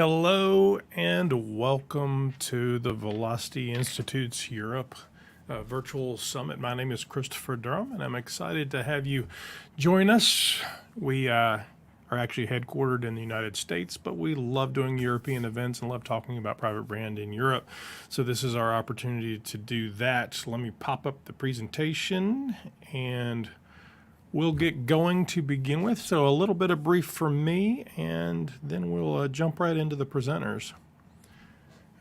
Hello and welcome to the Velocity Institute's Europe virtual summit. My name is Christopher Durham and I'm excited to have you join us. We are actually headquartered in the United States, but we love doing European events and love talking about private brand in Europe. So this is our opportunity to do that. Let me pop up the presentation and we'll get going to begin with. So a little bit of brief from me, and then we'll jump right into the presenters.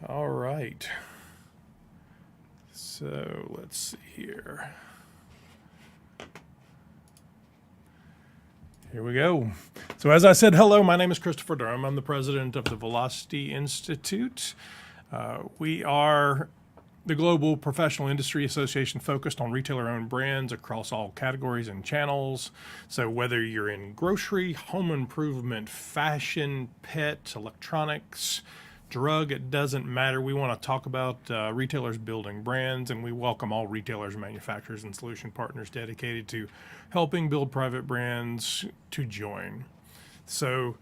All right. So let's see here. Here we go. So as I said, hello, my name is Christopher Durham. I'm the president of the Velocity Institute. We are the global professional industry association focused on retailer-owned brands across all categories and channels. So whether you're in grocery, home improvement, fashion, pet, electronics, drug, it doesn't matter. We want to talk about retailers building brands, and we welcome all retailers, manufacturers, and solution partners dedicated to helping build private brands to join. So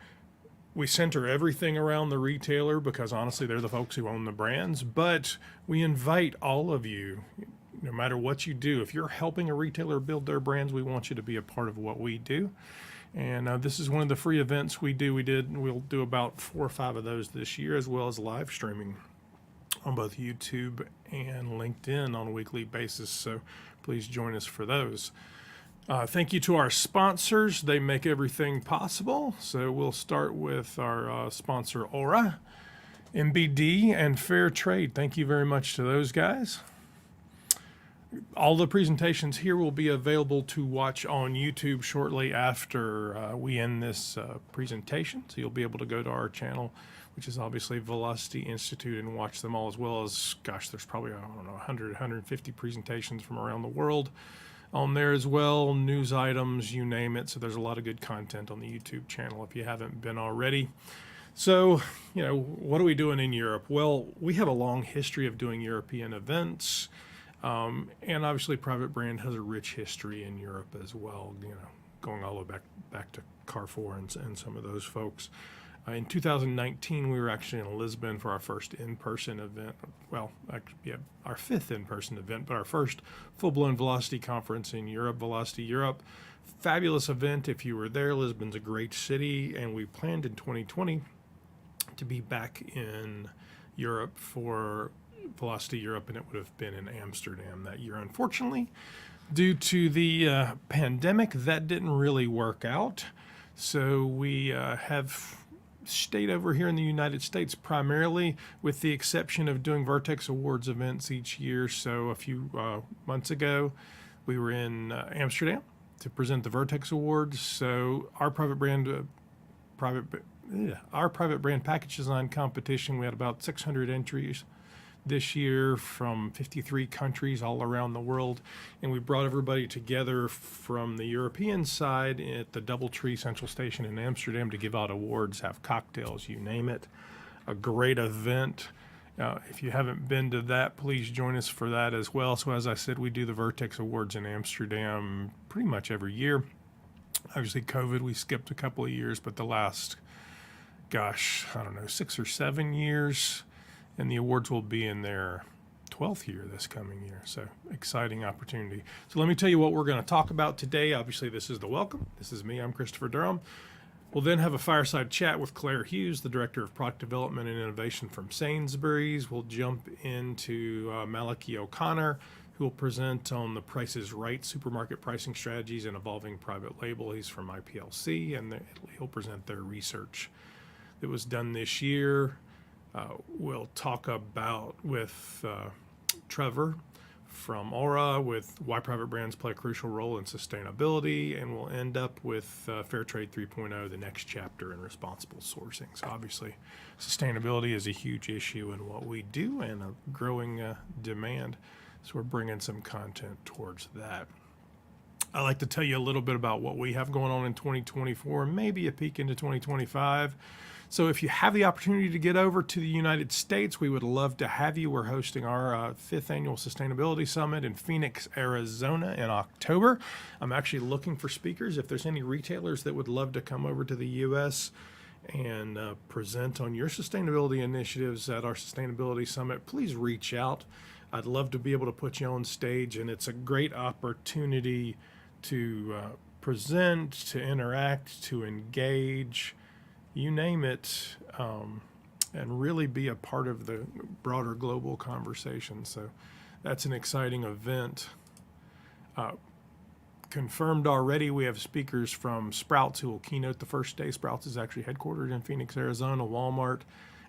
we center everything around the retailer because honestly, they're the folks who own the brands, but we invite all of you, no matter what you do, if you're helping a retailer build their brands, we want you to be a part of what we do. And this is one of the free events we do. We'll do about 4 or 5 of those this year, as well as live streaming on both YouTube and LinkedIn on a weekly basis. So please join us for those. Thank you to our sponsors. They make everything possible. So we'll start with our sponsor, Aura, MBD, and Fair Trade. Thank you very much to those guys. All the presentations here will be available to watch on YouTube shortly after we end this presentation. So you'll be able to go to our channel, which is obviously Velocity Institute, and watch them all, as well as, gosh, there's probably, 100, 150 presentations from around the world on there as well, news items, you name it. So there's a lot of good content on the YouTube channel if you haven't been already. So, what are we doing in Europe? Well, we have a long history of doing European events. And obviously private brand has a rich history in Europe as well, going all the way back to Carrefour and some of those folks. In 2019, we were actually in Lisbon for our first in-person event. Well, our 5th in-person event, but our first full-blown Velocity conference in Europe, Velocity Europe. Fabulous event if you were there. Lisbon's a great city, and we planned in 2020 to be back in Europe for Velocity Europe, and it would have been in Amsterdam that year. Unfortunately, due to the pandemic, that didn't really work out. So we have stayed over here in the United States primarily, with the exception of doing Vertex Awards events each year. So a few months ago, we were in Amsterdam to present the Vertex Awards. So our private brand package design competition, we had about 600 entries this year from 53 countries all around the world, and we brought everybody together from the European side at the Doubletree Central Station in Amsterdam to give out awards, have cocktails, you name it. A great event. If you haven't been to that, please join us for that as well. So as I said, we do the Vertex Awards in Amsterdam pretty much every year. Obviously COVID, we skipped a couple of years, but the last, 6 or 7 years, and the awards will be in their 12th year this coming year. So exciting opportunity. So let me tell you what we're going to talk about today. Obviously, this is the welcome. This is me. I'm Christopher Durham. We'll then have a fireside chat with Claire Hughes, the Director of Product Development and Innovation from Sainsbury's. We'll jump into Malachi O'Connor, who will present on the Price is Right supermarket pricing strategies and evolving private label. He's from IPLC, and he'll present their research that was done this year. We'll talk about with Trevor from Aura with why private brands play a crucial role in sustainability, and we'll end up with Fair Trade 3.0, the next chapter in responsible sourcing. So obviously, sustainability is a huge issue in what we do and a growing demand. So we're bringing some content towards that. I'd like to tell you a little bit about what we have going on in 2024, maybe a peek into 2025. So if you have the opportunity to get over to the United States, we would love to have you. We're hosting our 5th annual Sustainability Summit in Phoenix, Arizona in October. I'm actually looking for speakers. If there's any retailers that would love to come over to the U.S. and present on your sustainability initiatives at our Sustainability Summit, please reach out. I'd love to be able to put you on stage, and it's a great opportunity to present, to interact, to engage, you name it, and really be a part of the broader global conversation. So that's an exciting event. Confirmed already, we have speakers from Sprouts who will keynote the first day. Sprouts is actually headquartered in Phoenix, Arizona. Walmart,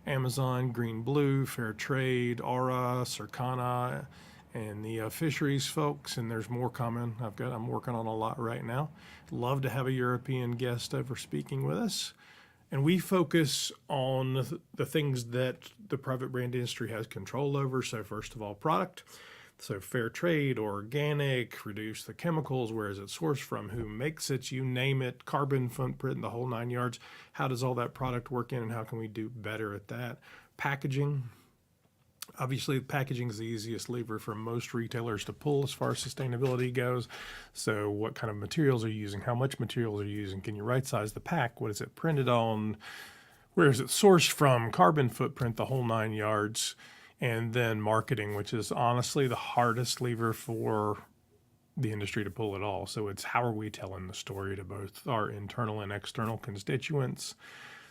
Amazon, Green Blue, Fair Trade, Aura, Circana, and the fisheries folks. And there's more coming. I'm working on a lot right now. Love to have a European guest over speaking with us. And we focus on the things that the private brand industry has control over. So first of all, product. So fair trade, organic, reduce the chemicals, where is it sourced from, who makes it, you name it, carbon footprint, the whole 9 yards. How does all that product work in, and how can we do better at that? Packaging. Obviously, packaging is the easiest lever for most retailers to pull as far as sustainability goes. So what kind of materials are you using? How much materials are you using? Can you right size the pack? What is it printed on? Where is it sourced from? Carbon footprint, the whole 9 yards. And then marketing, which is honestly the hardest lever for the industry to pull it all. So it's how are we telling the story to both our internal and external constituents?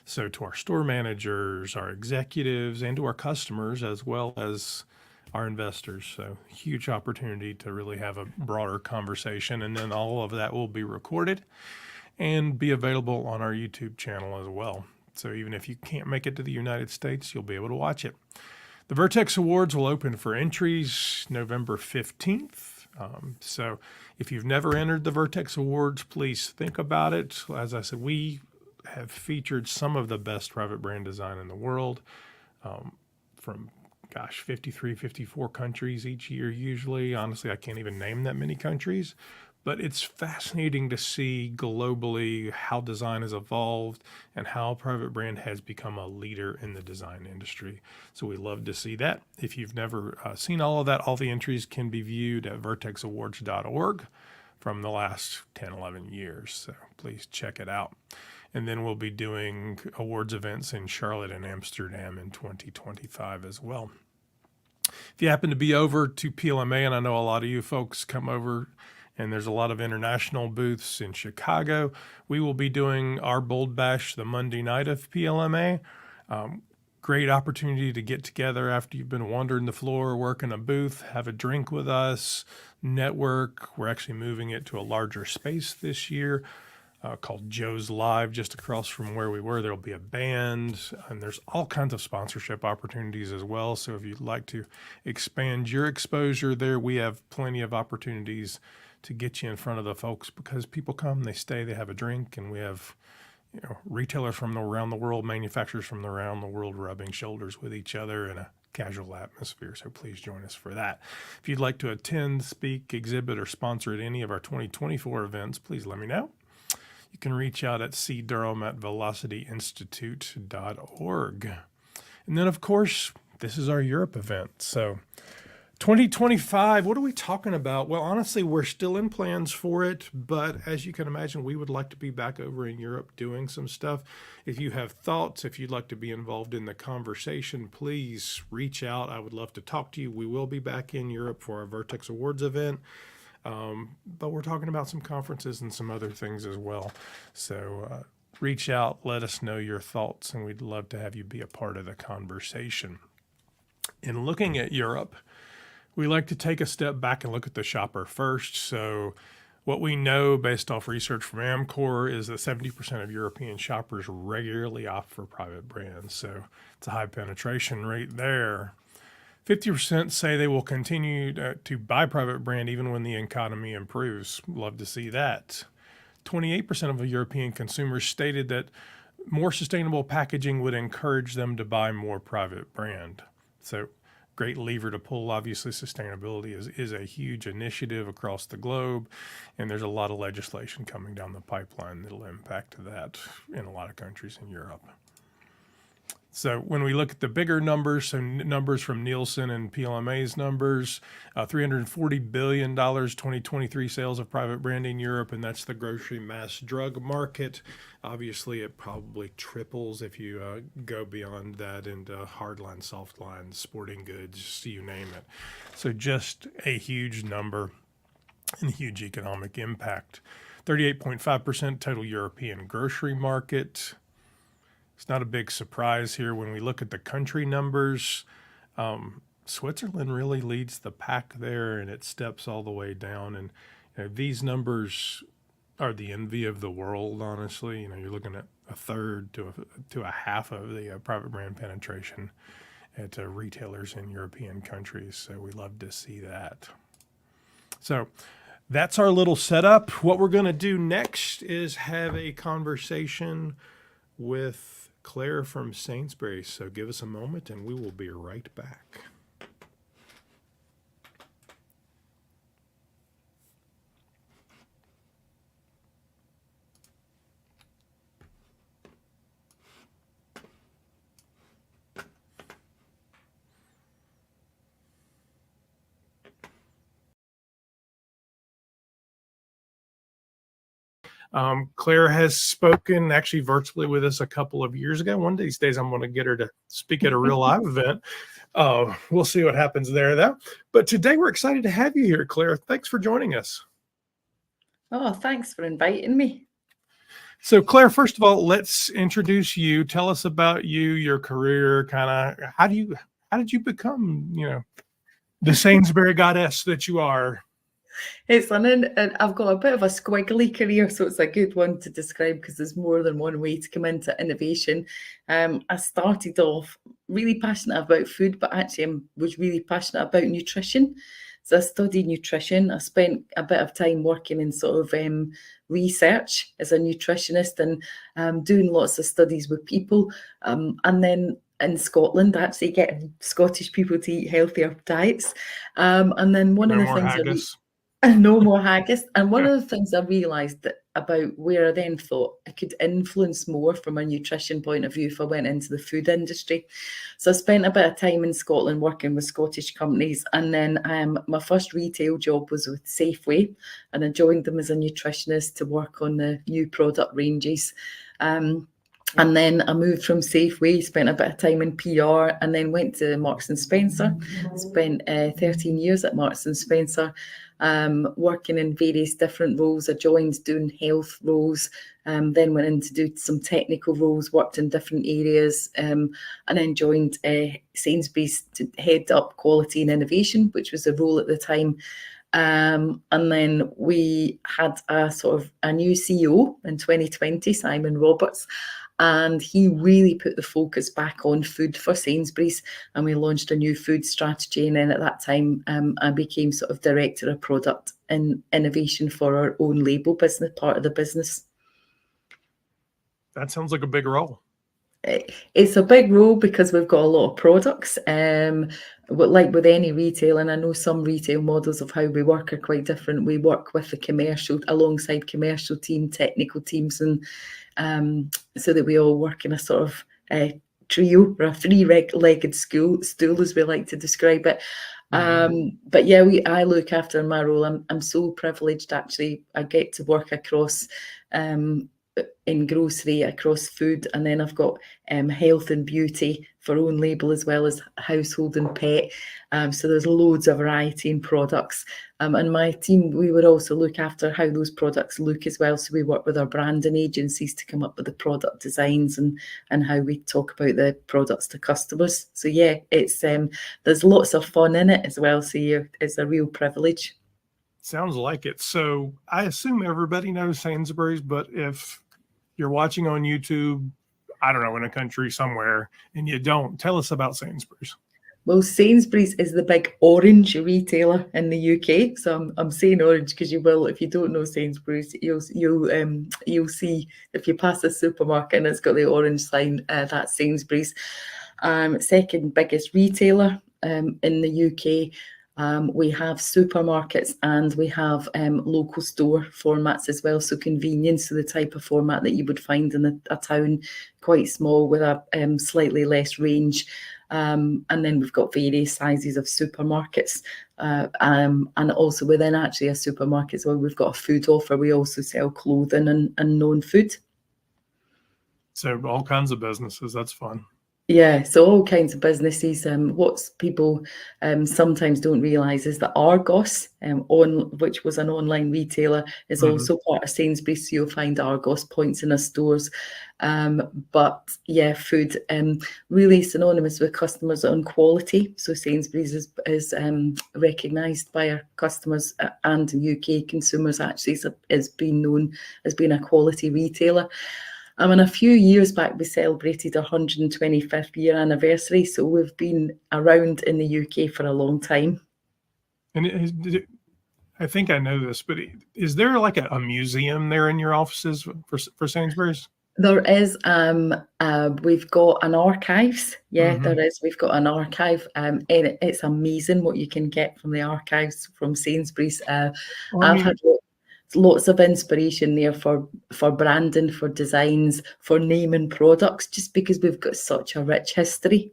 So to our store managers, our executives, and to our customers, as well as our investors. So huge opportunity to really have a broader conversation. And then all of that will be recorded and be available on our YouTube channel as well. So even if you can't make it to the United States, you'll be able to watch it. The Vertex Awards will open for entries November 15th. So if you've never entered the Vertex Awards, please think about it. As I said, we have featured some of the best private brand design in the world from, 53, 54 countries each year usually. Honestly, I can't even name that many countries. But it's fascinating to see globally how design has evolved and how private brand has become a leader in the design industry. So we love to see that. If you've never seen all of that, all the entries can be viewed at vertexawards.org from the last 10, 11 years. So please check it out. And then we'll be doing awards events in Charlotte and Amsterdam in 2025 as well. If you happen to be over to PLMA, and I know a lot of you folks come over, and there's a lot of international booths in Chicago, we will be doing our Bold Bash the Monday night of PLMA. Great opportunity to get together after you've been wandering the floor, working a booth, have a drink with us, network. We're actually moving it to a larger space this year called Joe's Live, just across from where we were. There'll be a band, and there's all kinds of sponsorship opportunities as well. So if you'd like to expand your exposure there, we have plenty of opportunities to get you in front of the folks, because people come, they stay, they have a drink, and we have retailers from around the world, manufacturers from around the world rubbing shoulders with each other in a casual atmosphere. So please join us for that. If you'd like to attend, speak, exhibit, or sponsor at any of our 2024 events, please let me know. You can reach out at cdurham@velocityinstitute.org. And then, of course, this is our Europe event. So 2025, what are we talking about? Well, honestly, we're still in plans for it, but as you can imagine, we would like to be back over in Europe doing some stuff. If you have thoughts, if you'd like to be involved in the conversation, please reach out. I would love to talk to you. We will be back in Europe for our Vertex Awards event, but we're talking about some conferences and some other things as well. So reach out, let us know your thoughts, and we'd love to have you be a part of the conversation. In looking at Europe, we like to take a step back and look at the shopper first. So what we know based off research from Amcor is that 70% of European shoppers regularly opt for private brands. So it's a high penetration rate there. 50% say they will continue to buy private brand even when the economy improves. Love to see that. 28% of European consumers stated that more sustainable packaging would encourage them to buy more private brand. So great lever to pull. Obviously, sustainability is a huge initiative across the globe, and there's a lot of legislation coming down the pipeline that'll impact that in a lot of countries in Europe. So when we look at the bigger numbers, so numbers from Nielsen and PLMA's numbers, $340 billion 2023 sales of private branding in Europe, and that's the grocery mass drug market. Obviously, it probably triples if you go beyond that into hardline, softline, sporting goods, you name it. So just a huge number and huge economic impact. 38.5% total European grocery market. It's not a big surprise here when we look at the country numbers. Switzerland really leads the pack there, and it steps all the way down. And these numbers are the envy of the world, honestly. You're looking at a third to a half of the private brand penetration at retailers in European countries. So we love to see that. So that's our little setup. What we're going to do next is have a conversation with Claire from Sainsbury's. So give us a moment and we will be right back. Claire has spoken actually virtually with us a couple of years ago. One of these days, I'm going to get her to speak at a real live event. We'll see what happens there, though. But today, we're excited to have you here, Claire. Thanks for joining us. Oh, thanks for inviting me. So, Claire, first of all, let's introduce you. Tell us about you, your career, kind of how did you become, the Sainsbury goddess that you are? It's and I've got a bit of a squiggly career, so it's a good one to describe because there's more than one way to come into innovation. I started off really passionate about food, but actually I was really passionate about nutrition. So I studied nutrition. I spent a bit of time working in sort of research as a nutritionist and doing lots of studies with people. And then in Scotland, actually getting Scottish people to eat healthier diets. And then one of the things no more haggis. And one of the things I realised about where I then thought I could influence more from a nutrition point of view if I went into the food industry. So I spent a bit of time in Scotland working with Scottish companies. And then my first retail job was with Safeway. And I joined them as a nutritionist to work on the new product ranges. And then I moved from Safeway, spent a bit of time in PR, and then went to Marks and Spencer. Spent 13 years at Marks and Spencer, working in various different roles. I joined doing health roles, then went in to do some technical roles, worked in different areas, and then joined Sainsbury's to head up quality and innovation, which was a role at the time. And then we had a new CEO in 2020, Simon Roberts. And he really put the focus back on food for Sainsbury's, and we launched a new food strategy. And then at that time, I became sort of director of product and innovation for our own label business, part of the business. That sounds like a big role. It's a big role because we've got a lot of products. But like with any retail, and I know some retail models of how we work are quite different. We work with the alongside commercial team, technical teams, and so that we all work in a sort of trio or a three-legged stool, as we like to describe it. But yeah, I look after my role. I'm so privileged, actually. I get to work across in grocery, across food, and then I've got health and beauty for own label, as well as household and pet. So there's loads of variety in products. And my team, we would also look after how those products look as well. So we work with our branding agencies to come up with the product designs and how we talk about the products to customers. So yeah, it's there's lots of fun in it as well. So it's a real privilege. Sounds like it. So I assume everybody knows Sainsbury's, but if you're watching on YouTube, I don't know, in a country somewhere, and you don't, tell us about Sainsbury's. Well, Sainsbury's is the big orange retailer in the UK. So I'm saying orange because you will, if you don't know Sainsbury's, you'll see if you pass a supermarket and it's got the orange sign, that's Sainsbury's. Second biggest retailer in the UK. We have supermarkets and we have local store formats as well. So convenience, so the type of format that you would find in a town, quite small with a slightly less range. And then we've got various sizes of supermarkets. And also within actually a supermarket as well, we've got a food offer. We also sell clothing and non-food. So all kinds of businesses. That's fun. Yeah, so all kinds of businesses. What people sometimes don't realise is that Argos, which was an online retailer, is also part of Sainsbury's. So you'll find Argos points in our stores. But yeah, food really synonymous with customers on quality. So Sainsbury's is recognised by our customers and UK consumers. Actually, is being known as being a quality retailer. And a few years back, we celebrated our 125th year anniversary. So we've been around in the UK for a long time. And I think I know this, but is there like a museum there in your offices for Sainsbury's? There is. We've got an archives. Yeah, there is. We've got an archive. And it's amazing what you can get from the archives from Sainsbury's. I've had lots of inspiration there for branding, for designs, for naming products, just because we've got such a rich history.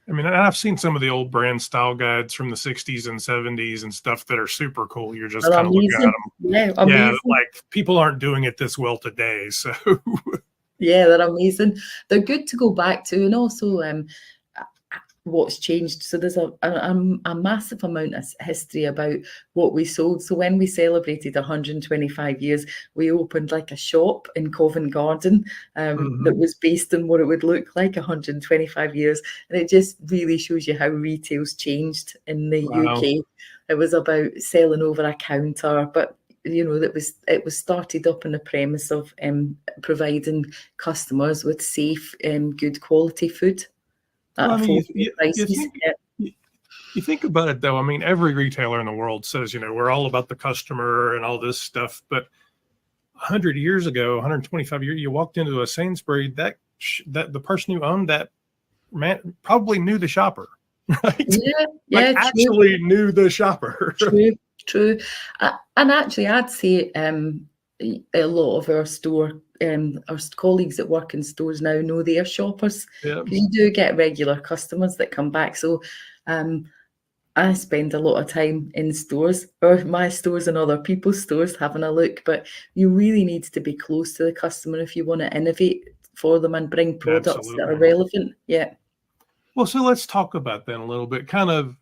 I mean, I've seen some of the old brand style guides from the 60s and 70s and stuff that are super cool. You're just kind of looking at them. Yeah, amazing. Yeah, like people aren't doing it this well today. So yeah, they're amazing. They're good to go back to, and also what's changed. So there's a massive amount of history about what we sold. So when we celebrated 125 years, we opened like a shop in Covent Garden that was based on what it would look like 125 years. And it just really shows you how retail's changed in the UK. It was about selling over a counter, but you know, it was started up on the premise of providing customers with safe and good quality food. Well, I mean, you think about it, though. I mean, every retailer in the world says, you know, we're all about the customer and all this stuff. But 100 years ago, 125 years, you walked into a Sainsbury, that the person who owned that man probably knew the shopper, right? Yeah, actually knew the shopper. True. And actually, I'd say a lot of our colleagues that work in stores now know their shoppers. Yeah. You do get regular customers that come back. So I spend a lot of time in stores, or my stores and other people's stores, having a look. But you really need to be close to the customer if you want to innovate for them and bring products that are relevant. Yeah. Well, so let's talk about that a little bit. Kind of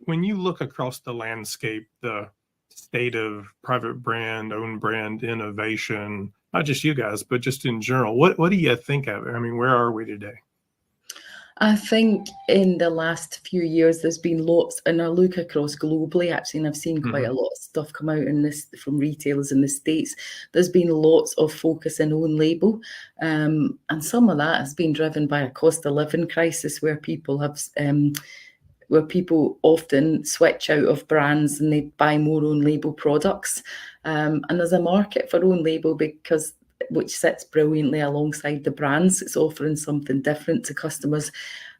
when you look across the landscape, the state of private brand, own brand innovation, not just you guys, but just in general, what do you think of it? I mean, where are we today? I think in the last few years, there's been lots, and I look across globally actually, and I've seen quite a lot of stuff come out in this from retailers in the States. There's been lots of focus in own label, and some of that has been driven by a cost of living crisis where people have where people often switch out of brands and they buy more own label products. And there's a market for own label which sits brilliantly alongside the brands. It's offering something different to customers.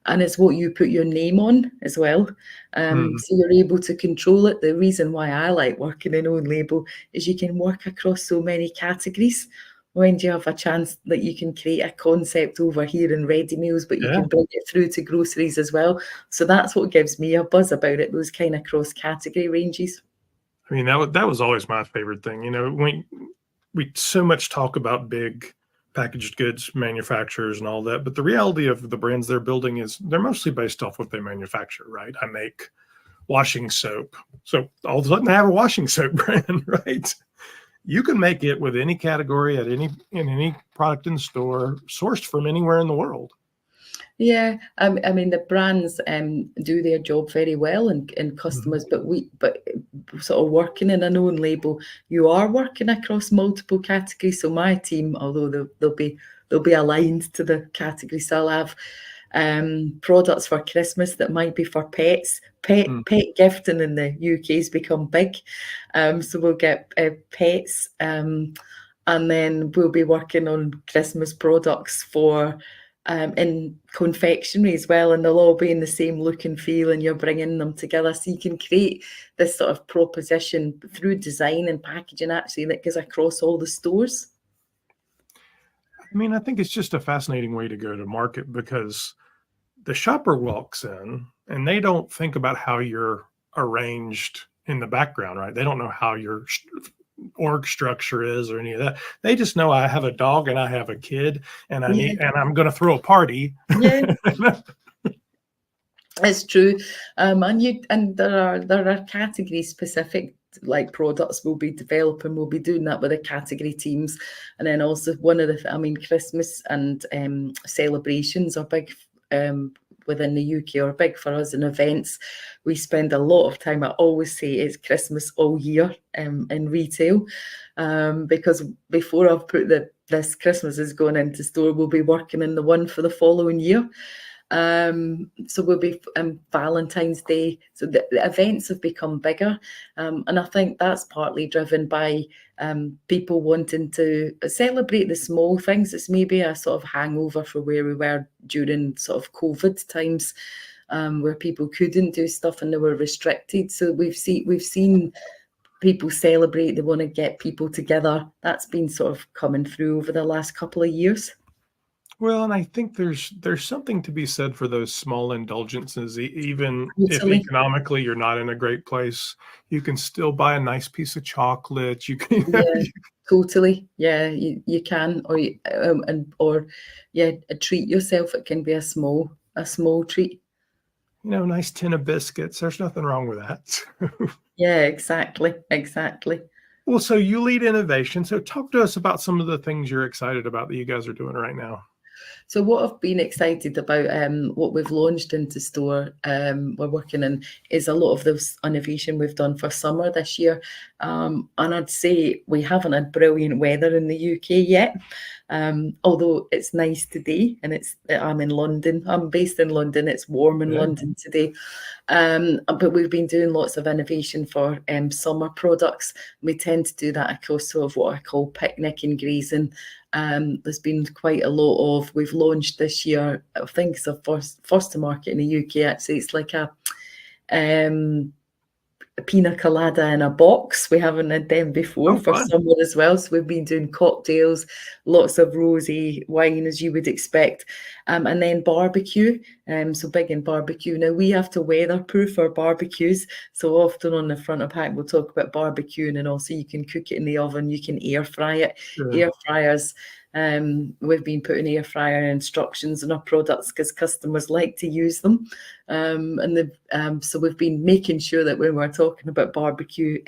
And it's what you put your name on as well. So you're able to control it. The reason why I like working in own label is you can work across so many categories. When do you have a chance that you can create a concept over here in ready meals, but you can bring it through to groceries as well? So that's what gives me a buzz about it, those kind of cross-category ranges. I mean, that was always my favorite thing. You know, we so much talk about big packaged goods manufacturers and all that, but the reality of the brands they're building is they're mostly based off what they manufacture, right? I make washing soap. So all of a sudden I have a washing soap brand, right? You can make it with any category in any product in the store, sourced from anywhere in the world. Yeah, I mean the brands do their job very well, and customers, but sort of working in an own label, you are working across multiple categories. So my team, although they'll be aligned to the category, so I'll have products for Christmas that might be for pets. Pet gifting in the UK has become big, so we'll get pets, and then we'll be working on Christmas products for in confectionery as well, and they'll all be in the same look and feel, and you're bringing them together. So you can create this sort of proposition through design and packaging actually that goes across all the stores. I mean, I think it's just a fascinating way to go to market because the shopper walks in and they don't think about how you're arranged in the background, right? They don't know how your org structure is or any of that. They just know I have a dog and I have a kid and I'm going to throw a party. Yeah. It's true, and there are category specific like products we'll be developing. We'll be doing that with the category teams, and then also Christmas and celebrations are big within the UK, or big for us in events. We spend a lot of time. I always say it's Christmas all year in retail, because before I've put this Christmas is going into store, we'll be working in the one for the following year. So we'll be Valentine's Day. So the events have become bigger, and I think that's partly driven by people wanting to celebrate the small things. It's maybe a sort of hangover for where we were during sort of COVID times, where people couldn't do stuff and they were restricted. So we've seen people celebrate. They want to get people together. That's been sort of coming through over the last couple of years. Well, and I think there's something to be said for those small indulgences, even Totally. if economically you're not in a great place, you can still buy a nice piece of chocolate. You can, Yeah, totally. Yeah, you can, or treat yourself. It can be a small treat. Nice tin of biscuits. There's nothing wrong with that. Yeah, exactly. Well, so you lead innovation. So talk to us about some of the things you're excited about that you guys are doing right now. So what I've been excited about, what we've launched into store, we're working in, is a lot of this innovation we've done for summer this year. And I'd say we haven't had brilliant weather in the UK yet, although it's nice today. And I'm in London. I'm based in London. It's warm in London today. But we've been doing lots of innovation for summer products. We tend to do that across sort of what I call picnic and grazing. There's been quite a lot of, we've launched this year, I think it's the first to market in the UK actually. It's like a pina colada in a box. We haven't had them before for summer as well. So we've been doing cocktails, lots of rosé wine as you would expect, and then barbecue. So big in barbecue. Now we have to weatherproof our barbecues. So often on the front of pack we'll talk about barbecuing, and also you can cook it in the oven, you can air fry it. Sure. Air fryers. We've been putting air fryer instructions on our products because customers like to use them, so we've been making sure that when we're talking about barbecue,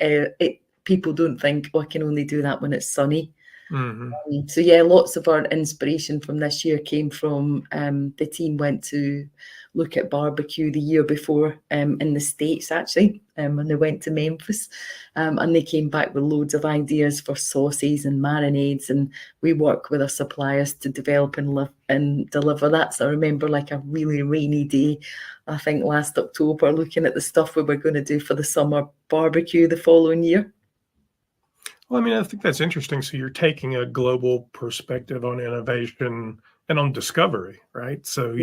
people don't think, I can only do that when it's sunny. Mm-hmm. So yeah, lots of our inspiration from this year came from the team went to look at barbecue the year before in the States actually, and they went to Memphis, and they came back with loads of ideas for sauces and marinades, and we work with our suppliers to develop and deliver that. So I remember like a really rainy day, I think last October, looking at the stuff we were going to do for the summer barbecue the following year. Well, I mean, I think that's interesting. So you're taking a global perspective on innovation and on discovery, right? So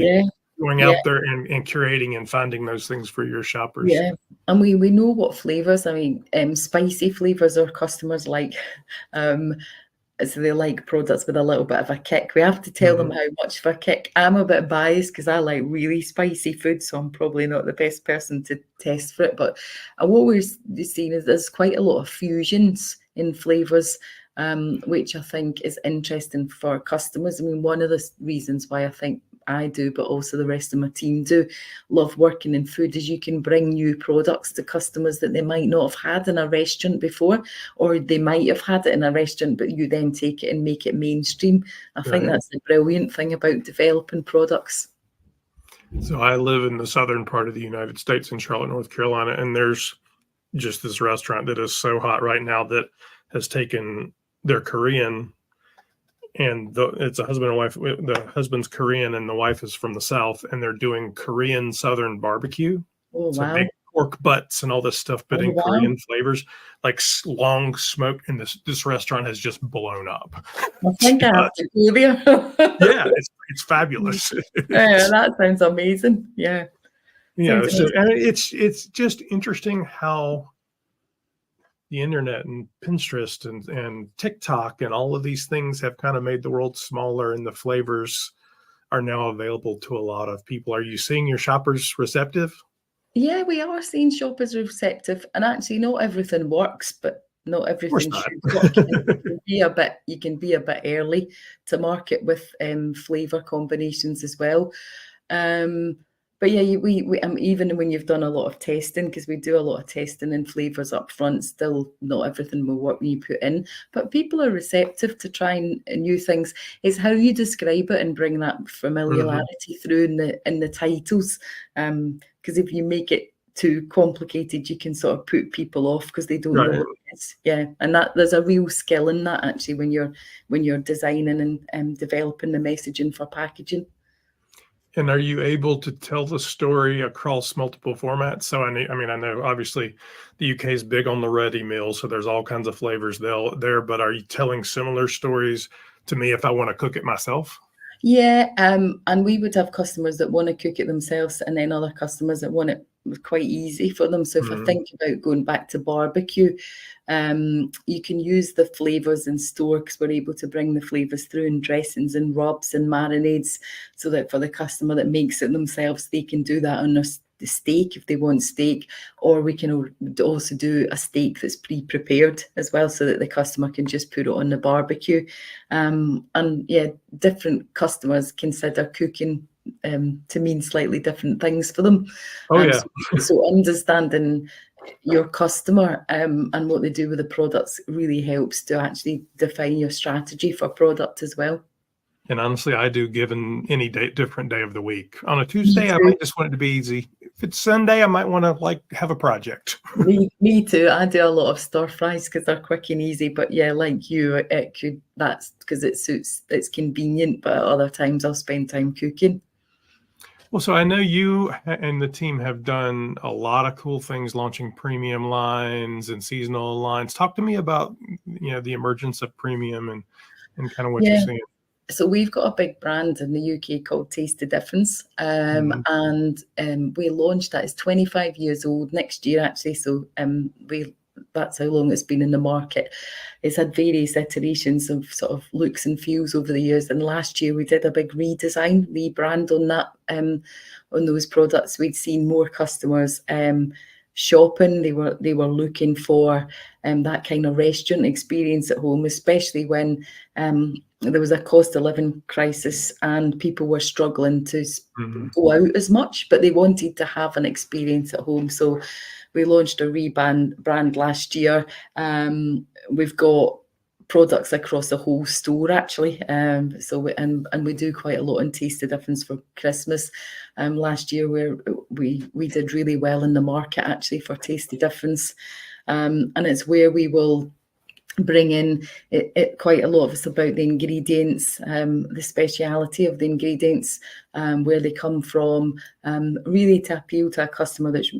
going out there and curating and finding those things for your shoppers. Yeah, and we know what flavors. I mean, spicy flavors our customers like. So they like products with a little bit of a kick. We have to tell them how much of a kick. I'm a bit biased because I like really spicy food, so I'm probably not the best person to test for it. But what we're seeing is there's quite a lot of fusions in flavors, which I think is interesting for customers. I mean, one of the reasons why I think I do, but also the rest of my team do, love working in food is you can bring new products to customers that they might not have had in a restaurant before, or they might have had it in a restaurant, but you then take it and make it mainstream. I think that's the brilliant thing about developing products. So I live in the southern part of the United States in Charlotte, North Carolina, and there's just this restaurant that is so hot right now that has taken their Korean, and it's a husband and wife. The husband's Korean and the wife is from the South, and they're doing Korean Southern barbecue. Oh, so wow. pork butts and all this stuff, but Oh, in wow. Korean flavors, like long smoke. And this restaurant has just blown up. I think I have to go there. Yeah, it's fabulous. Yeah, that sounds amazing. Yeah. Sounds So amazing. and it's just interesting how the internet and Pinterest and TikTok and all of these things have kind of made the world smaller, and the flavors are now available to a lot of people. Are you seeing your shoppers receptive? Yeah, we are seeing shoppers receptive, and actually, not everything works, but not Of course everything not. should work. And you can be a bit early to market with flavor combinations as well. Um, but yeah, we even when you've done a lot of testing, because we do a lot of testing and flavors up front, still not everything will work when you put in. But people are receptive to trying new things. It's how you describe it and bring that familiarity through in the titles. Because if you make it too complicated, you can sort of put people off because they don't know Right. what it is. Yeah, and that there's a real skill in that actually when you're designing and developing the messaging for packaging. And are you able to tell the story across multiple formats? So I mean, I know obviously the UK is big on the ready meal, so there's all kinds of flavors there, but are you telling similar stories to me if I want to cook it myself? Yeah, and we would have customers that want to cook it themselves, and then other customers that want it quite easy for them. So if I Mhm. think about going back to barbecue, you can use the flavors in store because we're able to bring the flavors through in dressings and rubs and marinades, so that for the customer that makes it themselves, they can do that on the steak if they want steak, or we can also do a steak that's pre-prepared as well, so that the customer can just put it on the barbecue. And yeah, different customers consider cooking to mean slightly different things for them. Oh yeah. So understanding your customer and what they do with the products really helps to actually define your strategy for product as well. And honestly, I do given any day, different day of the week. On a Me Tuesday, I too. might just want it to be easy. If it's Sunday, I might want to like have a project. Me too. I do a lot of stir fries because they're quick and easy. But yeah, like you, that's because it suits, it's convenient. But at other times, I'll spend time cooking. Well, so I know you and the team have done a lot of cool things, launching premium lines and seasonal lines. Talk to me about, the emergence of premium and kind of what you're Yeah. seeing. So we've got a big brand in the UK called Taste the Difference, Mhm. and we launched that. It's 25 years old next year, actually. So we that's how long it's been in the market. It's had various iterations of sort of looks and feels over the years. And last year we did a big rebrand on that on those products. We'd seen more customers shopping. They were looking for that kind of restaurant experience at home, especially when there was a cost of living crisis and people were struggling to Mhm. go out as much, but they wanted to have an experience at home. So we launched a brand last year. We've got products across the whole store actually. And we do quite a lot in Taste the Difference for Christmas. Last year where we did really well in the market actually for Taste the Difference. And it's where we will bring in quite a lot of it's about the ingredients, the speciality of the ingredients, where they come from, really to appeal to a customer that's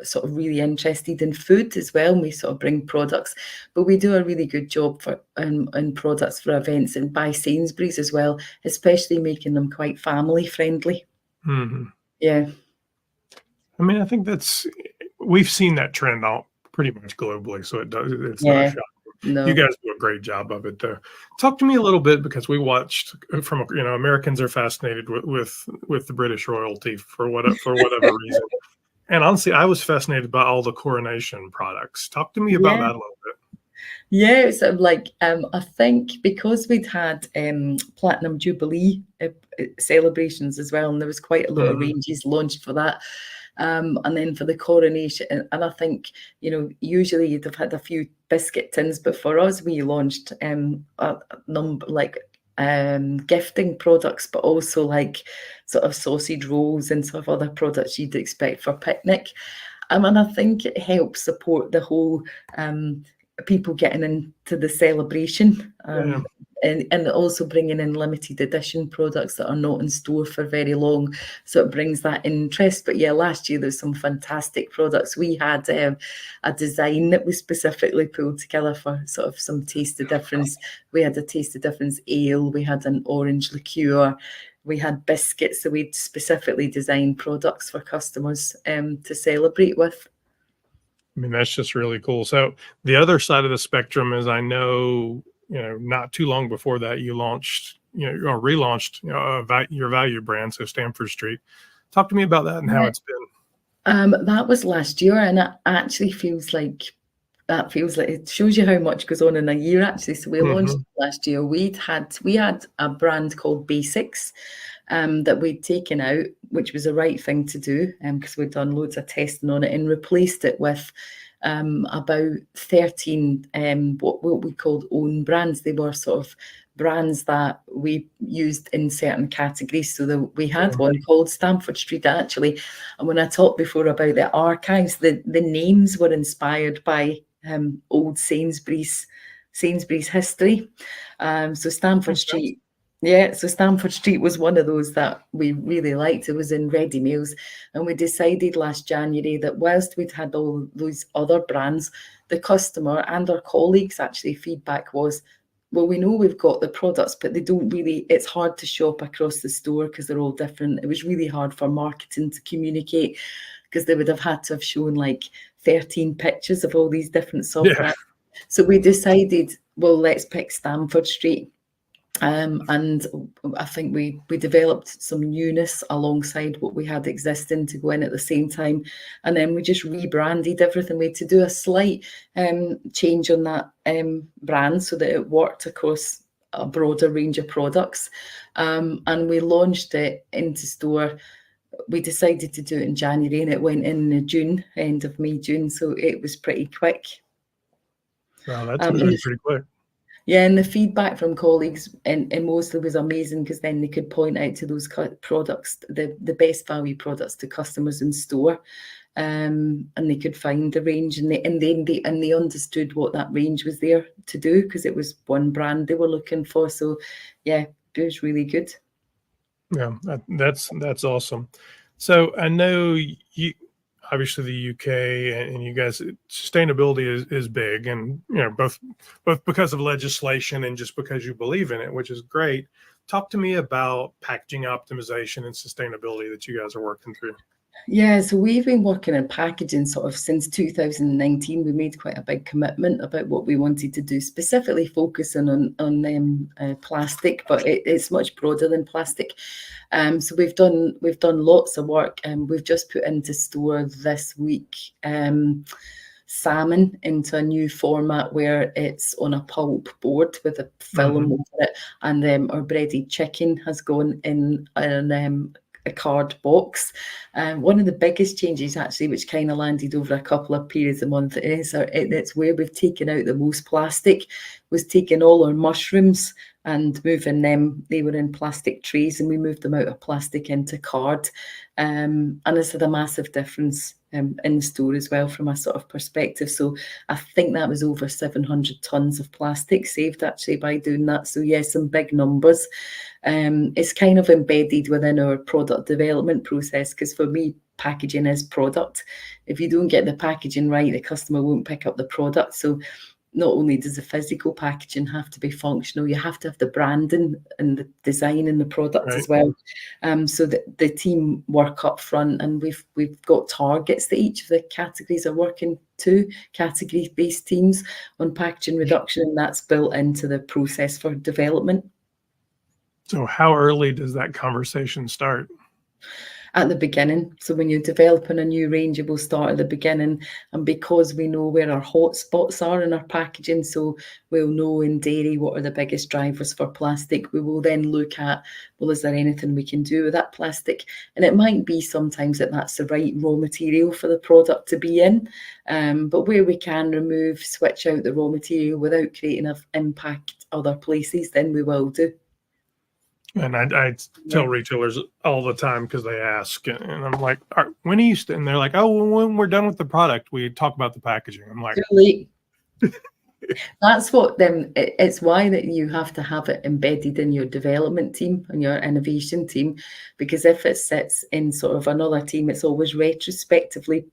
sort of really interested in food as well. And we sort of bring products, but we do a really good job for in products for events and by Sainsbury's as well, especially making them quite family friendly. Mhm. Yeah. I mean, I think we've seen that trend out pretty much globally, so it's not Yeah. shocking. You No. guys do a great job of it, though. Talk to me a little bit because we watched from Americans are fascinated with the British royalty for whatever reason, and honestly, I was fascinated by all the coronation products. Talk to me about Yeah. that a little bit. Yeah, it's like I think because we'd had Platinum Jubilee celebrations as well, and there was quite a lot of Mhm. ranges launched for that. And then for the coronation, and I think, usually you'd have had a few biscuit tins, but for us, we launched a number like gifting products, but also like sort of sausage rolls and sort of other products you'd expect for picnic. And I think it helps support the whole people getting into the celebration. Yeah. and also bringing in limited edition products that are not in store for very long. So it brings that interest. But yeah, last year there's some fantastic products. We had a design that we specifically pulled together for sort of some taste of difference. We had a taste of difference ale, we had an orange liqueur, we had biscuits. So we'd specifically designed products for customers to celebrate with. I mean, that's just really cool. So the other side of the spectrum is, I know, not too long before that you launched, or relaunched, your value brand, so Stamford Street. Talk to me about that and how it's been. That was last year, and it actually feels like it shows you how much goes on in a year, actually. So we launched last year. We had a brand called Basics that we'd taken out, which was the right thing to do, because we'd done loads of testing on it, and replaced it with about 13 what we called own brands. They were sort of brands that we used in certain categories. So we had one called Stamford Street, actually. And when I talked before about the archives, the names were inspired by old Sainsbury's history. So Stamford Street. Yeah, so Stamford Street was one of those that we really liked. It was in ready meals. And we decided last January that whilst we'd had all those other brands, the customer and our colleagues' actually feedback was, well, we know we've got the products, but it's hard to shop across the store because they're all different. It was really hard for marketing to communicate because they would have had to have shown like 13 pictures of all these different software. Yeah. So we decided, well, let's pick Stamford Street. And I think we developed some newness alongside what we had existing to go in at the same time. And then we just rebranded everything. We had to do a slight change on that brand so that it worked across a broader range of products. And we launched it into store. We decided to do it in January, and it went in June, end of May, June. So it was pretty quick. Wow, that's moving pretty quick. Yeah, and the feedback from colleagues and mostly was amazing, because then they could point out to those products, the best value products to customers in store, and they could find the range, and they understood what that range was there to do, because it was one brand they were looking for. So yeah, it was really good. Yeah, that's awesome. So I know you. Obviously, the UK and you guys, sustainability is big, and both because of legislation and just because you believe in it, which is great. Talk to me about packaging optimization and sustainability that you guys are working through. Yeah, so we've been working in packaging sort of since 2019. We made quite a big commitment about what we wanted to do, specifically focusing on plastic, but it's much broader than plastic. So we've done lots of work, and we've just put into store this week salmon into a new format where it's on a pulp board with a film over it, and our breaded chicken has gone in a card box. One of the biggest changes, actually, which kind of landed over a couple of periods a month, it's where we've taken out the most plastic, was taking all our mushrooms and moving them. They were in plastic trays, and we moved them out of plastic into card. And it's had a massive difference in the store as well from a sort of perspective. So I think that was over 700 tons of plastic saved actually by doing that. So yeah, some big numbers. It's kind of embedded within our product development process, because for me, packaging is product. If you don't get the packaging right, the customer won't pick up the product. So not only does the physical packaging have to be functional, you have to have the branding and the design in the product as well. So the team work up front, and we've got targets that each of the categories are working to, category-based teams on packaging reduction, and that's built into the process for development. So how early does that conversation start? At the beginning. So when you're developing a new range, it will start at the beginning. And because we know where our hot spots are in our packaging, so we'll know in dairy what are the biggest drivers for plastic, we will then look at, well, is there anything we can do with that plastic? And it might be sometimes that's the right raw material for the product to be in. But where we can switch out the raw material without creating an impact other places, then we will do. And I tell retailers all the time, because they ask, and I'm like, when are you? And they're like, oh, when we're done with the product, we talk about the packaging. I'm like, too late. That's what it's why that you have to have it embedded in your development team and your innovation team, because if it sits in sort of another team, it's always retrospectively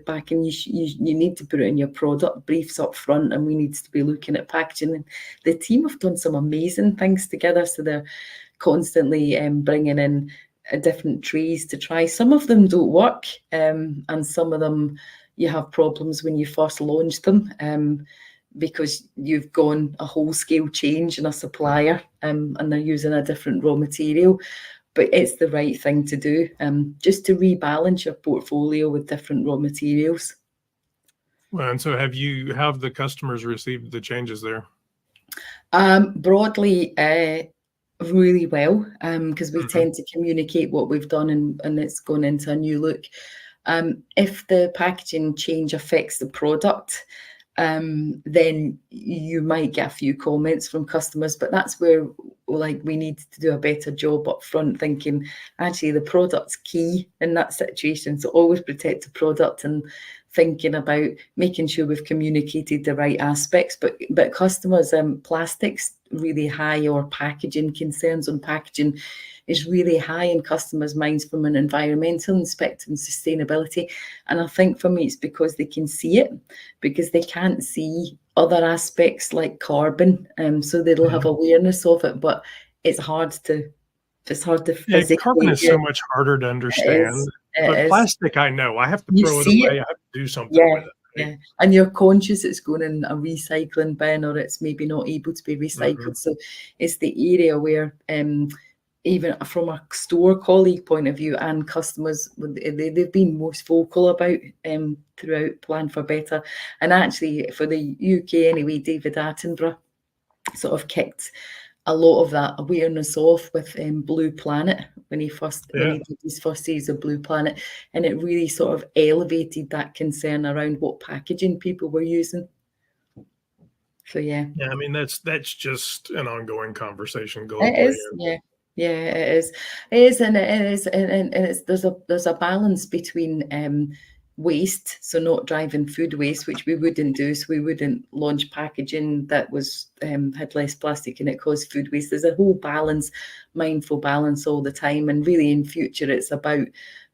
back, and you need to put it in your product briefs up front, and we need to be looking at packaging. And the team have done some amazing things together, so they're constantly bringing in different trees to try. Some of them don't work, and some of them you have problems when you first launch them. Because you've gone a whole scale change in a supplier, and they're using a different raw material. But it's the right thing to do, just to rebalance your portfolio with different raw materials. Well, and so have the customers received the changes there? Broadly, really well, because we Mhm. tend to communicate what we've done, and it's gone into a new look. If the packaging change affects the product, then you might get a few comments from customers, but that's where we need to do a better job up front, thinking actually the product's key in that situation. So always protect the product and thinking about making sure we've communicated the right aspects. But customers, plastics really high, or packaging concerns on packaging is really high in customers' minds from an environmental aspect and sustainability. And I think for me, it's because they can see it, because they can't see other aspects like carbon. So they'll have awareness of it, but it's hard to Yeah, carbon physically. is so much harder to It understand, is. It but is. plastic, I know. I have to You throw it see away. it. I have to do something Yeah. with it. Right? Yeah. And you're conscious it's going in a recycling bin, or it's maybe not able to be recycled. Mhm. So it's the area where even from a store colleague point of view and customers, they've been most vocal about throughout Plan for Better. And actually for the UK anyway, David Attenborough sort of kicked a lot of that awareness off with Blue Planet when he Yeah. did his first series of Blue Planet, and it really sort of elevated that concern around what packaging people were using. So yeah. Yeah, I mean, that's just an ongoing conversation It globally. is, yeah. Yeah, it is. It is, and it is, and it's there's a balance between waste, so not driving food waste, which we wouldn't do. So we wouldn't launch packaging that was had less plastic and it caused food waste. There's a whole balance, mindful balance all the time, and really in future it's about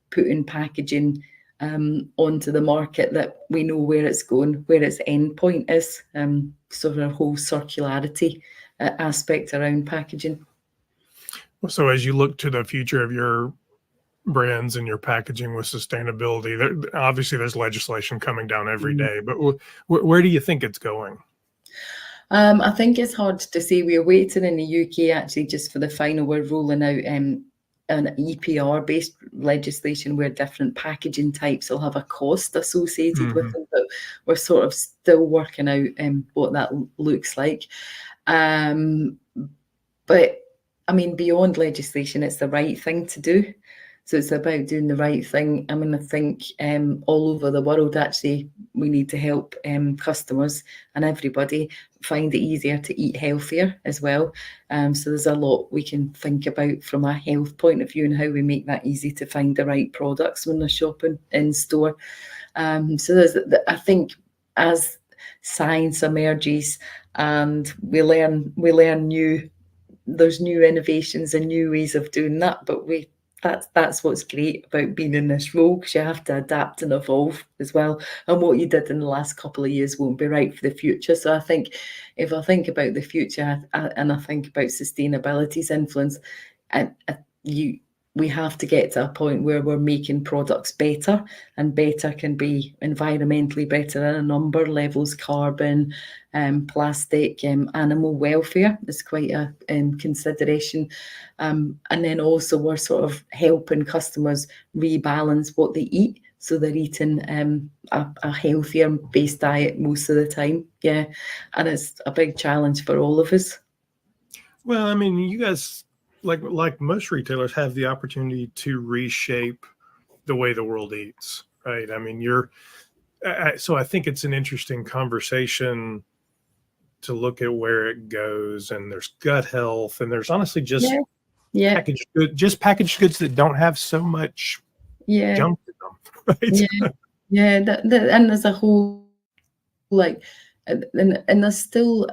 putting packaging onto the market that we know where it's going, where its end point is. Sort of a whole circularity aspect around packaging. So as you look to the future of your brands and your packaging with sustainability, obviously there's legislation coming down every day, but where do you think it's going? I think it's hard to say. We're waiting in the UK actually just for the final. We're rolling out an EPR-based legislation where different packaging types will have a cost associated with Mhm. them, but we're sort of still working out what that looks like. But I mean, beyond legislation, it's the right thing to do. So it's about doing the right thing. I mean, I think all over the world, actually, we need to help customers and everybody find it easier to eat healthier as well. So there's a lot we can think about from a health point of view and how we make that easy to find the right products when they're shopping in store. So I think as science emerges and we learn there's new innovations and new ways of doing that, but that's what's great about being in this role, because you have to adapt and evolve as well, and what you did in the last couple of years won't be right for the future. So I think if I think about the future and I think about sustainability's influence, and we have to get to a point where we're making products better, and better can be environmentally better in a number of levels: carbon, plastic, animal welfare is quite a consideration. And then also we're sort of helping customers rebalance what they eat, so they're eating a healthier based diet most of the time. Yeah, and it's a big challenge for all of us. Well, I mean, you guys, like most retailers, have the opportunity to reshape the way the world eats, right? I mean, so I think it's an interesting conversation to look at where it goes. And there's gut health, and there's honestly Yeah, yeah, packaged goods that don't have so much yeah, junk in them, right? yeah, yeah. And there's a whole like and there's still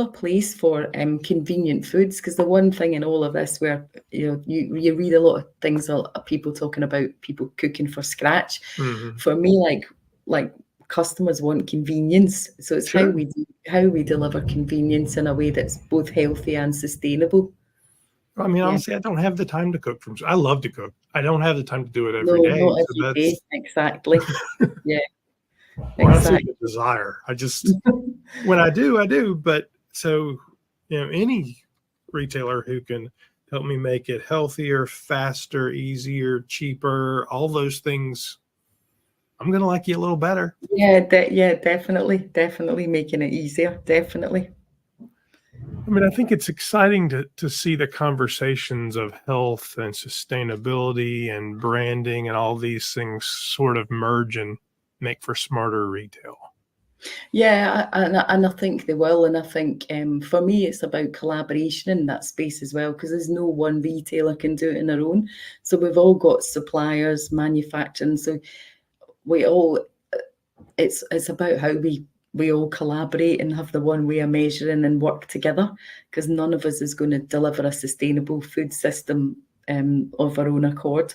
a place for convenient foods, because the one thing in all of this, where you read a lot of things, people talking about people cooking for scratch. Mhm. For me, like customers want convenience, so it's Sure. how we deliver convenience in a way that's both healthy and sustainable. I mean, Yeah. honestly, I don't have the time to cook from. I love to cook. I don't have the time to do it every No, day. not So every day. that's Exactly. Yeah, or I see exactly. the desire. I just when I do. But so any retailer who can help me make it healthier, faster, easier, cheaper, all those things, I'm gonna like you a little better. Yeah, definitely making it easier. Definitely. I mean, I think it's exciting to see the conversations of health and sustainability and branding and all these things sort of merge and make for smarter retail. Yeah, and I think they will. And I think for me, it's about collaboration in that space as well, because there's no one retailer can do it on their own. So we've all got suppliers, manufacturing. So we all, it's about how we all collaborate and have the one way of measuring and work together, because none of us is going to deliver a sustainable food system of our own accord.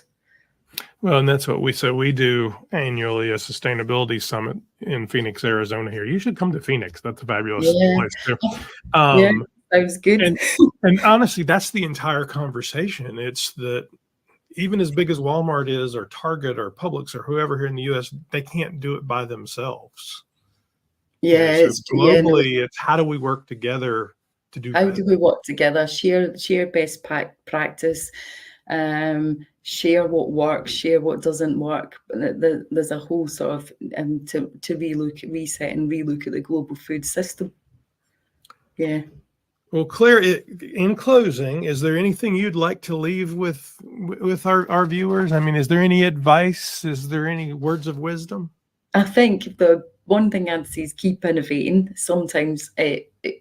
Well, and that's what we so we do annually a sustainability summit in Phoenix, Arizona here. You should come to Phoenix. That's a fabulous Yeah, place too. yeah, Um, sounds good. and and honestly, that's the entire conversation. It's that even as big as Walmart is, or Target, or Publix, or whoever here in the U.S., they can't do it by themselves. Yeah, So it's yeah, no, globally, it's how do we work together to do how better? do we work together, share best practice, share what works, share what doesn't work. There's a whole sort of to reset and relook at the global food system. Yeah. Well, Claire, in closing, is there anything you'd like to leave with our viewers? I mean, is there any advice? Is there any words of wisdom? I think the one thing I'd say is keep innovating. Sometimes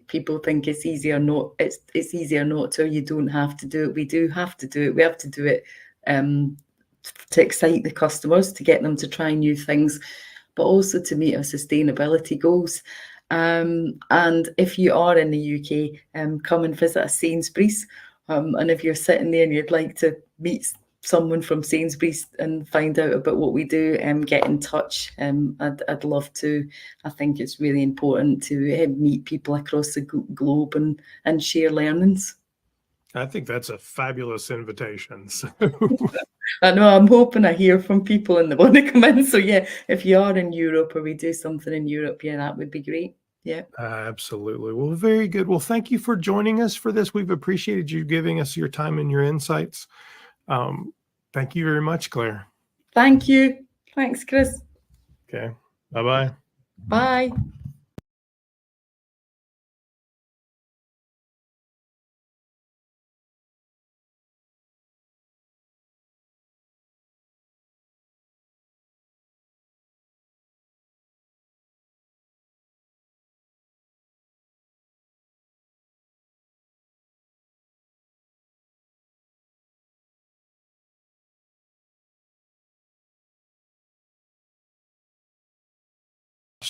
people think it's easier not. It's easier not to. You don't have to do it. We do have to do it. We have to do it to excite the customers, to get them to try new things, but also to meet our sustainability goals. And if you are in the UK, come and visit a Sainsbury's. And if you're sitting there and you'd like to meet someone from Sainsbury's and find out about what we do, get in touch. I'd love to. I think it's really important to meet people across the globe and share learnings. I think that's a fabulous invitation. So I know, I'm hoping I hear from people and they want to come in. So yeah, if you are in Europe or we do something in Europe, yeah, that would be great. Yeah. absolutely. Well, very good. Well, thank you for joining us for this. We've appreciated you giving us your time and your insights. Thank you very much, Claire. Thank you. Thanks, Chris. Okay. Bye-bye. Bye.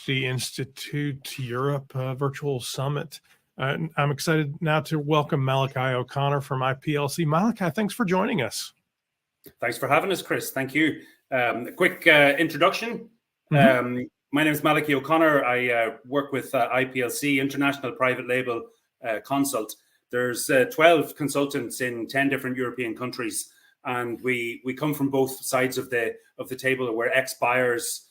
Institute Europe Virtual Summit. I'm excited now to welcome Malachi O'Connor from IPLC. Malachi, thanks for joining us. Thanks for having us, Chris. Thank you. A quick introduction. My name is Malachi O'Connor. I work with IPLC, International Private Label Consult. There's 12 consultants in 10 different European countries, and we come from both sides of the table. We're ex-buyers,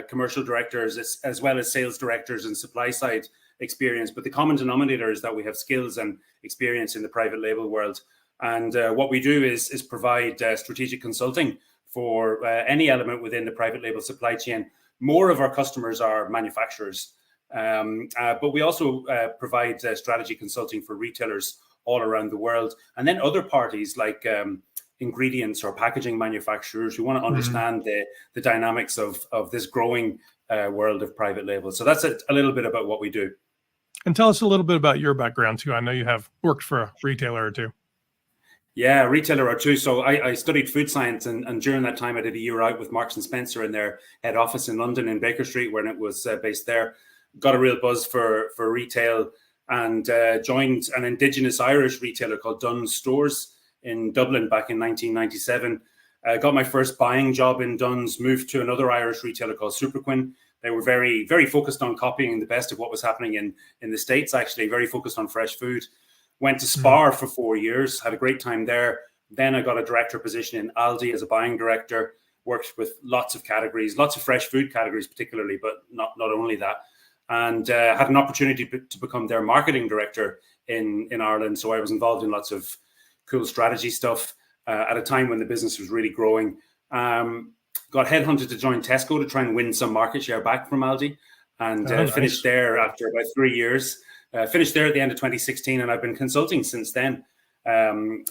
commercial directors, as well as sales directors and supply side experience. But the common denominator is that we have skills and experience in the private label world. And what we do is provide strategic consulting for any element within the private label supply chain. More of our customers are manufacturers, but we also provide strategy consulting for retailers all around the world. And then other parties like ingredients or packaging manufacturers who want to understand the dynamics of this growing world of private label. So that's a little bit about what we do. And tell us a little bit about your background too. I know you have worked for a retailer or two. Yeah, retailer or two. So I studied food science, and during that time I did a year out with Marks and Spencer in their head office in London in Baker Street, when it was based there. Got a real buzz for retail, and joined an indigenous Irish retailer called Dunn's Stores in Dublin back in 1997. Got my first buying job in Dunn's, moved to another Irish retailer called Superquinn. They were very, very focused on copying the best of what was happening in the States, actually, very focused on fresh food. Went to Spar for 4 years, had a great time there. Then I got a director position in Aldi as a buying director, worked with lots of categories, lots of fresh food categories particularly, but not only that. And had an opportunity to become their marketing director in Ireland. So I was involved in lots of cool strategy stuff at a time when the business was really growing. Got headhunted to join Tesco to try and win some market share back from Aldi, and finished there after about 3 years. Finished there at the end of 2016, and I've been consulting since then. And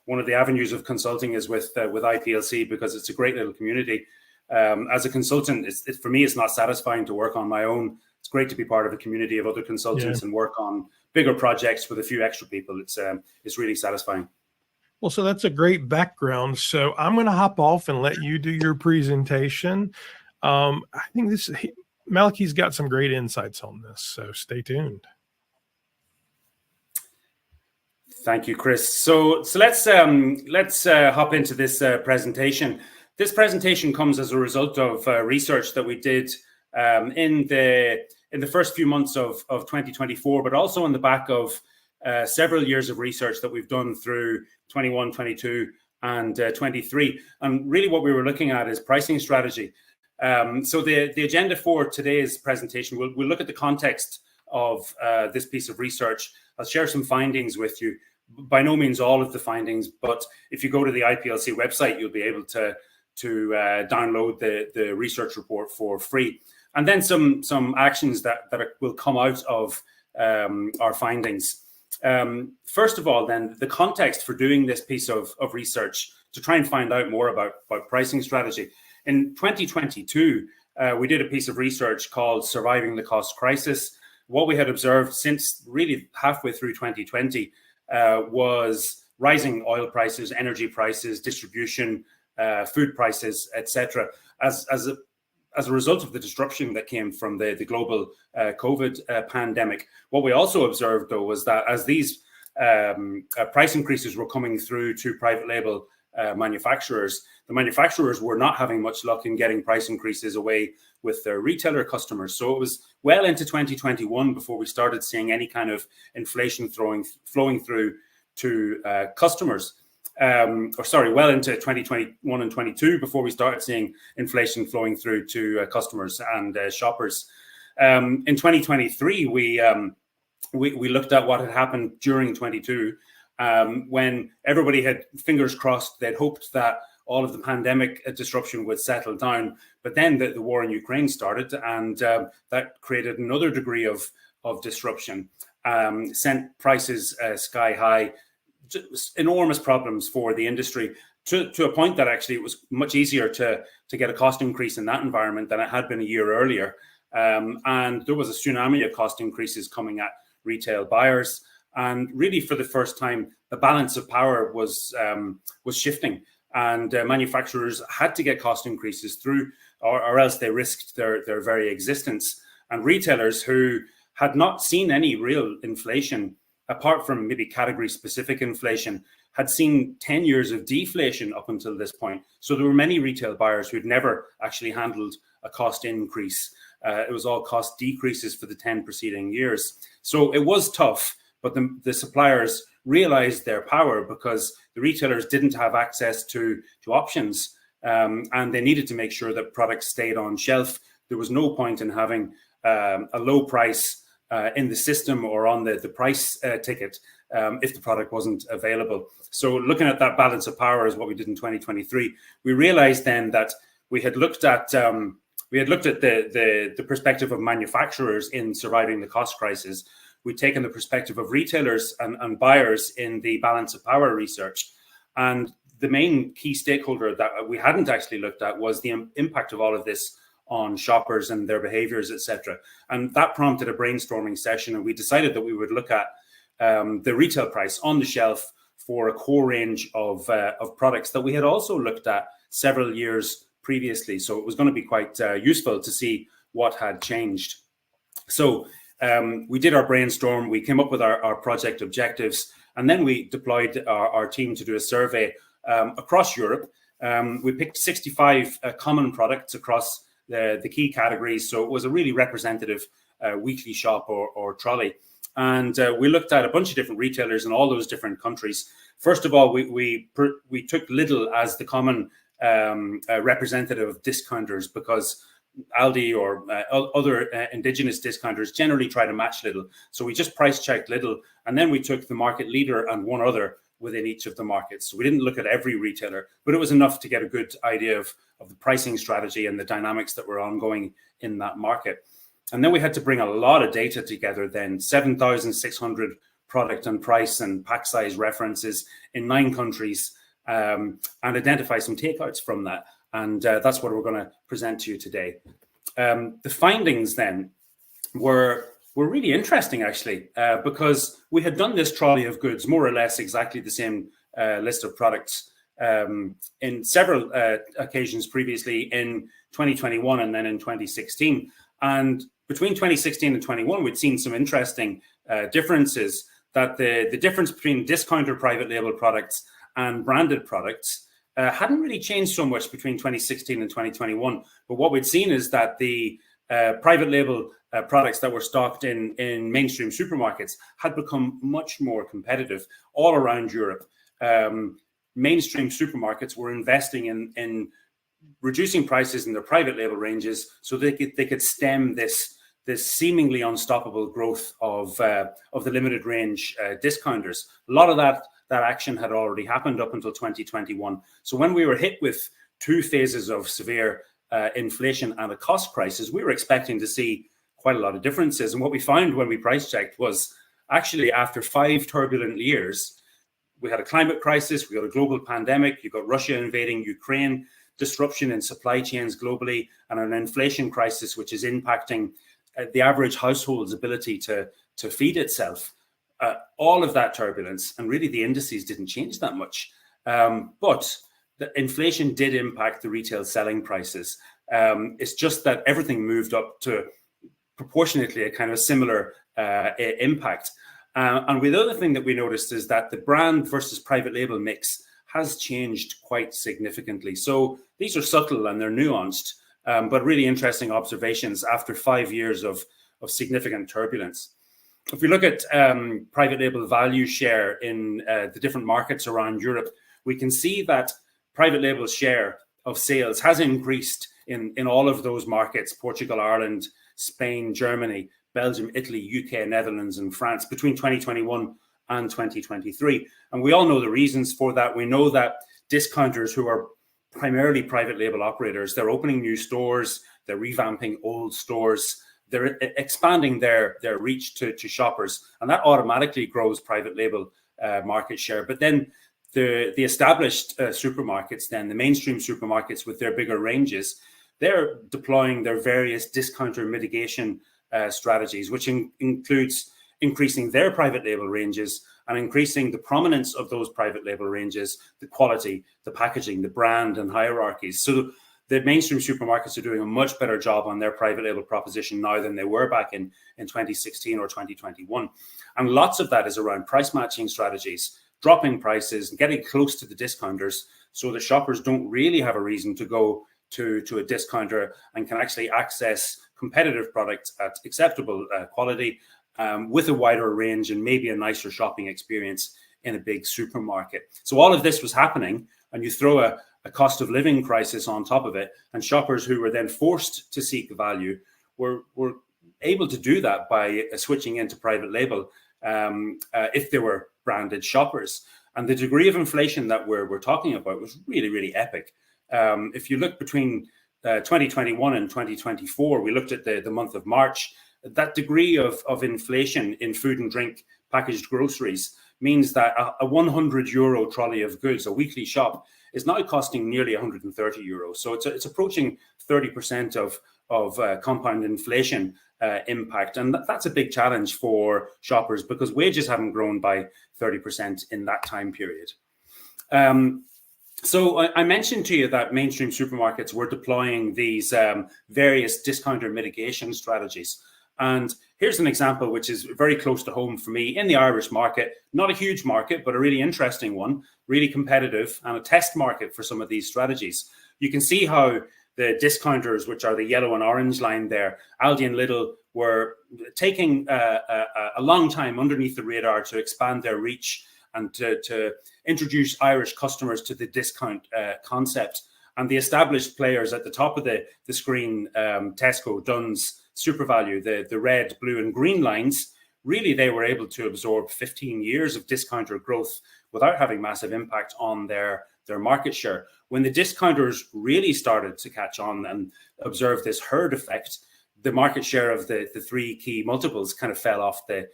one of the avenues of consulting is with IPLC, because it's a great little community. As a consultant, for me, it's not satisfying to work on my own. It's great to be part of a community of other consultants and work on bigger projects with a few extra people. It's really satisfying. Well, so that's a great background. So I'm going to hop off and let you do your presentation. I think Malachi's got some great insights on this, so stay tuned. Thank you, Chris. So let's hop into this presentation. This presentation comes as a result of research that we did in the first few months of 2024, but also on the back of several years of research that we've done through 21, 22, and 23. And really what we were looking at is pricing strategy. So the agenda for today's presentation, we'll look at the context of this piece of research. I'll share some findings with you. By no means all of the findings, but if you go to the IPLC website, you'll be able to download the research report for free. And then some actions that will come out of our findings. First of all, then, the context for doing this piece of research to try and find out more about pricing strategy. In 2022, we did a piece of research called Surviving the Cost Crisis. What we had observed since really halfway through 2020 was rising oil prices, energy prices, distribution, food prices, etc. As a result of the disruption that came from the global COVID pandemic. What we also observed, though, was that as these price increases were coming through to private label manufacturers, the manufacturers were not having much luck in getting price increases away with their retailer customers. So it was well into 2021 before we started seeing any kind of inflation flowing through to customers. Well into 2021 and 22 before we started seeing inflation flowing through to customers and shoppers. In 2023, we looked at what had happened during 22 when everybody had fingers crossed. They'd hoped that all of the pandemic disruption would settle down, but then the war in Ukraine started, and that created another degree of disruption, sent prices sky high. Just enormous problems for the industry to a point that actually it was much easier to get a cost increase in that environment than it had been a year earlier. And there was a tsunami of cost increases coming at retail buyers. And really, for the first time, the balance of power was shifting, and manufacturers had to get cost increases through, or else they risked their very existence. And retailers who had not seen any real inflation, apart from maybe category-specific inflation, had seen 10 years of deflation up until this point. So there were many retail buyers who'd never actually handled a cost increase. It was all cost decreases for the 10 preceding years. So it was tough, but the suppliers realized their power because the retailers didn't have access to options, and they needed to make sure that products stayed on shelf. There was no point in having a low price in the system or on the price ticket if the product wasn't available. So looking at that balance of power is what we did in 2023. We realized then that we had looked at the perspective of manufacturers in surviving the cost crisis. We'd taken the perspective of retailers and buyers in the balance of power research. And the main key stakeholder that we hadn't actually looked at was the impact of all of this on shoppers and their behaviors, etc. And that prompted a brainstorming session, and we decided that we would look at the retail price on the shelf for a core range of products that we had also looked at several years previously. So it was going to be quite useful to see what had changed. So we did our brainstorm, we came up with our project objectives, and then we deployed our team to do a survey across Europe. We picked 65 common products across the key categories. So it was a really representative weekly shop or trolley. And we looked at a bunch of different retailers in all those different countries. First of all, we took Lidl as the common representative of discounters, because Aldi or other indigenous discounters generally try to match Lidl. So we just price checked Lidl, and then we took the market leader and one other within each of the markets. So we didn't look at every retailer, but it was enough to get a good idea of the pricing strategy and the dynamics that were ongoing in that market. And then we had to bring a lot of data together then, 7,600 product and price and pack size references in 9 countries, and identify some takeouts from that. And that's what we're going to present to you today. The findings then were really interesting, actually, because we had done this trolley of goods, more or less exactly the same list of products, in several occasions previously in 2021 and then in 2016. And between 2016 and 21, we'd seen some interesting differences, that the difference between discounter private label products and branded products hadn't really changed so much between 2016 and 2021. But what we'd seen is that the private label products that were stocked in mainstream supermarkets had become much more competitive all around Europe. Mainstream supermarkets were investing in reducing prices in their private label ranges so they could stem this seemingly unstoppable growth of the limited range discounters. A lot of that action had already happened up until 2021. So when we were hit with 2 phases of severe inflation and a cost crisis, we were expecting to see quite a lot of differences. And what we found when we price checked was, actually, after 5 turbulent years, we had a climate crisis, we got a global pandemic, you got Russia invading Ukraine, disruption in supply chains globally, and an inflation crisis which is impacting the average household's ability to feed itself. All of that turbulence, and really the indices didn't change that much. But the inflation did impact the retail selling prices. It's just that everything moved up to proportionately a kind of similar impact. And the other thing that we noticed is that the brand versus private label mix has changed quite significantly. So these are subtle and they're nuanced, but really interesting observations after 5 years of significant turbulence. If we look at private label value share in the different markets around Europe, we can see that private label share of sales has increased in all of those markets: Portugal, Ireland, Spain, Germany, Belgium, Italy, UK, Netherlands, and France between 2021 and 2023. And we all know the reasons for that. We know that discounters who are primarily private label operators, they're opening new stores, they're revamping old stores, they're expanding their reach to shoppers, and that automatically grows private label market share. But then the established supermarkets, then the mainstream supermarkets with their bigger ranges, they're deploying their various discounter mitigation strategies, which includes increasing their private label ranges and increasing the prominence of those private label ranges, the quality, the packaging, the brand, and hierarchies. So the mainstream supermarkets are doing a much better job on their private label proposition now than they were back in 2016 or 2021. And lots of that is around price matching strategies, dropping prices and getting close to the discounters so the shoppers don't really have a reason to go to a discounter and can actually access competitive products at acceptable quality, with a wider range and maybe a nicer shopping experience in a big supermarket. So all of this was happening, and you throw a cost of living crisis on top of it, and shoppers who were then forced to seek value were able to do that by switching into private label if they were branded shoppers. And the degree of inflation that we're talking about was really, really epic. If you look between 2021 and 2024, we looked at the month of March. That degree of inflation in food and drink packaged groceries means that a 100 euro trolley of goods, a weekly shop, is now costing nearly 130 euros. So it's approaching 30% of compound inflation impact. And that's a big challenge for shoppers because wages haven't grown by 30% in that time period. So I mentioned to you that mainstream supermarkets were deploying these various discounter mitigation strategies. And here's an example which is very close to home for me in the Irish market. Not a huge market, but a really interesting one, really competitive, and a test market for some of these strategies. You can see how the discounters, which are the yellow and orange line there, Aldi and Lidl, were taking a long time underneath the radar to expand their reach and to introduce Irish customers to the discount concept. And the established players at the top of the screen, Tesco, Dunnes, SuperValu, the red, blue and green lines, really they were able to absorb 15 years of discounter growth without having massive impact on their market share. When the discounters really started to catch on and observe this herd effect, the market share of the three key multiples kind of fell off the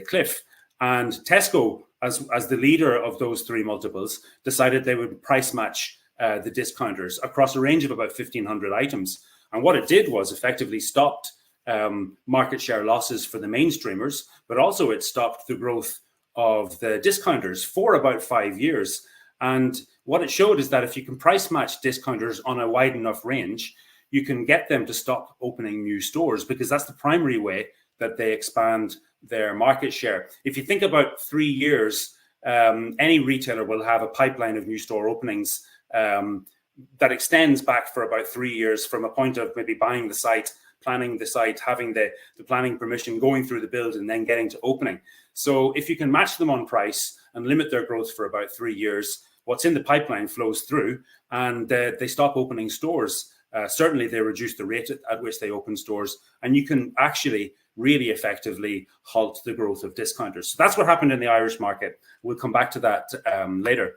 cliff. And Tesco, as the leader of those three multiples, decided they would price match the discounters across a range of about 1,500 items. And what it did was effectively stopped market share losses for the mainstreamers, but also it stopped the growth of the discounters for about 5 years. And what it showed is that if you can price match discounters on a wide enough range, you can get them to stop opening new stores, because that's the primary way that they expand their market share. If you think about 3 years, any retailer will have a pipeline of new store openings that extends back for about 3 years from a point of maybe buying the site, planning the site, having the planning permission, going through the build and then getting to opening. So if you can match them on price and limit their growth for about 3 years, what's in the pipeline flows through and they stop opening stores. Certainly they reduce the rate at which they open stores, and you can actually really effectively halt the growth of discounters. So that's what happened in the Irish market. We'll come back to that later.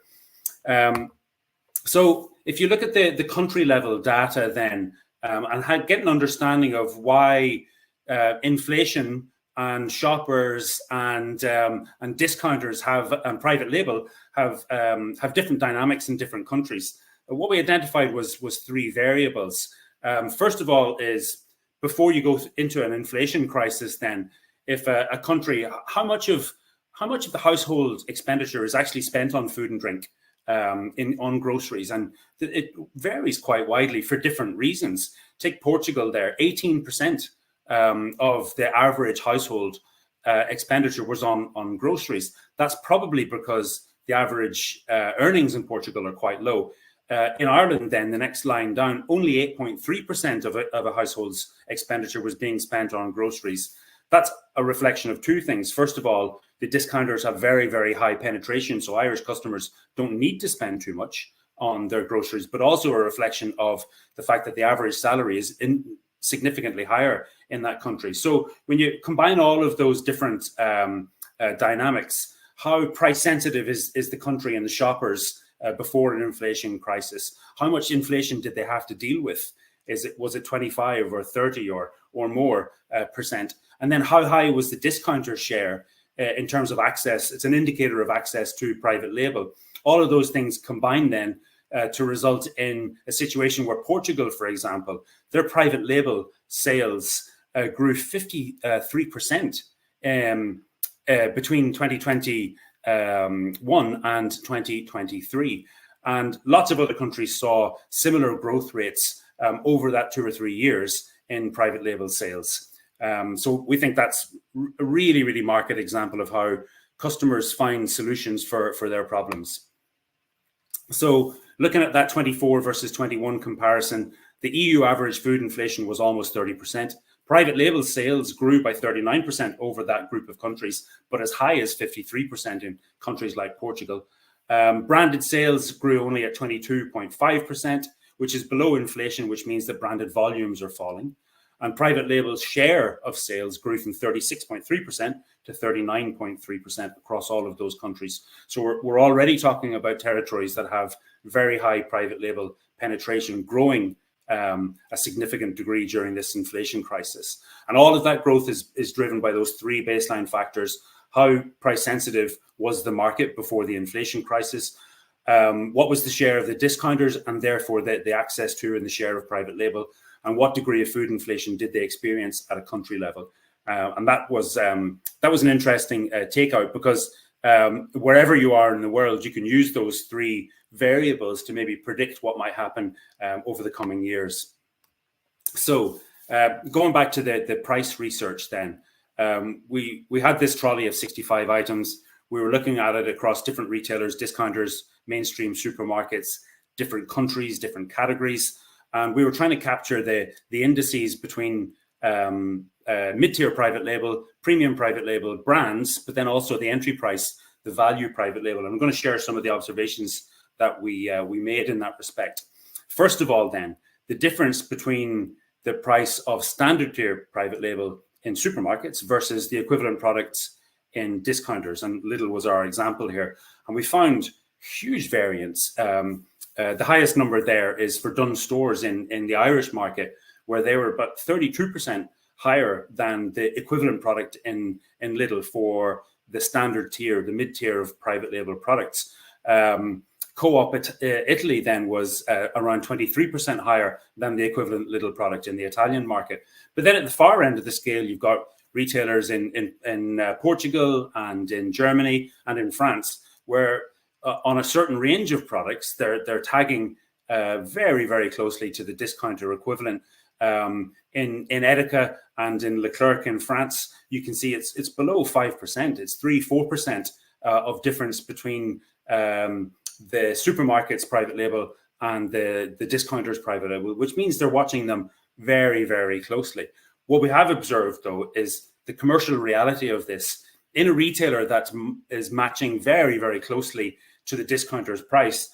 So if you look at the country level data then, and get an understanding of why inflation and shoppers and discounters and private label have different dynamics in different countries. What we identified was three variables. First of all is, before you go into an inflation crisis, then if a country, how much of the household expenditure is actually spent on food and drink, on groceries, and it varies quite widely for different reasons. Take Portugal there, 18% of the average household expenditure was on groceries. That's probably because the average earnings in Portugal are quite low. In Ireland, then, the next line down, only 8.3% of a household's expenditure was being spent on groceries. That's a reflection of two things. First of all, the discounters have very, very high penetration, so Irish customers don't need to spend too much on their groceries, but also a reflection of the fact that the average salary is significantly higher in that country. So when you combine all of those different dynamics, how price sensitive is the country and the shoppers before an inflation crisis? How much inflation did they have to deal with? Was it 25 or 30 or more percent? And then how high was the discounter share in terms of access? It's an indicator of access to private label. All of those things combine then to result in a situation where Portugal, for example, their private label sales grew 53% between 2021 and 2023. And lots of other countries saw similar growth rates over that 2 or 3 years in private label sales. So we think that's a really, really marked example of how customers find solutions for their problems. So looking at that 24 versus 21 comparison, the EU average food inflation was almost 30%. Private label sales grew by 39% over that group of countries, but as high as 53% in countries like Portugal. Branded sales grew only at 22.5%, which is below inflation, which means that branded volumes are falling. And private label's share of sales grew from 36.3% to 39.3% across all of those countries. So we're already talking about territories that have very high private label penetration, growing a significant degree during this inflation crisis. And all of that growth is driven by those three baseline factors. How price sensitive was the market before the inflation crisis? What was the share of the discounters and therefore the access to and the share of private label? and what degree of food inflation did they experience at a country level. And that was an interesting takeout, because wherever you are in the world, you can use those three variables to maybe predict what might happen over the coming years. So going back to the price research then, we had this trolley of 65 items. We were looking at it across different retailers, discounters, mainstream supermarkets, different countries, different categories. And we were trying to capture the indices between mid-tier private label, premium private label brands, but then also the entry price, the value private label. And I'm going to share some of the observations that we made in that respect. First of all, then, the difference between the price of standard tier private label in supermarkets versus the equivalent products in discounters. And Lidl was our example here. And we found huge variance. The highest number there is for Dunnes Stores in the Irish market, where they were about 32% higher than the equivalent product in Lidl for the standard tier, the mid-tier of private label products. Co-op Italy then was around 23% higher than the equivalent Lidl product in the Italian market. But then at the far end of the scale, you've got retailers in Portugal and in Germany and in France, where on a certain range of products, they're tagging very, very closely to the discounter equivalent. In Edeka and in Leclerc in France, you can see it's below 5%. It's 3-4% of difference between the supermarket's private label and the discounter's private label, which means they're watching them very, very closely. What we have observed, though, is the commercial reality of this. In a retailer that is matching very, very closely to the discounter's price,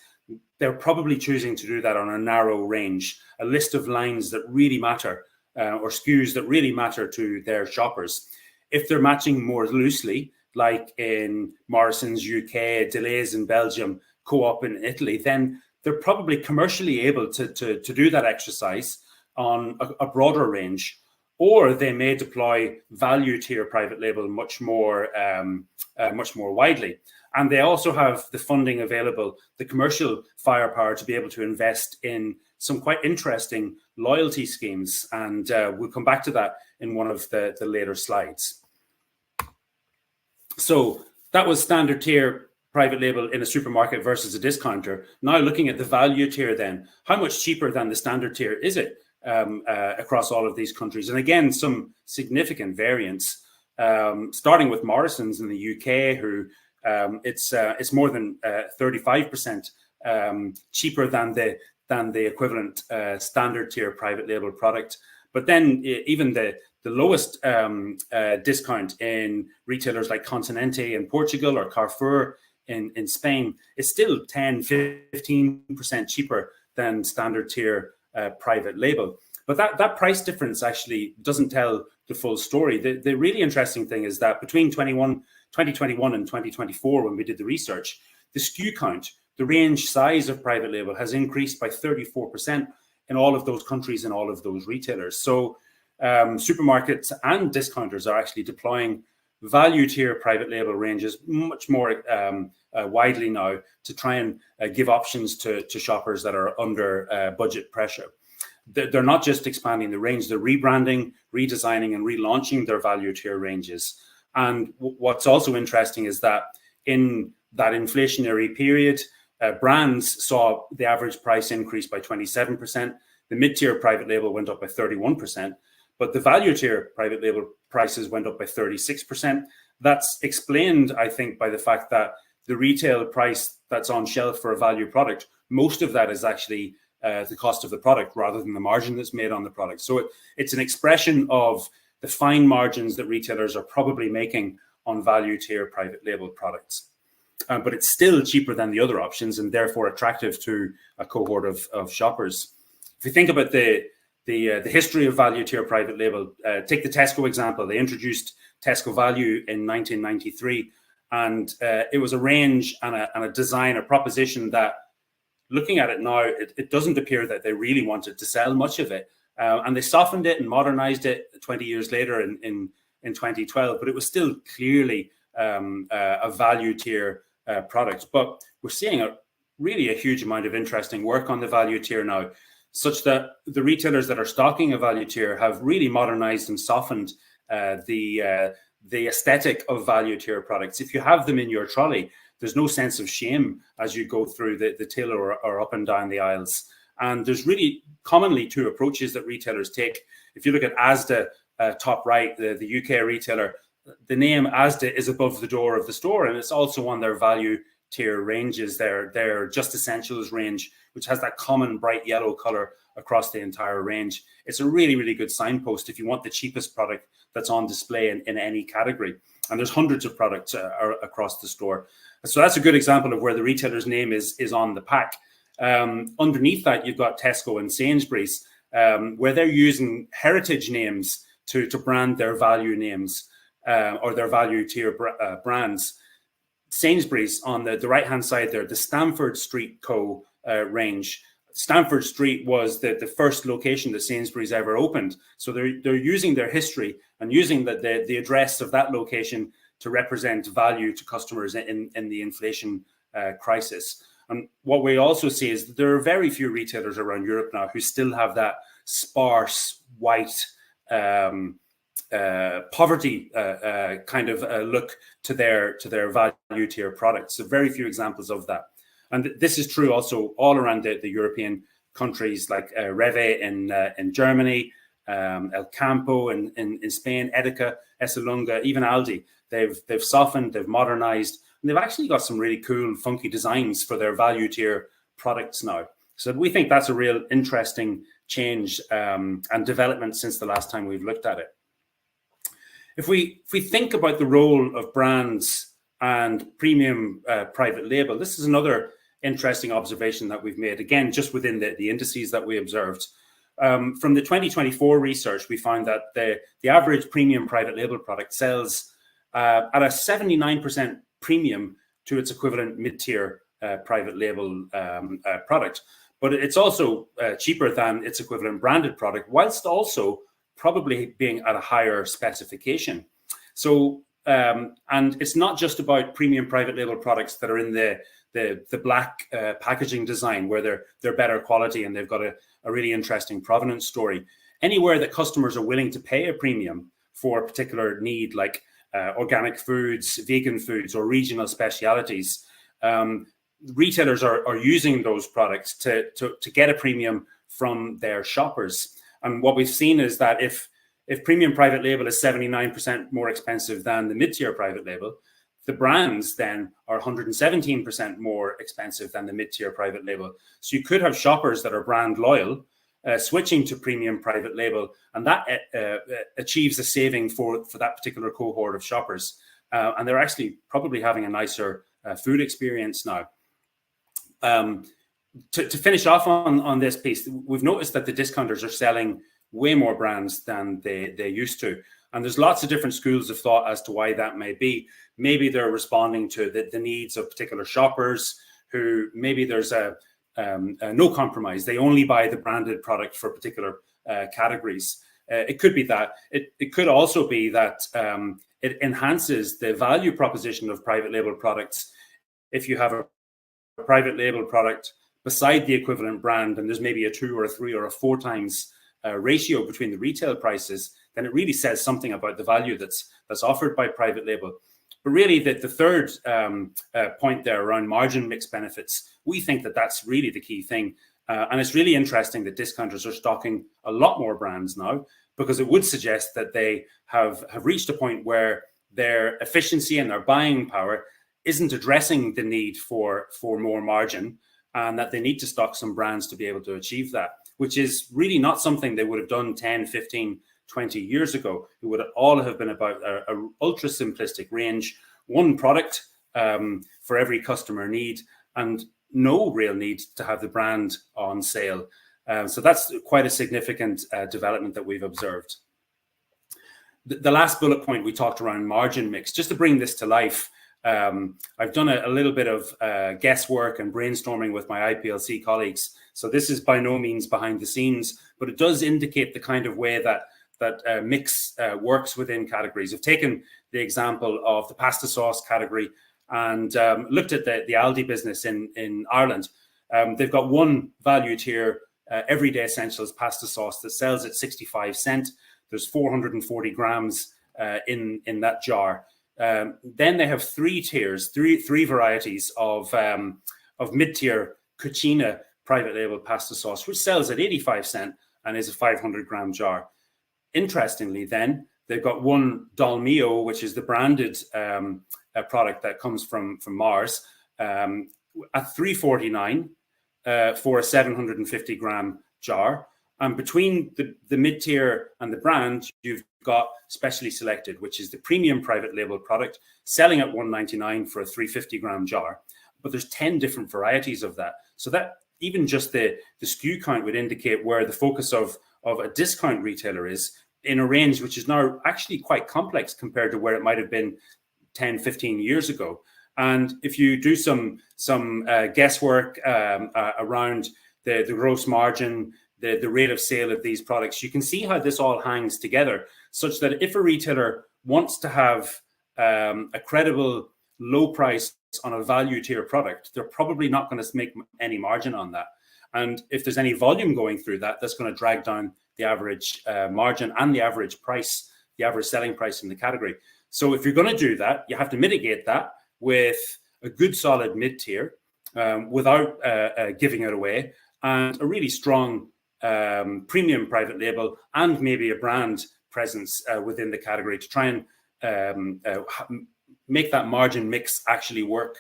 they're probably choosing to do that on a narrow range, a list of lines that really matter, or SKUs that really matter to their shoppers. If they're matching more loosely, like in Morrisons UK, Delhaize in Belgium, Co-op in Italy, then they're probably commercially able to do that exercise on a broader range, or they may deploy value tier private label much more widely. And they also have the funding available, the commercial firepower to be able to invest in some quite interesting loyalty schemes. And we'll come back to that in one of the later slides. So that was standard tier private label in a supermarket versus a discounter. Now looking at the value tier then, how much cheaper than the standard tier is it across all of these countries? And again, some significant variance, starting with Morrisons in the UK, who it's more than 35% cheaper than the equivalent standard tier private label product. But then even the lowest discount in retailers like Continente in Portugal or Carrefour in Spain is still 10-15% cheaper than standard tier private label. But that price difference actually doesn't tell the full story. The really interesting thing is that between 2021 and 2024, when we did the research, the SKU count, the range size of private label has increased by 34% in all of those countries and all of those retailers. So supermarkets and discounters are actually deploying value tier private label ranges much more widely now to try and give options to shoppers that are under budget pressure. They're not just expanding the range, they're rebranding, redesigning and relaunching their value tier ranges. And what's also interesting is that in that inflationary period, brands saw the average price increase by 27%. The mid-tier private label went up by 31%, but the value tier private label prices went up by 36%. That's explained, I think, by the fact that the retail price that's on shelf for a value product, most of that is actually the cost of the product rather than the margin that's made on the product. So it's an expression of the fine margins that retailers are probably making on value tier private label products. But it's still cheaper than the other options and therefore attractive to a cohort of shoppers. If you think about the history of value tier private label, take the Tesco example. They introduced Tesco Value in 1993, and it was a range and a design, a proposition that, looking at it now, it doesn't appear that they really wanted to sell much of it. And they softened it and modernized it 20 years later in 2012, but it was still clearly a value tier product. But we're seeing really a huge amount of interesting work on the value tier now. such that the retailers that are stocking a value tier have really modernized and softened the aesthetic of value tier products. If you have them in your trolley, there's no sense of shame as you go through the till or up and down the aisles. And there's really commonly two approaches that retailers take. If you look at Asda, top right, the UK retailer, the name Asda is above the door of the store, and it's also on their value tier ranges, their Just Essentials range, which has that common bright yellow color across the entire range. It's a really, really good signpost if you want the cheapest product that's on display in any category. And there's hundreds of products across the store. So that's a good example of where the retailer's name is on the pack. Underneath that, you've got Tesco and Sainsbury's, where they're using heritage names to brand their value names or their value tier brands. Sainsbury's on the right-hand side there, the Stamford Street Co. range. Stamford Street was the first location that Sainsbury's ever opened. So they're using their history and using the address of that location to represent value to customers in the inflation crisis. And what we also see is that there are very few retailers around Europe now who still have that sparse, white, poverty kind of look to their value tier products. So very few examples of that. And this is true also all around the European countries like Rewe in Germany, El Campo in Spain, Edeka, Esselunga, even Aldi. They've softened, they've modernized, and they've actually got some really cool, funky designs for their value tier products now. So we think that's a real interesting change and development since the last time we've looked at it. If we think about the role of brands and premium private label, this is another interesting observation that we've made, again, just within the indices that we observed. From the 2024 research, we found that the average premium private label product sells at a 79% premium to its equivalent mid-tier private label product. But it's also cheaper than its equivalent branded product, whilst also probably being at a higher specification. So, and it's not just about premium private label products that are in the black packaging design where they're better quality and they've got a really interesting provenance story. Anywhere that customers are willing to pay a premium for a particular need, like organic foods, vegan foods, or regional specialities, retailers are using those products to get a premium from their shoppers. And what we've seen is that if premium private label is 79% more expensive than the mid-tier private label, the brands then are 117% more expensive than the mid-tier private label. So you could have shoppers that are brand loyal switching to premium private label, and that achieves a saving for that particular cohort of shoppers. And they're actually probably having a nicer food experience now. To finish off on this piece, we've noticed that the discounters are selling way more brands than they used to. And there's lots of different schools of thought as to why that may be. Maybe they're responding to the needs of particular shoppers who maybe there's a no compromise. They only buy the branded product for particular categories. It could be that. It could also be that it enhances the value proposition of private label products. If you have a private label product beside the equivalent brand, and there's maybe a 2 or a 3 or a 4 times ratio between the retail prices, then it really says something about the value that's offered by private label. But really, the third point there around margin mix benefits, we think that that's really the key thing. And it's really interesting that discounters are stocking a lot more brands now, because it would suggest that they have reached a point where their efficiency and their buying power isn't addressing the need for more margin, and that they need to stock some brands to be able to achieve that, which is really not something they would have done 10, 15, 20 years ago. It would all have been about a ultra simplistic range, one product for every customer need, and no real need to have the brand on sale. So that's quite a significant development that we've observed. The last bullet point, we talked around margin mix. Just to bring this to life, I've done a little bit of guesswork and brainstorming with my IPLC colleagues. So this is by no means behind the scenes, but it does indicate the kind of way that mix works within categories. I've taken the example of the pasta sauce category and looked at the Aldi business in Ireland. They've got one value tier everyday essentials pasta sauce that sells at 65 cents. There's 440 grams in that jar. Then they have three tiers, three varieties of mid-tier Cucina private label pasta sauce, which sells at 85 cents and is a 500-gram jar. Interestingly, then they've got one Dolmio, which is the branded product that comes from Mars, at $3.49 for a 750-gram jar. And between the mid-tier and the brand, you've got Specially Selected, which is the premium private label product, selling at $1.99 for a 350-gram jar. But there's 10 different varieties of that. So that even just the SKU count would indicate where the focus of a discount retailer is in a range which is now actually quite complex compared to where it might have been 10, 15 years ago. And if you do some guesswork around the gross margin, the rate of sale of these products, you can see how this all hangs together, such that if a retailer wants to have a credible low price on a value tier product, they're probably not going to make any margin on that. And if there's any volume going through that, that's going to drag down the average margin and the average price, the average selling price in the category. So if you're going to do that, you have to mitigate that with a good solid mid-tier without giving it away, and a really strong premium private label and maybe a brand presence within the category to try and make that margin mix actually work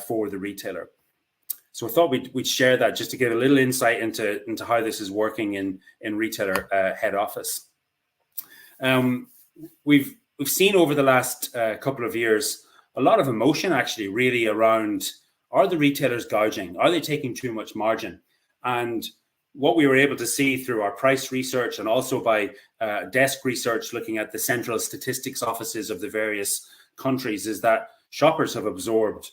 for the retailer. So I thought we'd share that just to give a little insight into how this is working in retailer head office. We've seen over the last couple of years a lot of emotion actually really around, are the retailers gouging? Are they taking too much margin? And what we were able to see through our price research and also by desk research looking at the central statistics offices of the various countries is that shoppers have absorbed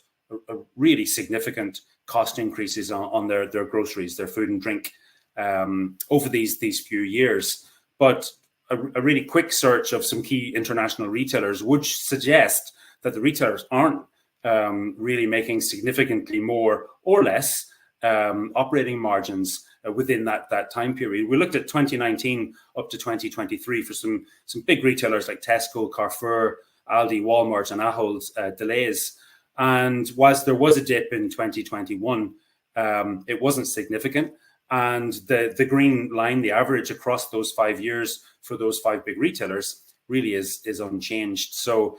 a really significant cost increases on their groceries, their food and drink over these few years. But a really quick search of some key international retailers would suggest that the retailers aren't really making significantly more or less operating margins within that time period. We looked at 2019 up to 2023 for some big retailers like Tesco, Carrefour, Aldi, Walmart, and Ahold Delhaize. And whilst there was a dip in 2021, it wasn't significant. And the green line, the average across those 5 years for those 5 big retailers, really is unchanged. So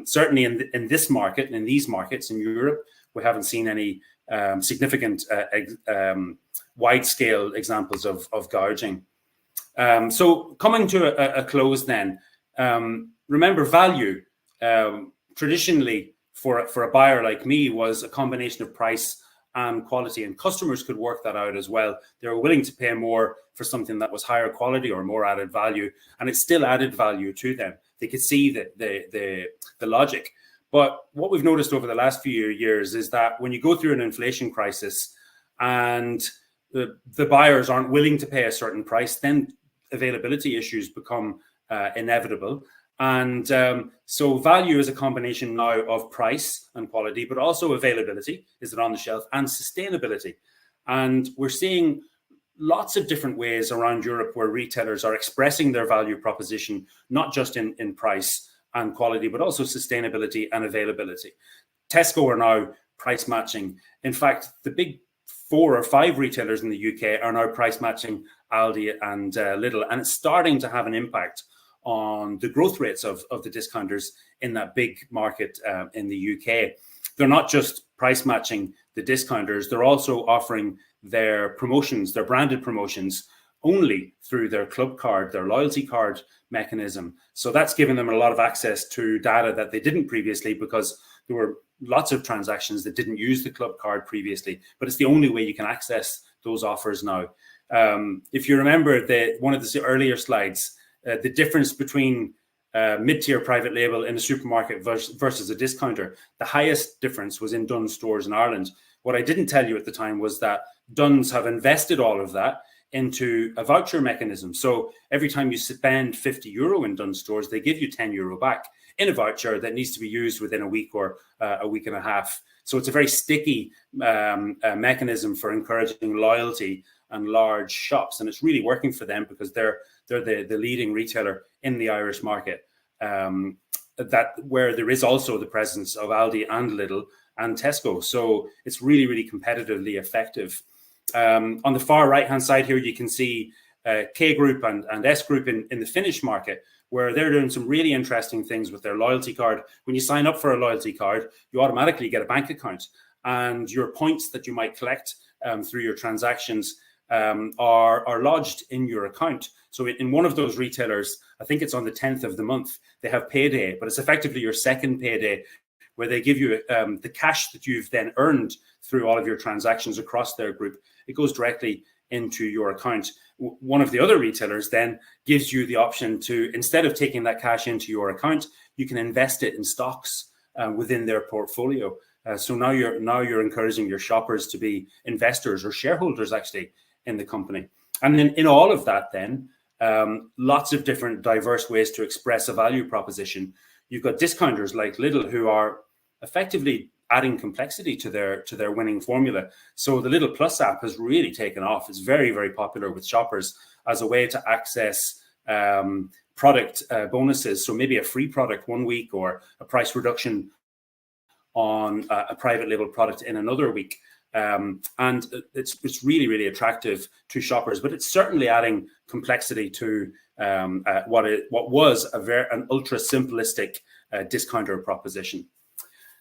certainly in this market and in these markets in Europe, we haven't seen any significant wide-scale examples of gouging. So coming to a close then, remember value traditionally for a buyer like me was a combination of price and quality, and customers could work that out as well. They were willing to pay more for something that was higher quality or more added value, and it still added value to them. They could see the logic. But what we've noticed over the last few years is that when you go through an inflation crisis and the buyers aren't willing to pay a certain price, then availability issues become inevitable. And so value is a combination now of price and quality, but also availability, is it on the shelf, and sustainability. And we're seeing lots of different ways around Europe where retailers are expressing their value proposition, not just in price and quality, but also sustainability and availability. Tesco are now price matching. In fact, the big 4 or 5 retailers in the UK are now price matching Aldi and Lidl, and it's starting to have an impact on the growth rates of the discounters in that big market in the UK. They're not just price matching the discounters, they're also offering their promotions, their branded promotions, only through their club card, their loyalty card mechanism. So that's given them a lot of access to data that they didn't previously, because there were lots of transactions that didn't use the club card previously, but it's the only way you can access those offers now. If you remember one of the earlier slides, the difference between mid-tier private label in a supermarket versus a discounter, the highest difference was in Dunnes stores in Ireland. What I didn't tell you at the time was that Dunnes have invested all of that into a voucher mechanism. So every time you spend €50 in Dunnes stores, they give you €10 back in a voucher that needs to be used within a week or a week and a half. So it's a very sticky mechanism for encouraging loyalty and large shops, and it's really working for them because they're the leading retailer in the Irish market. That where there is also the presence of Aldi and Lidl and Tesco, so it's really, really competitively effective. On the far right hand side here, you can see K Group and S Group in the Finnish market, where they're doing some really interesting things with their loyalty card. When you sign up for a loyalty card, you automatically get a bank account, and your points that you might collect through your transactions are lodged in your account. So in one of those retailers, I think it's on the 10th of the month, they have payday, but it's effectively your second payday, where they give you the cash that you've then earned through all of your transactions across their group. It goes directly into your account. One of the other retailers then gives you the option to, instead of taking that cash into your account, you can invest it in stocks within their portfolio. So now you're encouraging your shoppers to be investors or shareholders actually in the company. And then in all of that then, lots of different diverse ways to express a value proposition. You've got discounters like Lidl who are effectively adding complexity to their winning formula. So the Lidl Plus app has really taken off. It's very, very popular with shoppers as a way to access product bonuses. So maybe a free product one week or a price reduction on a private label product in another week. And it's really, really attractive to shoppers, but it's certainly adding complexity to what was an ultra simplistic discounter proposition.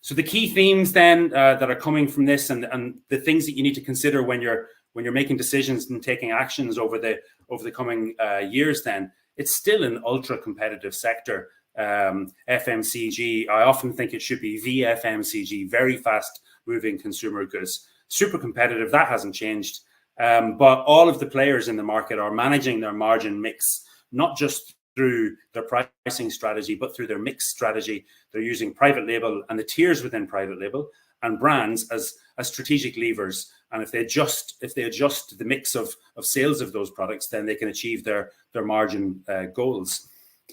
So the key themes then that are coming from this, and the things that you need to consider when you're making decisions and taking actions over the coming years, then it's still an ultra competitive sector. FMCG, I often think it should be VFMCG, very fast moving consumer goods. Super competitive, that hasn't changed. But all of the players in the market are managing their margin mix, not just through their pricing strategy, but through their mix strategy. They're using private label and the tiers within private label and brands as strategic levers. And if they adjust the mix of sales of those products, then they can achieve their margin goals.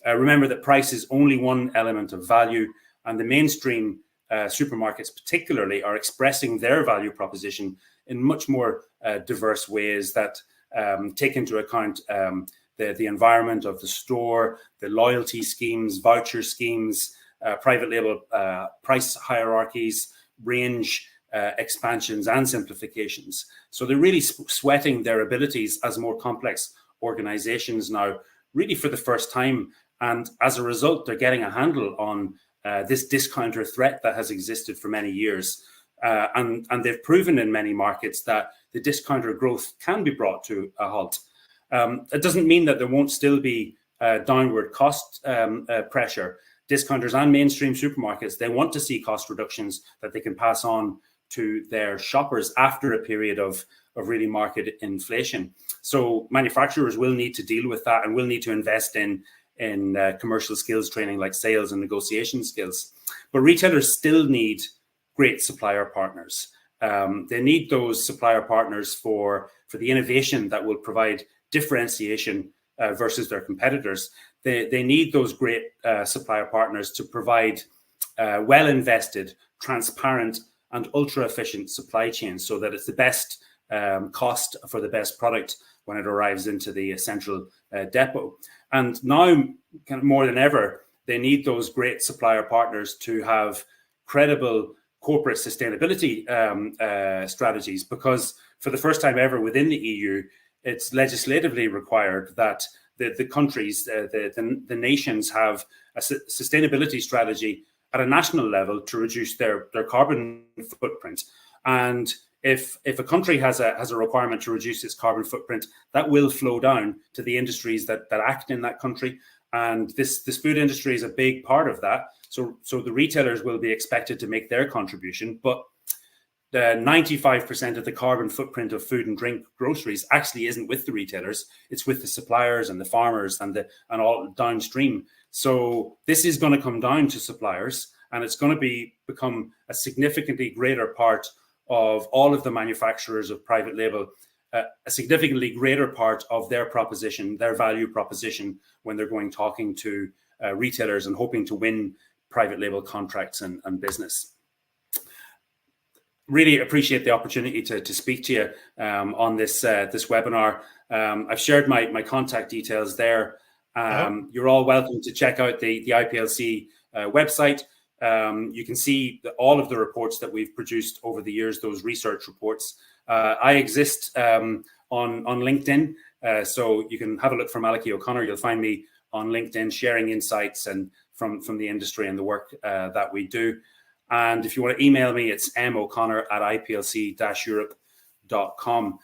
Remember that price is only one element of value, and the mainstream supermarkets particularly are expressing their value proposition in much more diverse ways that take into account the environment of the store, the loyalty schemes, voucher schemes, private label price hierarchies, range expansions and simplifications. So they're really sweating their abilities as more complex organizations now, really for the first time. And as a result, they're getting a handle on this discounter threat that has existed for many years. And they've proven in many markets that the discounter growth can be brought to a halt. It doesn't mean that there won't still be downward cost pressure. Discounters and mainstream supermarkets, they want to see cost reductions that they can pass on to their shoppers after a period of really market inflation. So manufacturers will need to deal with that and will need to invest in commercial skills training like sales and negotiation skills. But retailers still need great supplier partners. They need those supplier partners for the innovation that will provide differentiation versus their competitors. They need those great supplier partners to provide well-invested, transparent, and ultra-efficient supply chains so that it's the best cost for the best product when it arrives into the central depot. And now, kind of more than ever, they need those great supplier partners to have credible corporate sustainability strategies, because for the first time ever within the EU, it's legislatively required that the countries, the nations have a sustainability strategy at a national level to reduce their carbon footprint. And if a country has a requirement to reduce its carbon footprint, that will flow down to the industries that act in that country. And this food industry is a big part of that. So the retailers will be expected to make their contribution, but the 95% of the carbon footprint of food and drink groceries actually isn't with the retailers. It's with the suppliers and the farmers and all downstream. So this is going to come down to suppliers, and it's going to become a significantly greater part of all of the manufacturers of private label, a significantly greater part of their proposition, their value proposition, when they're talking to retailers and hoping to win private label contracts and business. really appreciate the opportunity to speak to you on this this webinar. I've shared my contact details there. You're all welcome to check out the IPLC website. You can see all of the reports that we've produced over the years, those research reports. I exist on LinkedIn, so you can have a look for Malachy O'Connor. You'll find me on LinkedIn sharing insights and from the industry and the work that we do. And if you want to email me, it's mo'connor@iplc-europe.com.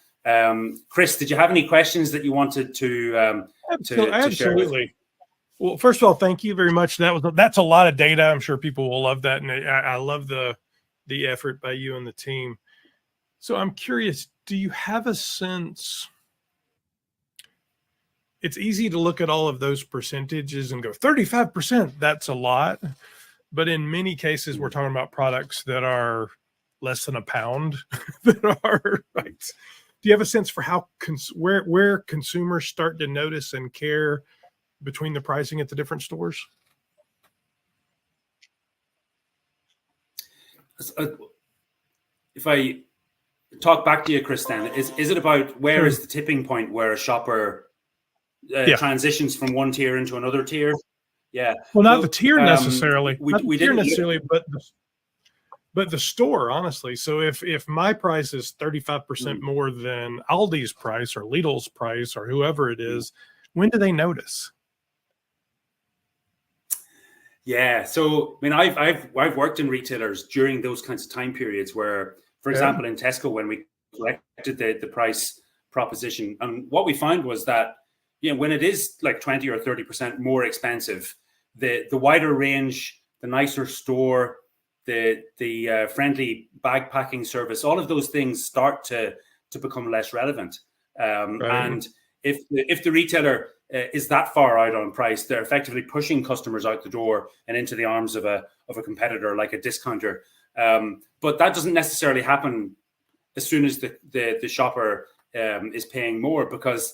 Chris, did you have any questions that you wanted to share? Absolutely. Well, first of all, thank you very much. That's a lot of data. I'm sure people will love that, and I love the effort by you and the team. So I'm curious, do you have a sense? It's easy to look at all of those percentages and go 35%. That's a lot, but in many cases, we're talking about products that are less than a pound. That are right. Do you have a sense for how where consumers start to notice and care between the pricing at the different stores? If I talk back to you, Chris, then is it about where is the tipping point where a shopper transitions from one tier into another tier? Yeah. Well, not the tier necessarily. We didn't necessarily, but the store, honestly. So if my price is 35% more than Aldi's price or Lidl's price or whoever it is, when do they notice? Yeah. So I mean, I've worked in retailers during those kinds of time periods where, for example, in Tesco, when we corrected the price proposition, and what we found was that, when it is like 20 or 30% more expensive, the wider range, the nicer store, the friendly bag packing service, all of those things start to become less relevant. And if the retailer is that far out on price, they're effectively pushing customers out the door and into the arms of a competitor like a discounter. But that doesn't necessarily happen as soon as the shopper is paying more, because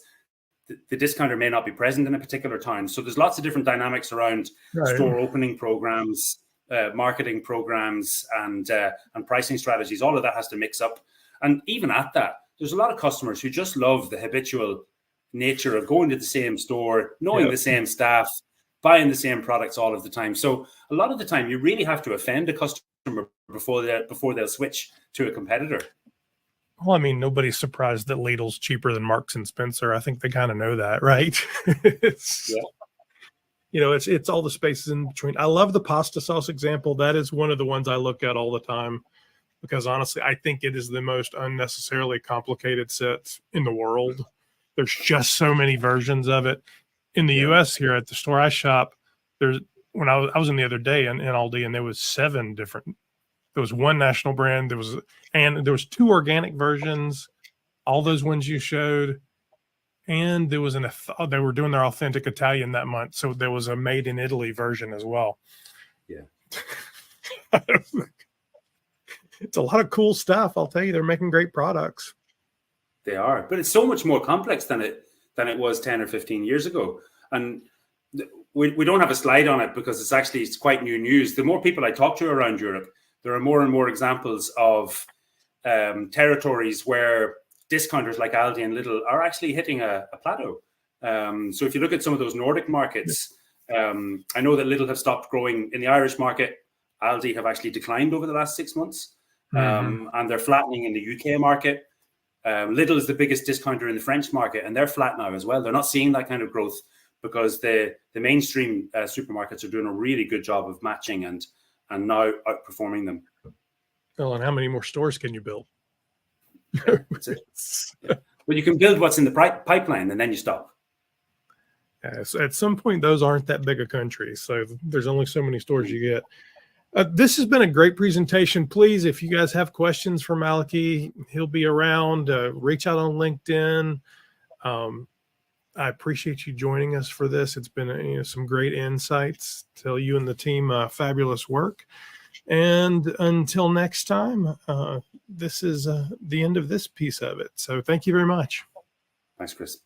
the discounter may not be present in a particular town. So there's lots of different dynamics around store opening programs, marketing programs, and pricing strategies. All of that has to mix up. And even at that, there's a lot of customers who just love the habitual nature of going to the same store, knowing the same staff, buying the same products all of the time. So a lot of the time, you really have to offend a customer before they'll switch to a competitor. Well, I mean, nobody's surprised that Lidl's cheaper than Marks and Spencer. I think they kind of know that, right? It's all the spaces in between. I love the pasta sauce example. That is one of the ones I look at all the time, because honestly, I think it is the most unnecessarily complicated set in the world. There's just so many versions of it. In the US here at the store I shop, when I was in the other day in Aldi, and there was 7 different. There was one national brand. There was 2 organic versions, all those ones you showed, and there was they were doing their authentic Italian that month, so there was a made in Italy version as well. Yeah, it's a lot of cool stuff. I'll tell you, they're making great products. They are, but it's so much more complex than it was 10 or 15 years ago, and we don't have a slide on it because it's quite new news. The more people I talk to around Europe, there are more and more examples of territories where discounters like Aldi and Lidl are actually hitting a plateau. So if you look at some of those Nordic markets, I know that Lidl have stopped growing in the Irish market. Aldi have actually declined over the last 6 months, and they're flattening in the UK market. Lidl is the biggest discounter in the French market, and they're flat now as well. They're not seeing that kind of growth because the mainstream supermarkets are doing a really good job of matching and now outperforming them. Well, and how many more stores can you build? That's it. Well, you can build what's in the pipeline, and then you stop. So at some point, those aren't that big a country, so there's only so many stores you get. This has been a great presentation. Please, if you guys have questions for Malachy, he'll be around. Reach out on LinkedIn. I appreciate you joining us for this. It's been some great insights. Tell you and the team fabulous work. And until next time, this is the end of this piece of it. So thank you very much. Thanks, Chris.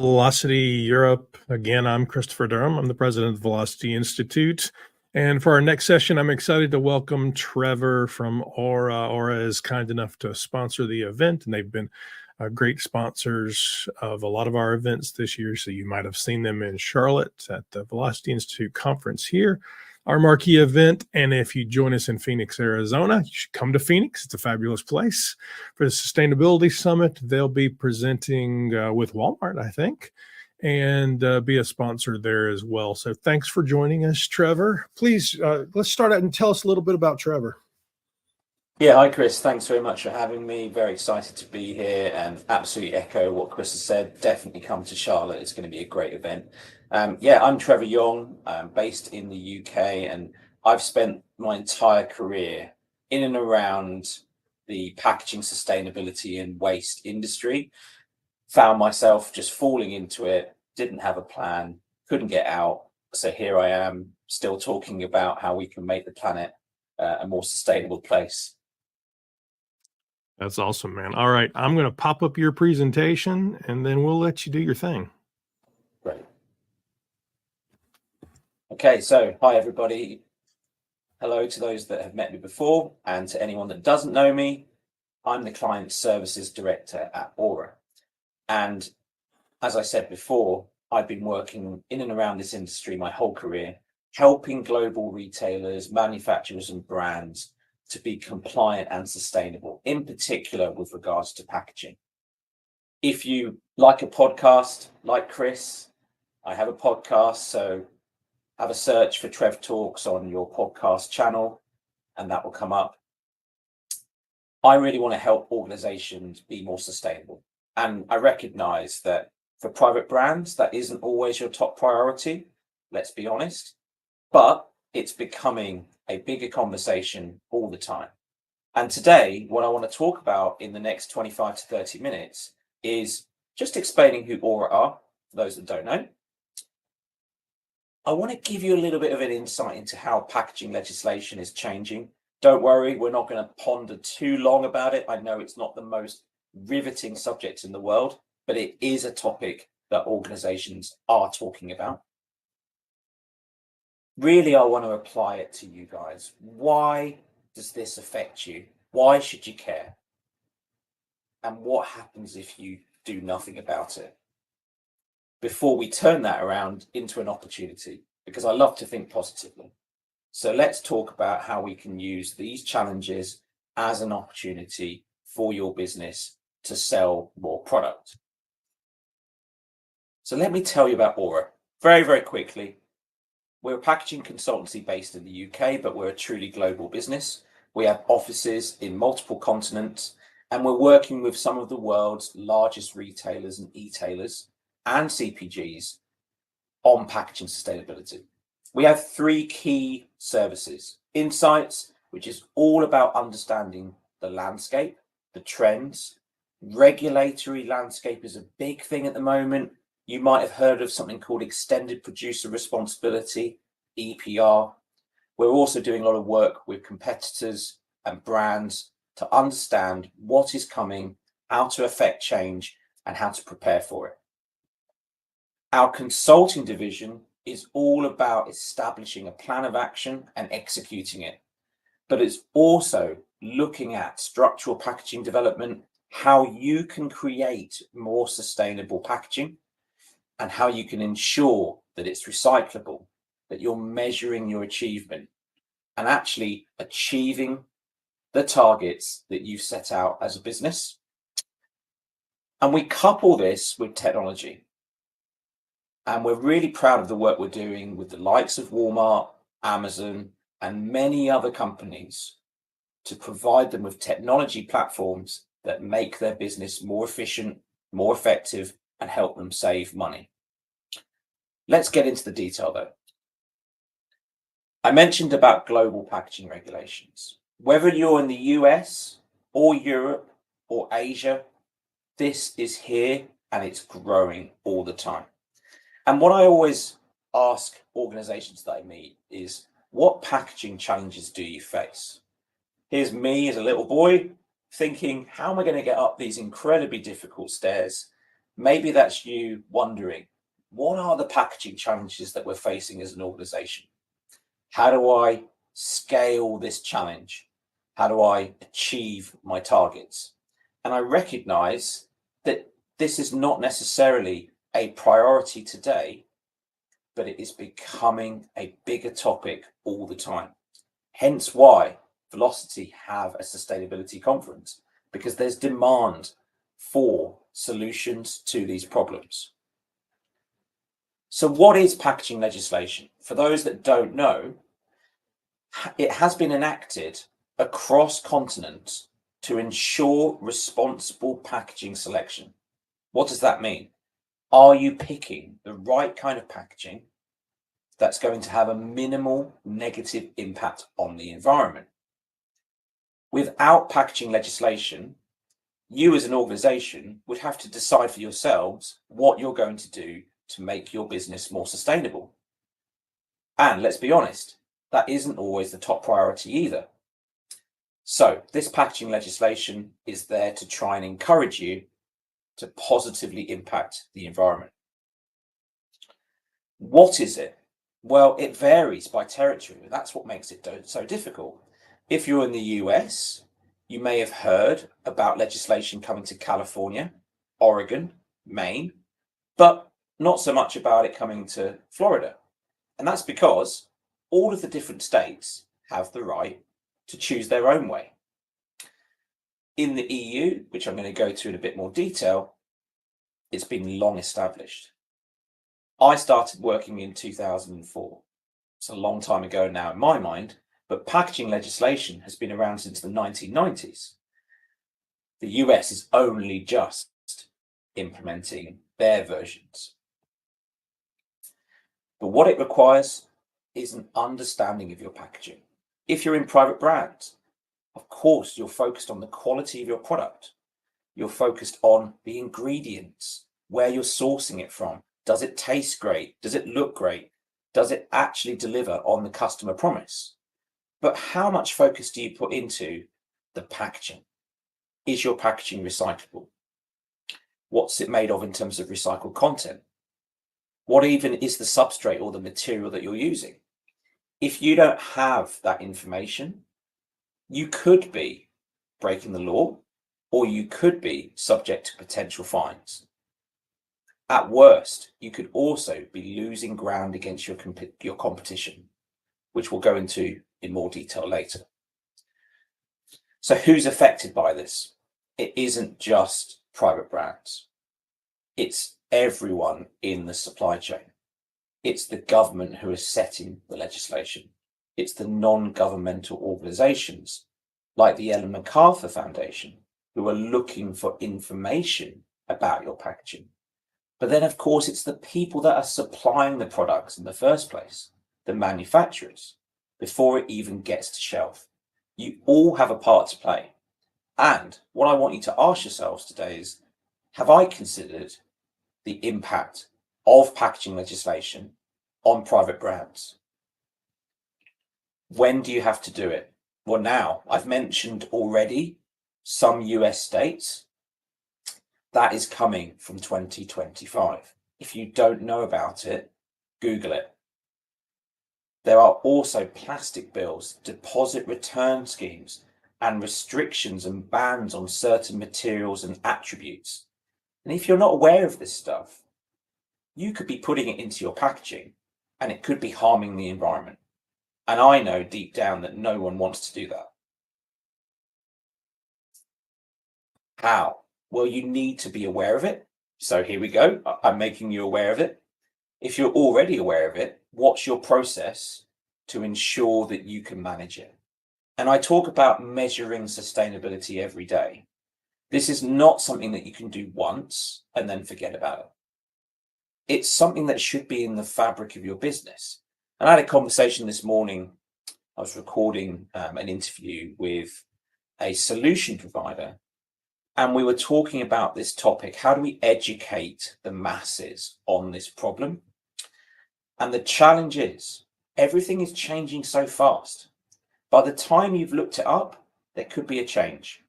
Velocity Europe. Again, I'm Christopher Durham. I'm the president of the Velocity Institute. And for our next session, I'm excited to welcome Trevor from Aura. Aura is kind enough to sponsor the event, and they've been great sponsors of a lot of our events this year. So you might have seen them in Charlotte at the Velocity Institute conference here, our marquee event. And if you join us in Phoenix, Arizona, you should come to Phoenix. It's a fabulous place. For the Sustainability Summit, they'll be presenting with Walmart, I think, and be a sponsor there as well. So thanks for joining us, Trevor. Please, let's start out and tell us a little bit about Trevor. Yeah, hi Chris. Thanks very much for having me. Very excited to be here and absolutely echo what Chris has said. Definitely come to Charlotte. It's going to be a great event. Yeah, I'm Trevor Young. I'm based in the UK, and I've spent my entire career in and around the packaging, sustainability and waste industry. Found myself just falling into it, didn't have a plan, couldn't get out. So here I am still talking about how we can make the planet a more sustainable place. That's awesome, man. All right, I'm going to pop up your presentation and then we'll let you do your thing. Great. Okay, so hi everybody. Hello to those that have met me before, and to anyone that doesn't know me, I'm the Client Services Director at Aura. And as I said before, I've been working in and around this industry my whole career, helping global retailers, manufacturers and brands to be compliant and sustainable, in particular with regards to packaging. If you like a podcast, like Chris, I have a podcast, so have a search for Trev Talks on your podcast channel and that will come up. I really want to help organizations be more sustainable. And I recognize that for private brands, that isn't always your top priority, let's be honest, but it's becoming a bigger conversation all the time. And today, what I want to talk about in the next 25 to 30 minutes is just explaining who Aura are, for those that don't know. I want to give you a little bit of an insight into how packaging legislation is changing. Don't worry, we're not going to ponder too long about it. I know it's not the most riveting subject in the world, but it is a topic that organizations are talking about. Really, I want to apply it to you guys. Why does this affect you? Why should you care? And what happens if you do nothing about it? Before we turn that around into an opportunity, because I love to think positively. So let's talk about how we can use these challenges as an opportunity for your business to sell more product. So let me tell you about Aura very, very quickly. We're a packaging consultancy based in the UK, but we're a truly global business. We have offices in multiple continents, and we're working with some of the world's largest retailers and e-tailers and CPGs on packaging sustainability. We have three key services. Insights, which is all about understanding the landscape, the trends. Regulatory landscape is a big thing at the moment. You might have heard of something called Extended Producer Responsibility, EPR. We're also doing a lot of work with competitors and brands to understand what is coming, how to affect change, and how to prepare for it. Our consulting division is all about establishing a plan of action and executing it. But it's also looking at structural packaging development, how you can create more sustainable packaging, and how you can ensure that it's recyclable, that you're measuring your achievement and actually achieving the targets that you've set out as a business. And we couple this with technology. And we're really proud of the work we're doing with the likes of Walmart, Amazon, and many other companies to provide them with technology platforms that make their business more efficient, more effective, and help them save money. Let's get into the detail though. I mentioned about global packaging regulations. Whether you're in the US or Europe or Asia, this is here and it's growing all the time. And what I always ask organizations that I meet is, what packaging challenges do you face? Here's me as a little boy thinking, how am I going to get up these incredibly difficult stairs? Maybe that's you wondering, what are the packaging challenges that we're facing as an organization? How do I scale this challenge? How do I achieve my targets? And I recognize that this is not necessarily a priority today, but it is becoming a bigger topic all the time. Hence why Velocity have a sustainability conference, because there's demand for solutions to these problems. So what is packaging legislation? For those that don't know, it has been enacted across continents to ensure responsible packaging selection. What does that mean? Are you picking the right kind of packaging that's going to have a minimal negative impact on the environment? Without packaging legislation, you as an organization would have to decide for yourselves what you're going to do to make your business more sustainable. And let's be honest, that isn't always the top priority either. So this packaging legislation is there to try and encourage you to positively impact the environment. What is it? Well, it varies by territory. That's what makes it so difficult. If you're in the US, you may have heard about legislation coming to California, Oregon, Maine, but not so much about it coming to Florida. And that's because all of the different states have the right to choose their own way. In the EU, which I'm going to go to in a bit more detail, it's been long established. I started working in 2004. It's a long time ago now in my mind, but packaging legislation has been around since the 1990s. The US is only just implementing their versions. But what it requires is an understanding of your packaging. If you're in private brands, of course, you're focused on the quality of your product. You're focused on the ingredients, where you're sourcing it from. Does it taste great? Does it look great? Does it actually deliver on the customer promise? But how much focus do you put into the packaging? Is your packaging recyclable? What's it made of in terms of recycled content? What even is the substrate or the material that you're using? If you don't have that information, you could be breaking the law, or you could be subject to potential fines. At worst, you could also be losing ground against your competition, which we'll go into in more detail later. So who's affected by this? It isn't just private brands. It's everyone in the supply chain. It's the government who is setting the legislation. It's the non-governmental organizations like the Ellen MacArthur Foundation who are looking for information about your packaging. But then, of course, it's the people that are supplying the products in the first place, the manufacturers, before it even gets to shelf. You all have a part to play. And what I want you to ask yourselves today is, have I considered the impact of packaging legislation on private brands? When do you have to do it? Well, now, I've mentioned already some US states. That is coming from 2025. If you don't know about it, Google it. There are also plastic bills, deposit return schemes, and restrictions and bans on certain materials and attributes. And if you're not aware of this stuff, you could be putting it into your packaging and it could be harming the environment. And I know deep down that no one wants to do that. How? Well, you need to be aware of it. So here we go. I'm making you aware of it. If you're already aware of it, what's your process to ensure that you can manage it? And I talk about measuring sustainability every day. This is not something that you can do once and then forget about it. It's something that should be in the fabric of your business. And I had a conversation this morning. I was recording an interview with a solution provider, and we were talking about this topic. How do we educate the masses on this problem? And the challenge is, everything is changing so fast. By the time you've looked it up, there could be a change.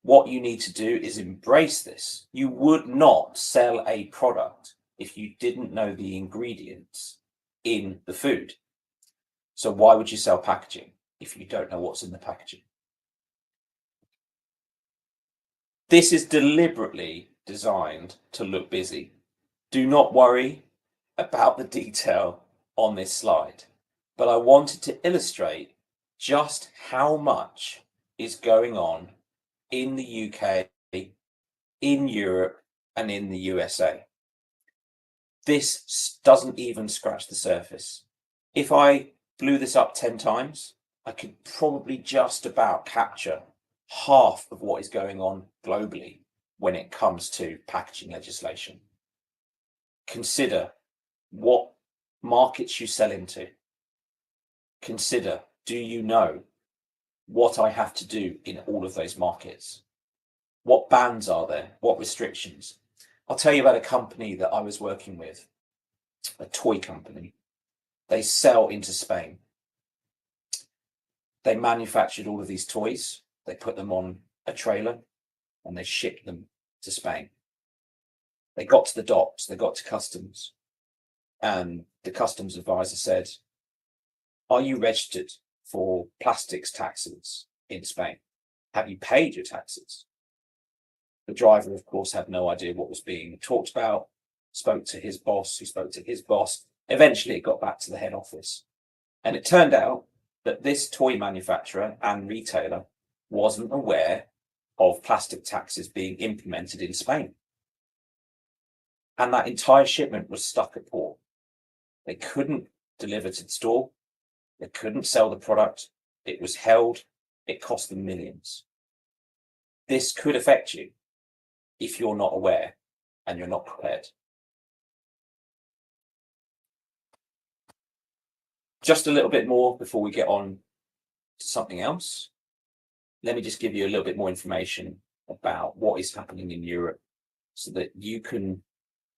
What you need to do is embrace this. You would not sell a product if you didn't know the ingredients in the food. So why would you sell packaging if you don't know what's in the packaging? This is deliberately designed to look busy. Do not worry about the detail on this slide, but I wanted to illustrate just how much is going on in the UK, in Europe, and in the USA. This doesn't even scratch the surface. If I blew this up 10 times, I could probably just about capture half of what is going on globally when it comes to packaging legislation. Consider what markets you sell into. Consider, do you know what I have to do in all of those markets? What bans are there? What restrictions? I'll tell you about a company that I was working with, a toy company. They sell into Spain. They manufactured all of these toys. They put them on a trailer and they shipped them to Spain. They got to the docks, they got to customs, and the customs advisor said, "Are you registered for plastics taxes in Spain? Have you paid your taxes?" The driver, of course, had no idea what was being talked about, spoke to his boss, who spoke to his boss. Eventually, it got back to the head office. And it turned out that this toy manufacturer and retailer wasn't aware of plastic taxes being implemented in Spain. And that entire shipment was stuck at port. They couldn't deliver to the store. They couldn't sell the product. It was held. It cost them millions. This could affect you if you're not aware and you're not prepared. Just a little bit more before we get on to something else. Let me just give you a little bit more information about what is happening in Europe so that you can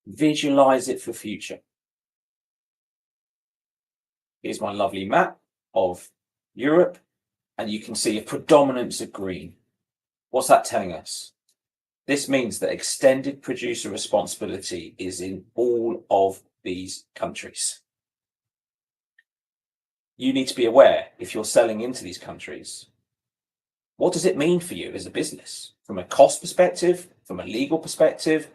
visualize it for future. Here's my lovely map of Europe, and you can see a predominance of green. What's that telling us? This means that extended producer responsibility is in all of these countries. You need to be aware, if you're selling into these countries, what does it mean for you as a business? From a cost perspective, from a legal perspective,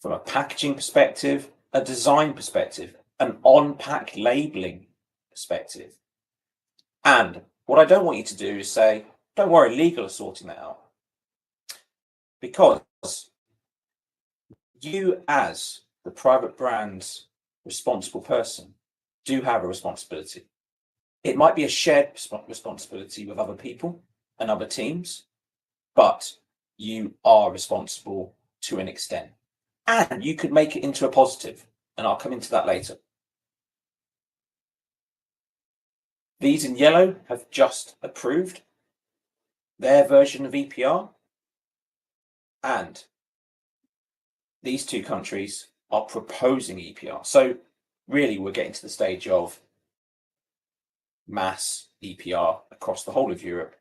from a packaging perspective, a design perspective, an on-pack labeling perspective. And what I don't want you to do is say, don't worry, legal are sorting that out. Because you, as the private brand's responsible person, do have a responsibility. It might be a shared responsibility with other people and other teams, but you are responsible to an extent. And you could make it into a positive, and I'll come into that later. These in yellow have just approved their version of EPR, and these two countries are proposing EPR. So really, we're getting to the stage of mass EPR across the whole of Europe.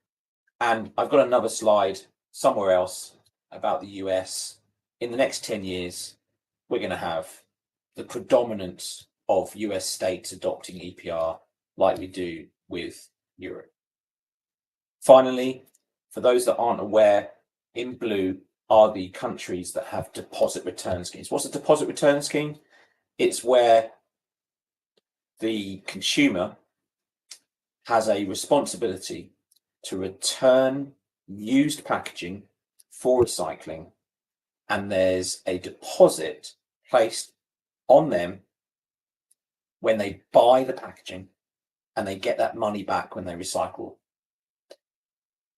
And I've got another slide somewhere else about the US. In the next 10 years, we're going to have the predominance of US states adopting EPR like we do with Europe. Finally, for those that aren't aware, in blue are the countries that have deposit return schemes. What's a deposit return scheme? It's where the consumer has a responsibility to return used packaging for recycling, and there's a deposit placed on them when they buy the packaging, and they get that money back when they recycle.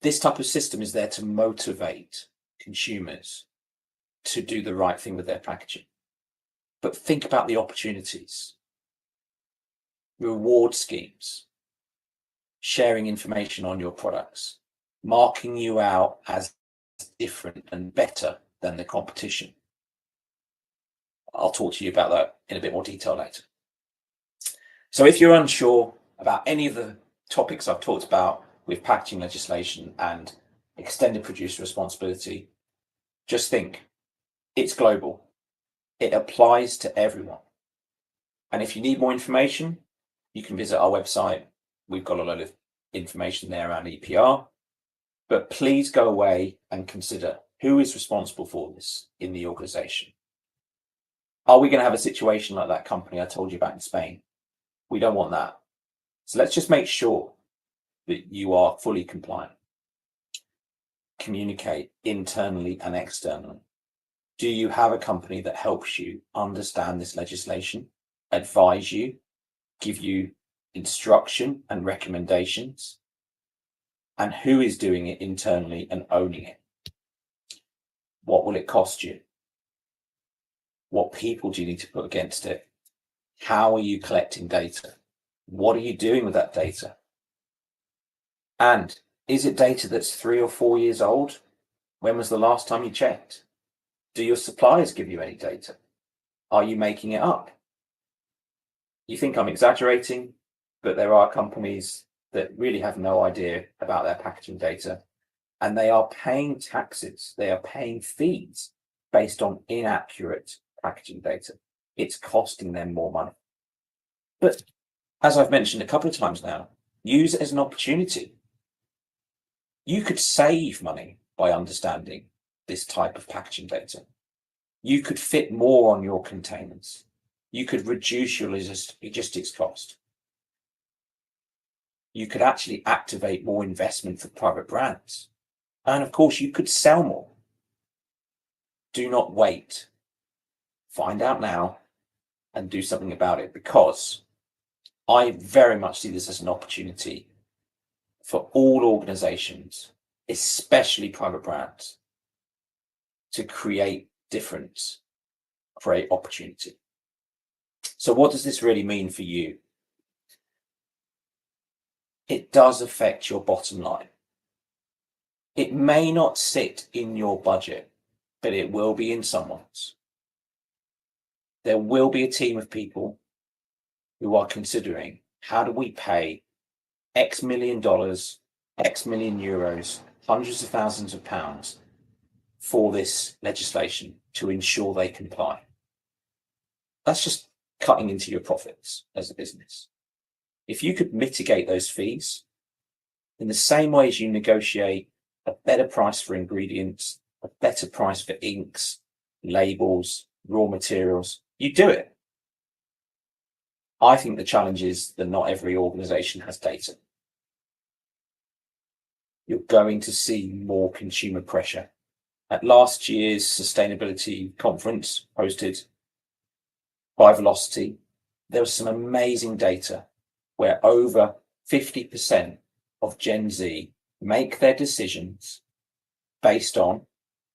This type of system is there to motivate consumers to do the right thing with their packaging. But think about the opportunities. Reward schemes, sharing information on your products, marking you out as different and better than the competition. I'll talk to you about that in a bit more detail later. So if you're unsure about any of the topics I've talked about with packaging legislation and extended producer responsibility. Just think, it's global. It applies to everyone. And if you need more information, you can visit our website. We've got a lot of information there around EPR. But please go away and consider who is responsible for this in the organization. Are we going to have a situation like that company I told you about in Spain? We don't want that. So let's just make sure that you are fully compliant. Communicate internally and externally. Do you have a company that helps you understand this legislation, advise you, give you instruction and recommendations? And who is doing it internally and owning it? What will it cost you? What people do you need to put against it? How are you collecting data? What are you doing with that data? And is it data that's 3 or 4 years old? When was the last time you checked? Do your suppliers give you any data? Are you making it up? You think I'm exaggerating, but there are companies that really have no idea about their packaging data, and they are paying taxes, they are paying fees based on inaccurate packaging data. It's costing them more money. But as I've mentioned a couple of times now, use it as an opportunity. You could save money by understanding this type of packaging data. You could fit more on your containers. You could reduce your logistics cost. You could actually activate more investment for private brands. And of course, you could sell more. Do not wait. Find out now and do something about it, because I very much see this as an opportunity for all organizations, especially private brands, to create difference, create opportunity. So what does this really mean for you? It does affect your bottom line. It may not sit in your budget, but it will be in someone's. There will be a team of people who are considering, how do we pay X million dollars, X million euros, hundreds of thousands of pounds for this legislation to ensure they comply? That's just cutting into your profits as a business. If you could mitigate those fees in the same way as you negotiate a better price for ingredients, a better price for inks, labels, raw materials, you do it. I think the challenge is that not every organization has data. You're going to see more consumer pressure. At last year's sustainability conference hosted by Velocity, there was some amazing data where over 50% of Gen Z make their decisions based on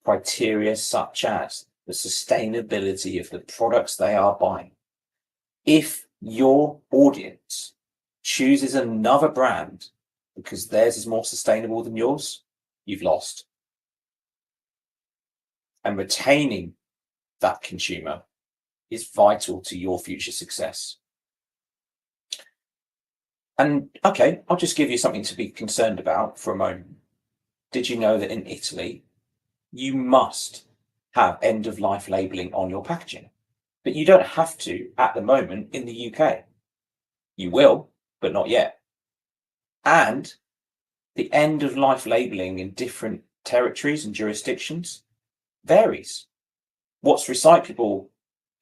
criteria such as the sustainability of the products they are buying. If your audience chooses another brand because theirs is more sustainable than yours, you've lost. And retaining that consumer is vital to your future success. And okay, I'll just give you something to be concerned about for a moment. Did you know that in Italy, you must have end-of-life labeling on your packaging? But you don't have to at the moment in the UK. You will, but not yet. And the end-of-life labeling in different territories and jurisdictions varies. What's recyclable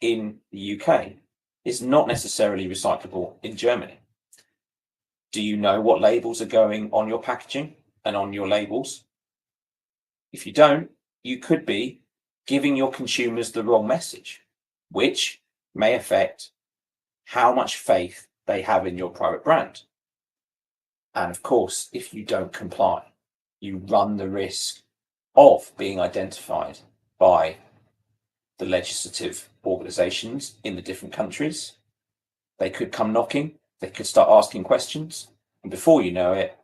in the UK is not necessarily recyclable in Germany. Do you know what labels are going on your packaging and on your labels? If you don't, you could be giving your consumers the wrong message, which may affect how much faith they have in your private brand. And of course, if you don't comply, you run the risk of being identified by the legislative organizations in the different countries. They could come knocking, they could start asking questions, and before you know it,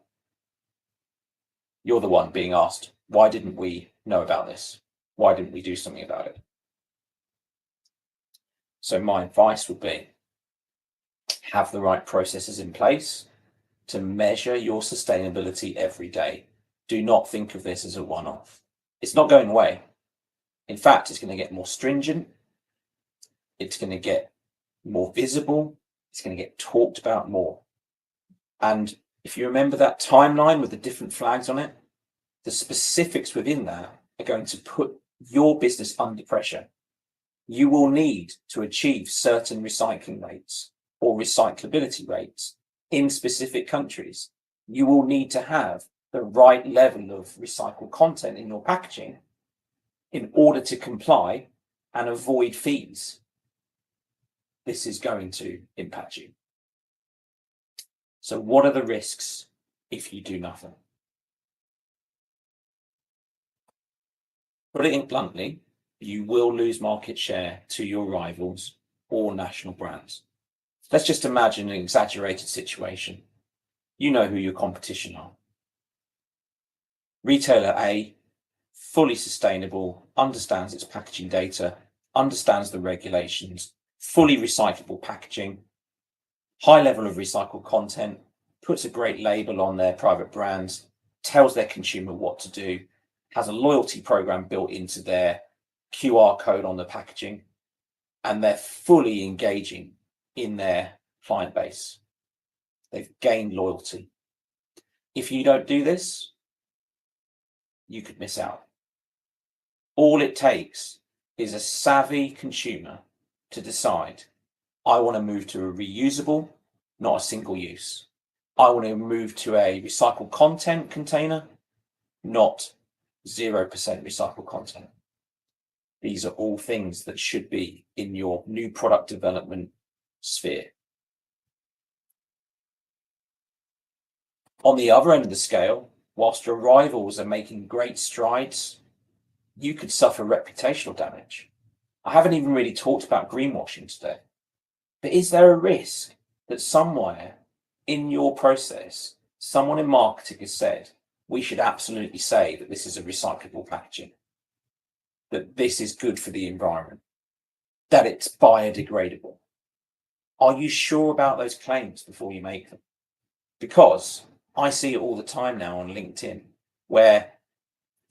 you're the one being asked, why didn't we know about this? Why didn't we do something about it? So my advice would be, have the right processes in place to measure your sustainability every day. do not think of this as a one-off. It's not going away. In fact, it's going to get more stringent. It's going to get more visible. It's going to get talked about more. And if you remember that timeline with the different flags on it, the specifics within that are going to put your business under pressure. You will need to achieve certain recycling rates or recyclability rates in specific countries. You will need to have the right level of recycled content in your packaging in order to comply and avoid fees. This is going to impact you. So what are the risks if you do nothing? Put it bluntly, you will lose market share to your rivals or national brands. Let's just imagine an exaggerated situation. You know who your competition are. Retailer A, fully sustainable, understands its packaging data, understands the regulations, fully recyclable packaging, high level of recycled content, puts a great label on their private brands, tells their consumer what to do, has a loyalty program built into their QR code on the packaging, and they're fully engaging in their client base. They've gained loyalty. If you don't do this, you could miss out. All it takes is a savvy consumer to decide, I want to move to a reusable, not a single use. I want to move to a recycled content container, not 0% recycled content. These are all things that should be in your new product development sphere. On the other end of the scale, whilst your rivals are making great strides, you could suffer reputational damage. I haven't even really talked about greenwashing today, but is there a risk that somewhere in your process, someone in marketing has said, we should absolutely say that this is a recyclable packaging, that this is good for the environment, that it's biodegradable? Are you sure about those claims before you make them? Because I see it all the time now on LinkedIn, where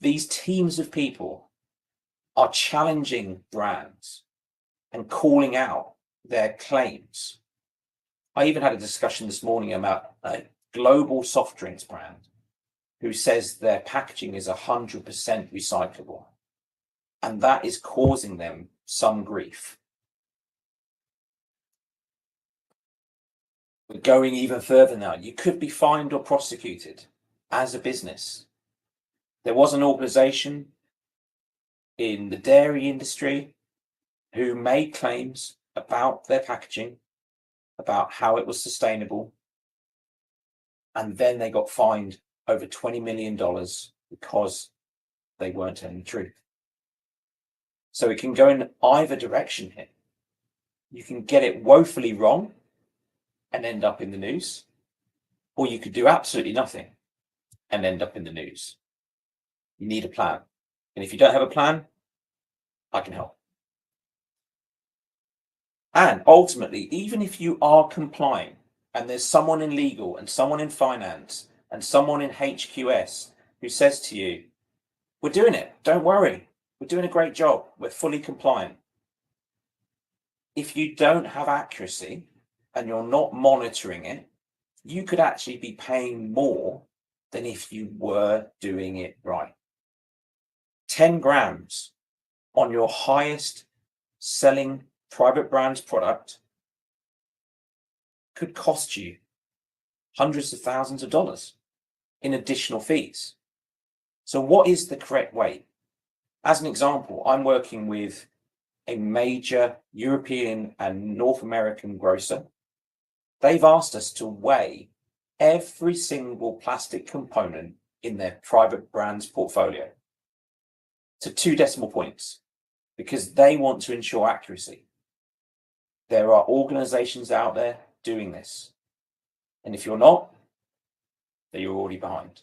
these teams of people are challenging brands and calling out their claims. I even had a discussion this morning about a global soft drinks brand who says their packaging is 100% recyclable, and that is causing them some grief. We're going even further now. You could be fined or prosecuted as a business. There was an organization in the dairy industry who made claims about their packaging, about how it was sustainable, and then they got fined over $20 million because they weren't telling the truth. So it can go in either direction here. You can get it woefully wrong and end up in the news, or you could do absolutely nothing and end up in the news. You need a plan. And if you don't have a plan, I can help. And ultimately, even if you are complying and there's someone in legal and someone in finance and someone in HQS who says to you, we're doing it, don't worry, we're doing a great job, we're fully compliant. If you don't have accuracy and you're not monitoring it, you could actually be paying more than if you were doing it right. 10 grams on your highest selling private brands product could cost you hundreds of thousands of dollars in additional fees. So what is the correct weight? As an example, I'm working with a major European and North American grocer. They've asked us to weigh every single plastic component in their private brands portfolio to 2 decimal points because they want to ensure accuracy. There are organizations out there doing this. And if you're not, then you're already behind.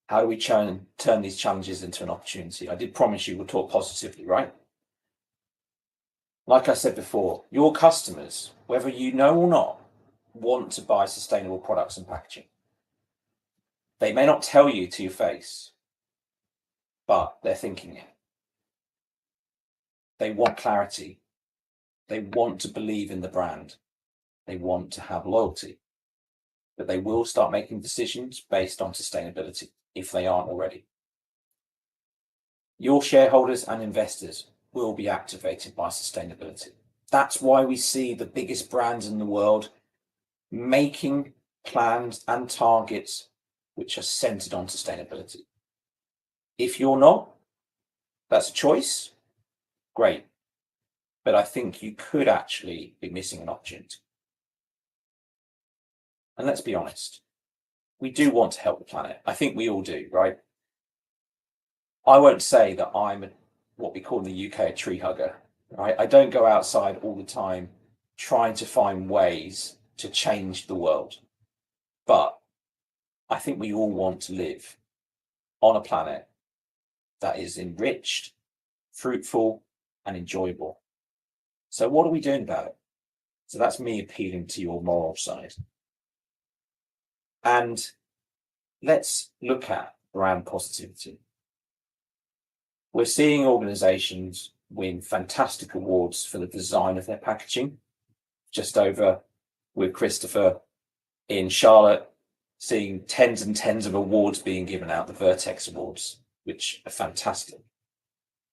How do we turn these challenges into an opportunity? I did promise you we'll talk positively, right? Like I said before, your customers, whether you know or not, want to buy sustainable products and packaging. They may not tell you to your face, but they're thinking it. They want clarity. They want to believe in the brand. They want to have loyalty. But they will start making decisions based on sustainability if they aren't already. Your shareholders and investors will be activated by sustainability. That's why we see the biggest brands in the world making plans and targets which are centered on sustainability. If you're not, that's a choice. Great. But I think you could actually be missing an opportunity. And let's be honest, we do want to help the planet. I think we all do, right? I won't say that I'm what we call in the UK a tree hugger, right? I don't go outside all the time trying to find ways to change the world. But I think we all want to live on a planet that is enriched, fruitful, and enjoyable. So what are we doing about it? So that's me appealing to your moral side. And let's look at brand positivity. We're seeing organizations win fantastic awards for the design of their packaging. Just over with Christopher in Charlotte, seeing tens and tens of awards being given out, the Vertex Awards, which are fantastic.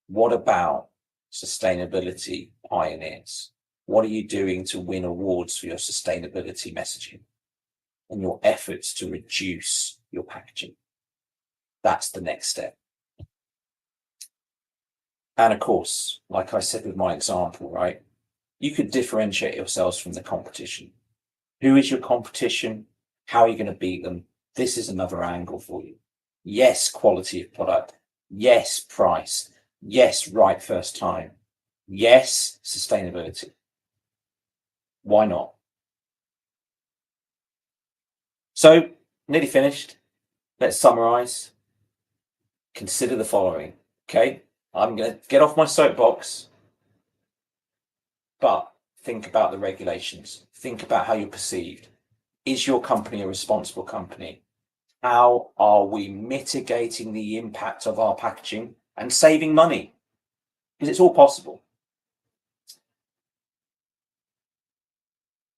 What about sustainability pioneers? What are you doing to win awards for your sustainability messaging and your efforts to reduce your packaging? That's the next step. And of course, like I said with my example, right, you could differentiate yourselves from the competition. Who is your competition? How are you going to beat them? This is another angle for you. Yes, quality of product. Yes, price. Yes, right first time. Yes, sustainability. Why not? So, nearly finished. Let's summarize. Consider the following, okay? I'm going to get off my soapbox, but think about the regulations. Think about how you're perceived. Is your company a responsible company? How are we mitigating the impact of our packaging and saving money? Because it's all possible.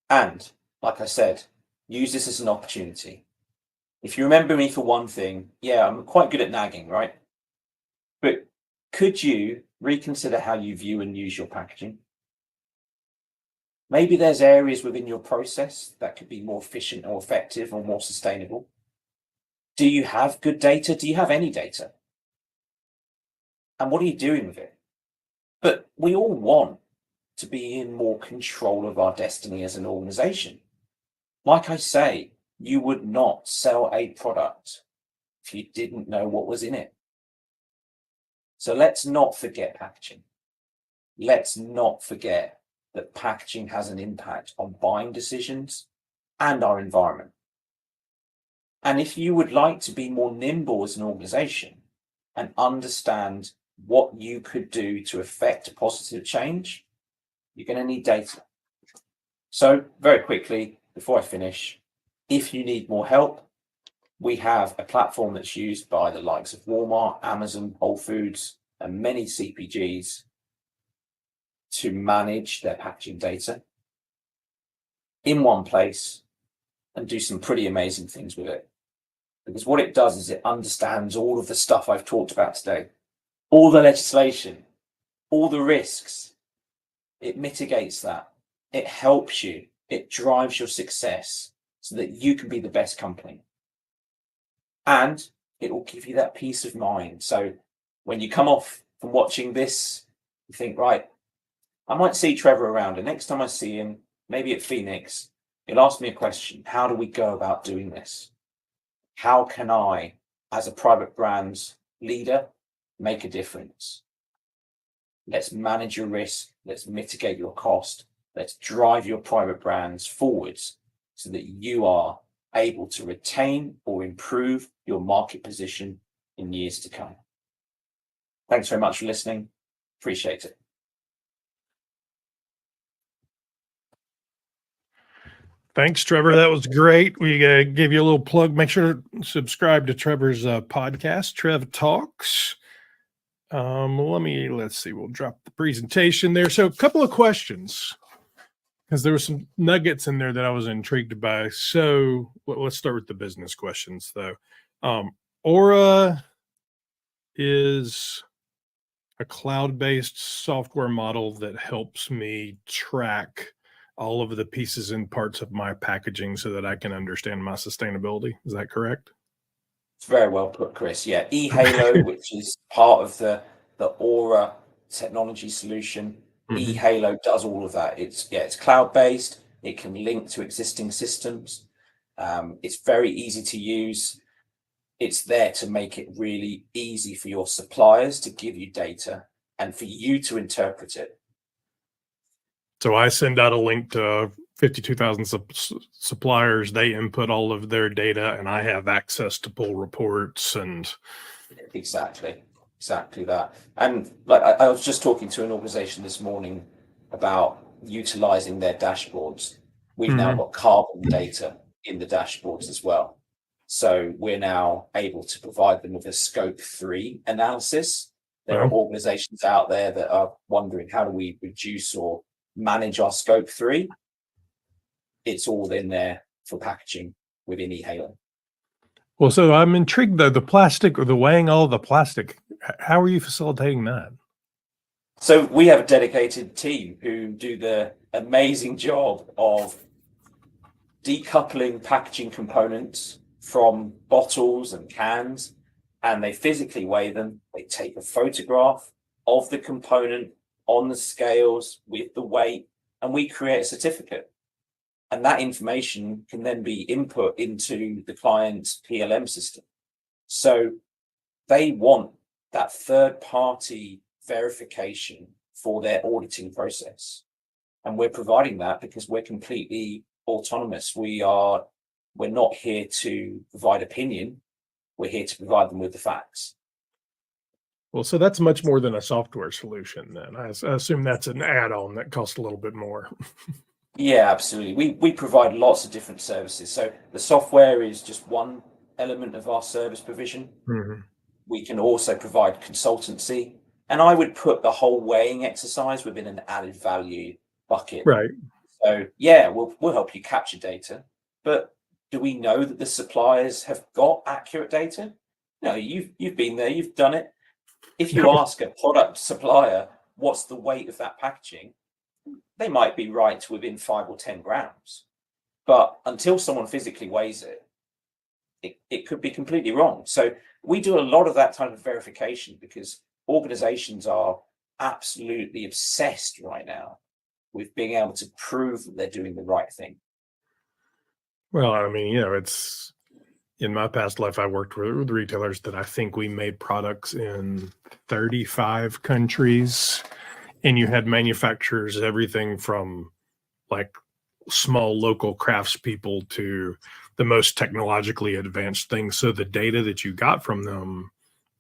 And like I said, use this as an opportunity. If you remember me for one thing, yeah, I'm quite good at nagging, right? But could you reconsider how you view and use your packaging? Maybe there's areas within your process that could be more efficient or effective or more sustainable. Do you have good data? Do you have any data? And what are you doing with it? But we all want to be in more control of our destiny as an organization. Like I say, you would not sell a product if you didn't know what was in it. So let's not forget packaging. Let's not forget that packaging has an impact on buying decisions and our environment. And if you would like to be more nimble as an organization and understand what you could do to affect a positive change, you're going to need data. So very quickly, before I finish, if you need more help, we have a platform that's used by the likes of Walmart, Amazon, Whole Foods, and many CPGs to manage their packaging data in one place and do some pretty amazing things with it. Because what it does is it understands all of the stuff I've talked about today, all the legislation, all the risks. It mitigates that. It helps you. It drives your success so that you can be the best company. And it will give you that peace of mind. So when you come off from watching this, you think, right, I might see Trevor around, and next time I see him, maybe at Phoenix, he'll ask me a question. How do we go about doing this? How can I, as a private brands leader, make a difference? Let's manage your risk. Let's mitigate your cost. Let's drive your private brands forwards so that you are able to retain or improve your market position in years to come. Thanks very much for listening. Appreciate it. Thanks, Trevor. That was great. We gave you a little plug. Make sure to subscribe to Trevor's podcast, Trev Talks. Let's see. We'll drop the presentation there. So a couple of questions, because there were some nuggets in there that I was intrigued by. So let's start with the business questions, though. Aura is a cloud-based software model that helps me track all of the pieces and parts of my packaging so that I can understand my sustainability. Is that correct? It's very well put, Chris. Yeah, eHalo, which is part of the Aura technology solution. eHalo does all of that. It's cloud-based. It can link to existing systems. It's very easy to use. It's there to make it really easy for your suppliers to give you data and for you to interpret it. So I send out a link to 52,000 suppliers. They input all of their data, and I have access to pull reports and. Exactly that. And like I was just talking to an organization this morning about utilizing their dashboards. We've now got carbon data in the dashboards as well. So we're now able to provide them with a scope 3 analysis. There are organizations out there that are wondering, how do we reduce or manage our scope 3? It's all in there for packaging within eHalo. Well, so I'm intrigued though, the plastic or the weighing all the plastic, how are you facilitating that? So we have a dedicated team who do the amazing job of decoupling packaging components from bottles and cans, and they physically weigh them. They take a photograph of the component on the scales with the weight, and we create a certificate. And that information can then be input into the client's PLM system. So they want that third-party verification for their auditing process. And we're providing that because we're completely autonomous. We're not here to provide opinion. We're here to provide them with the facts. Well, so that's much more than a software solution then. I assume that's an add-on that costs a little bit more. Yeah, absolutely. We provide lots of different services. So the software is just one element of our service provision. We can also provide consultancy. And I would put the whole weighing exercise within an added value bucket. Right. So yeah, we'll help you capture data. But do we know that the suppliers have got accurate data? No, you've been there, you've done it. If you ask a product supplier, what's the weight of that packaging? They might be right to within 5 or 10 grams. But until someone physically weighs it, it could be completely wrong. So we do a lot of that type of verification because organizations are absolutely obsessed right now with being able to prove that they're doing the right thing. Well, I mean, it's in my past life, I worked with retailers that I think we made products in 35 countries. And you had manufacturers, everything from like small local craftspeople to the most technologically advanced things. So the data that you got from them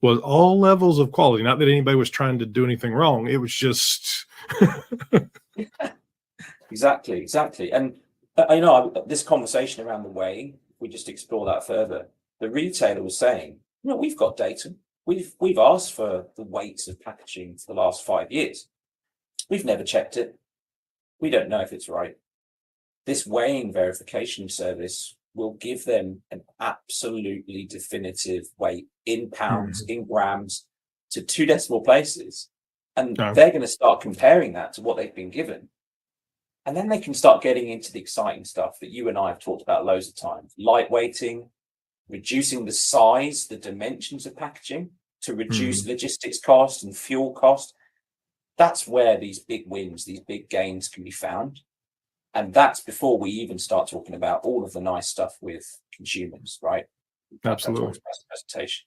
was all levels of quality. Not that anybody was trying to do anything wrong. It was just. Exactly. And this conversation around the weighing, we just explore that further. The retailer was saying, we've got data. We've asked for the weights of packaging for the last 5 years. We've never checked it. We don't know if it's right. This weighing verification service will give them an absolutely definitive weight in pounds, in grams, to 2 decimal places. And they're going to start comparing that to what they've been given. And then they can start getting into the exciting stuff that you and I have talked about loads of times. Lightweighting, reducing the size, the dimensions of packaging to reduce logistics cost and fuel cost. That's where these big wins, these big gains can be found. And that's before we even start talking about all of the nice stuff with consumers, right? Absolutely. That's presentation.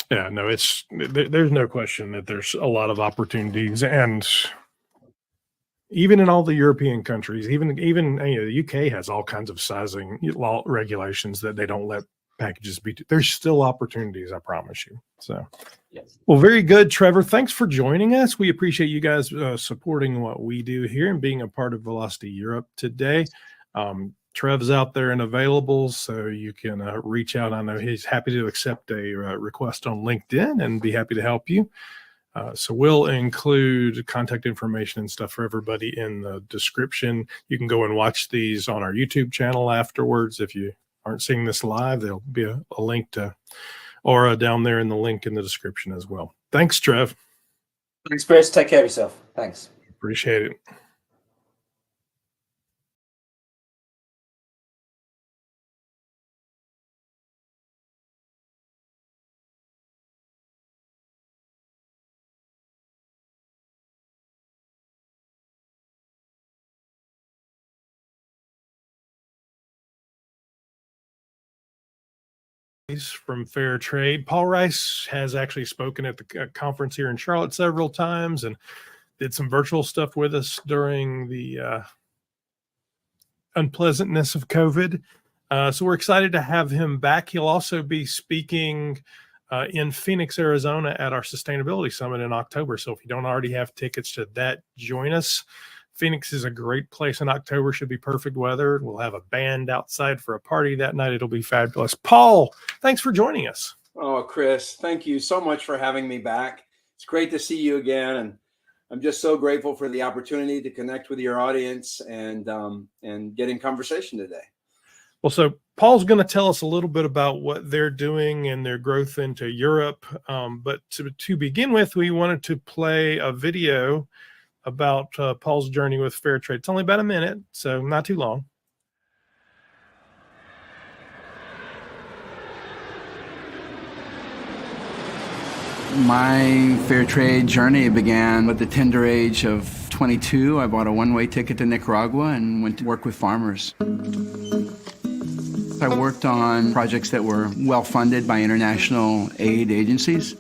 Yeah, no, there's no question that there's a lot of opportunities. And even in all the European countries, even the UK has all kinds of sizing law regulations that they don't let packages be. There's still opportunities, I promise you. So, yes. Well, very good, Trevor. Thanks for joining us. We appreciate you guys supporting what we do here and being a part of Velocity Europe today. Trev's out there and available, so you can reach out. I know he's happy to accept a request on LinkedIn and be happy to help you. So we'll include contact information and stuff for everybody in the description. You can go and watch these on our YouTube channel afterwards. If you aren't seeing this live, there'll be a link to Aura down there in the link in the description as well. Thanks, Trev. Thanks, Chris. Take care of yourself. Thanks. Appreciate it. From Fair Trade. Paul Rice has actually spoken at the conference here in Charlotte several times and did some virtual stuff with us during the unpleasantness of COVID. So we're excited to have him back. He'll also be speaking in Phoenix, Arizona at our Sustainability Summit in October. So if you don't already have tickets to that, join us. Phoenix is a great place in October. Should be perfect weather. We'll have a band outside for a party that night. It'll be fabulous. Paul, thanks for joining us. Oh, Chris, thank you so much for having me back. It's great to see you again. And I'm just so grateful for the opportunity to connect with your audience and get in conversation today. Well, so Paul's going to tell us a little bit about what they're doing and their growth into Europe. But to begin with, we wanted to play a video about Paul's journey with Fair Trade. It's only about a minute, so not too long. My fair trade journey began with the tender age of 22. I bought a one-way ticket to Nicaragua and went to work with farmers. I worked on projects that were well-funded by international aid agencies.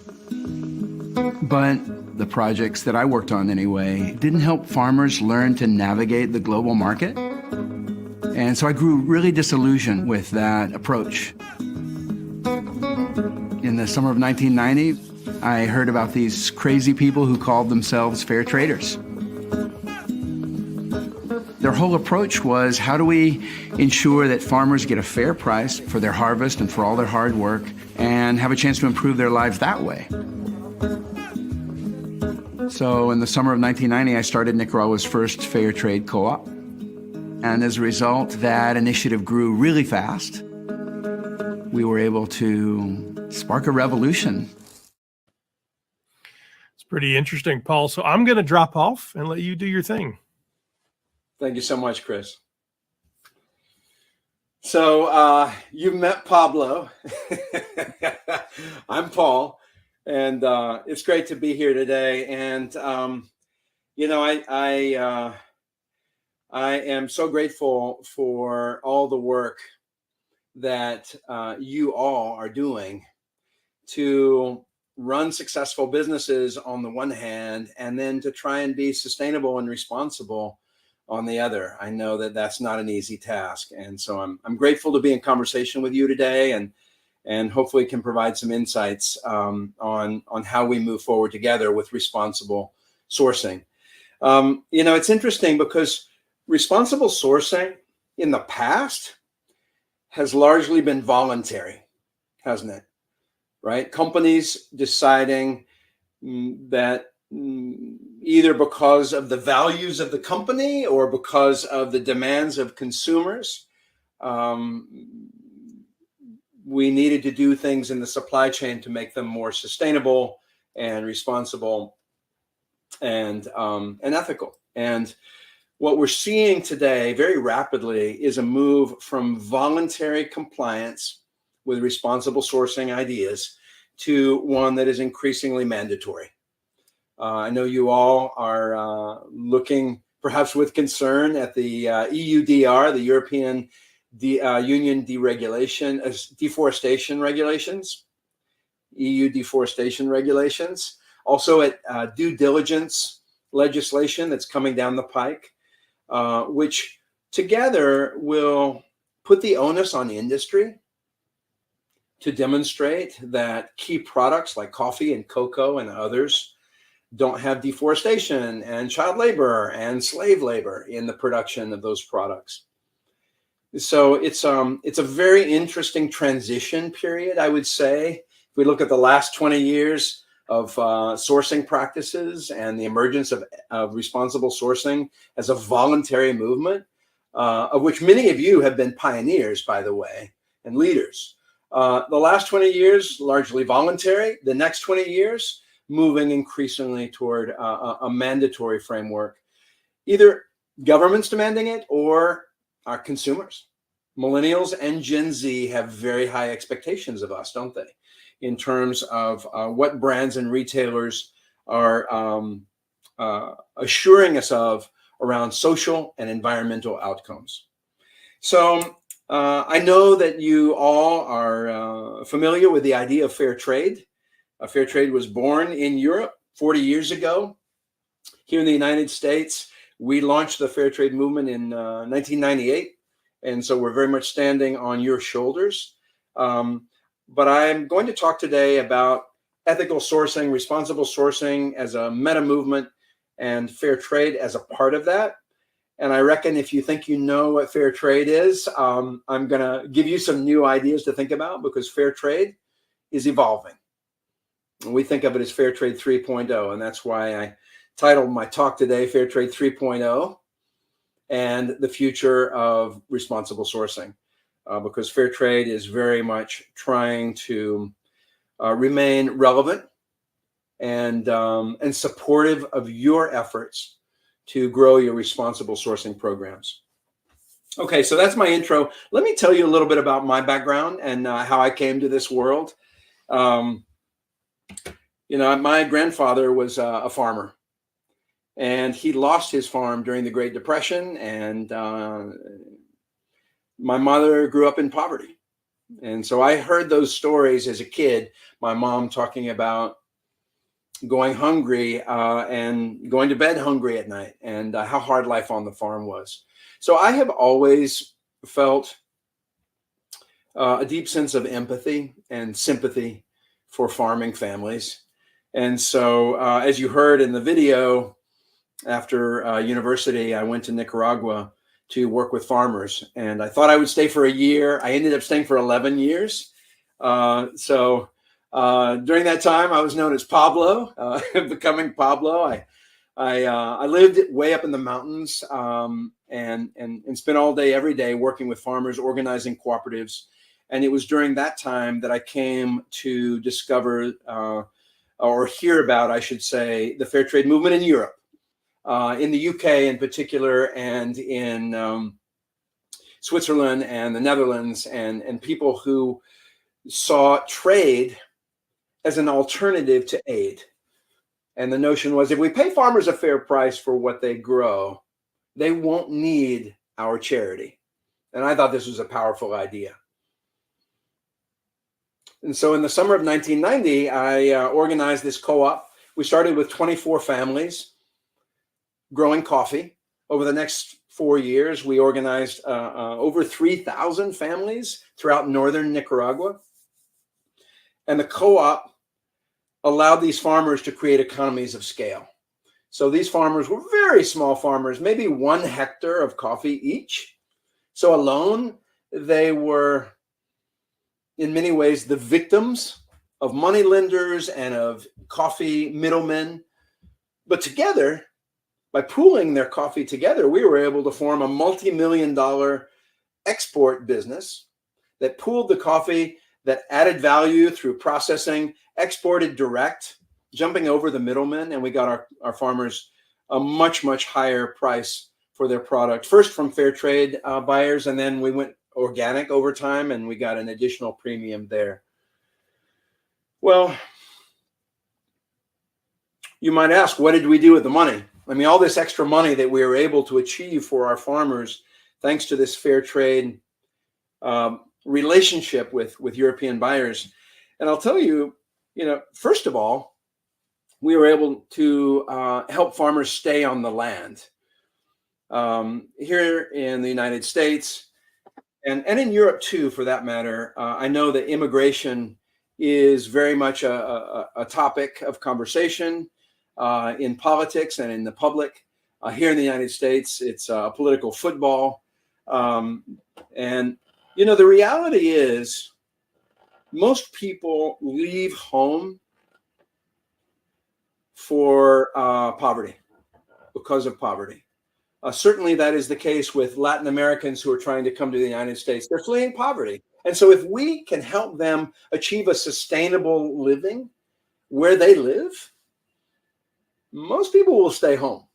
But the projects that I worked on anyway didn't help farmers learn to navigate the global market. And so I grew really disillusioned with that approach. In the summer of 1990, I heard about these crazy people who called themselves fair traders. Their whole approach was, how do we ensure that farmers get a fair price for their harvest and for all their hard work and have a chance to improve their lives that way? So in the summer of 1990, I started Nicaragua's first fair trade co-op. And as a result, that initiative grew really fast. We were able to spark a revolution. It's pretty interesting, Paul. So I'm going to drop off and let you do your thing. Thank you so much, Chris. So you've met Pablo. I'm Paul. And it's great to be here today. And, you know, I am so grateful for all the work that you all are doing to run successful businesses on the one hand, and then to try and be sustainable and responsible on the other. I know that that's not an easy task. And so I'm grateful to be in conversation with you today, and hopefully can provide some insights on how we move forward together with responsible sourcing. You know, it's interesting because responsible sourcing in the past has largely been voluntary, hasn't it? Right? Companies deciding that either because of the values of the company or because of the demands of consumers, we needed to do things in the supply chain to make them more sustainable and responsible and ethical. And what we're seeing today very rapidly is a move from voluntary compliance with responsible sourcing ideas to one that is increasingly mandatory. I know you all are looking perhaps with concern at the EUDR, the European Union deforestation regulations, EU deforestation regulations, also at due diligence legislation that's coming down the pike, which together will put the onus on industry to demonstrate that key products like coffee and cocoa and others don't have deforestation and child labor and slave labor in the production of those products. So it's a very interesting transition period, I would say. If we look at the last 20 years of sourcing practices and the emergence of responsible sourcing as a voluntary movement, of which many of you have been pioneers, by the way, and leaders. The last 20 years, largely voluntary. The next 20 years, moving increasingly toward a mandatory framework, either governments demanding it or our consumers. Millennials and Gen Z have very high expectations of us, don't they? In terms of what brands and retailers are assuring us of around social and environmental outcomes. So I know that you all are familiar with the idea of fair trade. Fair trade was born in Europe 40 years ago. Here in the United States, we launched the fair trade movement in 1998. And so we're very much standing on your shoulders. But I'm going to talk today about ethical sourcing, responsible sourcing as a meta movement, and fair trade as a part of that. And I reckon if you think you know what fair trade is, I'm going to give you some new ideas to think about, because fair trade is evolving. And we think of it as Fair Trade 3.0. And that's why I titled my talk today, Fair Trade 3.0 and the Future of Responsible Sourcing. Because fair trade is very much trying to remain relevant and supportive of your efforts to grow your responsible sourcing programs. Okay, so that's my intro. Let me tell you a little bit about my background and how I came to this world. My grandfather was a farmer, and he lost his farm during the Great Depression, and my mother grew up in poverty. And so I heard those stories as a kid, my mom talking about going hungry and going to bed hungry at night, and how hard life on the farm was. So I have always felt a deep sense of empathy and sympathy for farming families. And so as you heard in the video, after university, I went to Nicaragua to work with farmers, and I thought I would stay for a year. I ended up staying for 11 years. During that time, I was known as Pablo, becoming Pablo. I lived way up in the mountains and spent all day, every day working with farmers, organizing cooperatives. And it was during that time that I came to discover or hear about, I should say, the fair trade movement in Europe. In the UK in particular, and in Switzerland and the Netherlands, and people who saw trade as an alternative to aid. And the notion was, if we pay farmers a fair price for what they grow, they won't need our charity. And I thought this was a powerful idea. And so in the summer of 1990, I organized this co-op. We started with 24 families growing coffee. Over the next 4 years, we organized over 3,000 families throughout northern Nicaragua. And the co-op allowed these farmers to create economies of scale. So these farmers were very small farmers, maybe 1 hectare of coffee each. So alone, they were in many ways the victims of money lenders and of coffee middlemen. But together, by pooling their coffee together, we were able to form a multi-million-dollar export business that pooled the coffee, that added value through processing, exported direct, jumping over the middlemen, and we got our farmers a much, much higher price for their product. First from fair trade buyers, and then we went organic over time, and we got an additional premium there. Well, you might ask, what did we do with the money? I mean, all this extra money that we were able to achieve for our farmers, thanks to this fair trade relationship with European buyers. And I'll tell you, first of all, we were able to help farmers stay on the land. Here in the United States, and in Europe too, for that matter, I know that immigration is very much a topic of conversation in politics and in the public. Here in the United States, it's political football. And, you know, the reality is most people leave home for poverty, because of poverty. Certainly that is the case with Latin Americans who are trying to come to the United States. They're fleeing poverty. And so if we can help them achieve a sustainable living where they live, most people will stay home.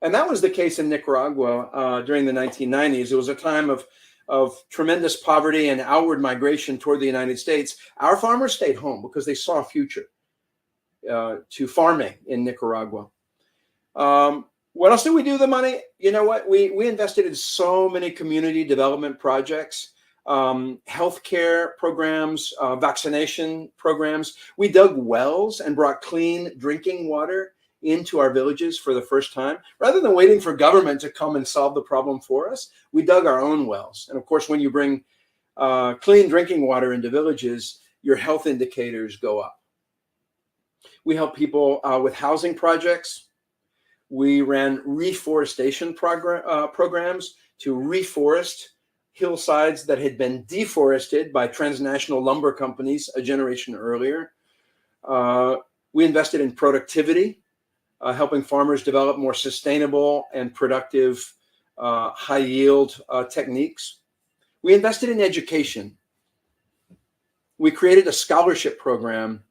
And that was the case in Nicaragua during the 1990s. It was a time of tremendous poverty and outward migration toward the United States. Our farmers stayed home because they saw a future to farming in Nicaragua. What else did we do with the money? You know what? We invested in so many community development projects, healthcare programs, vaccination programs. We dug wells and brought clean drinking water into our villages for the first time. Rather than waiting for government to come and solve the problem for us, we dug our own wells. And of course, when you bring clean drinking water into villages, your health indicators go up. We help people with housing projects. We ran reforestation programs to reforest hillsides that had been deforested by transnational lumber companies a generation earlier. We invested in productivity, helping farmers develop more sustainable and productive high yield techniques. We invested in education. We created a scholarship program,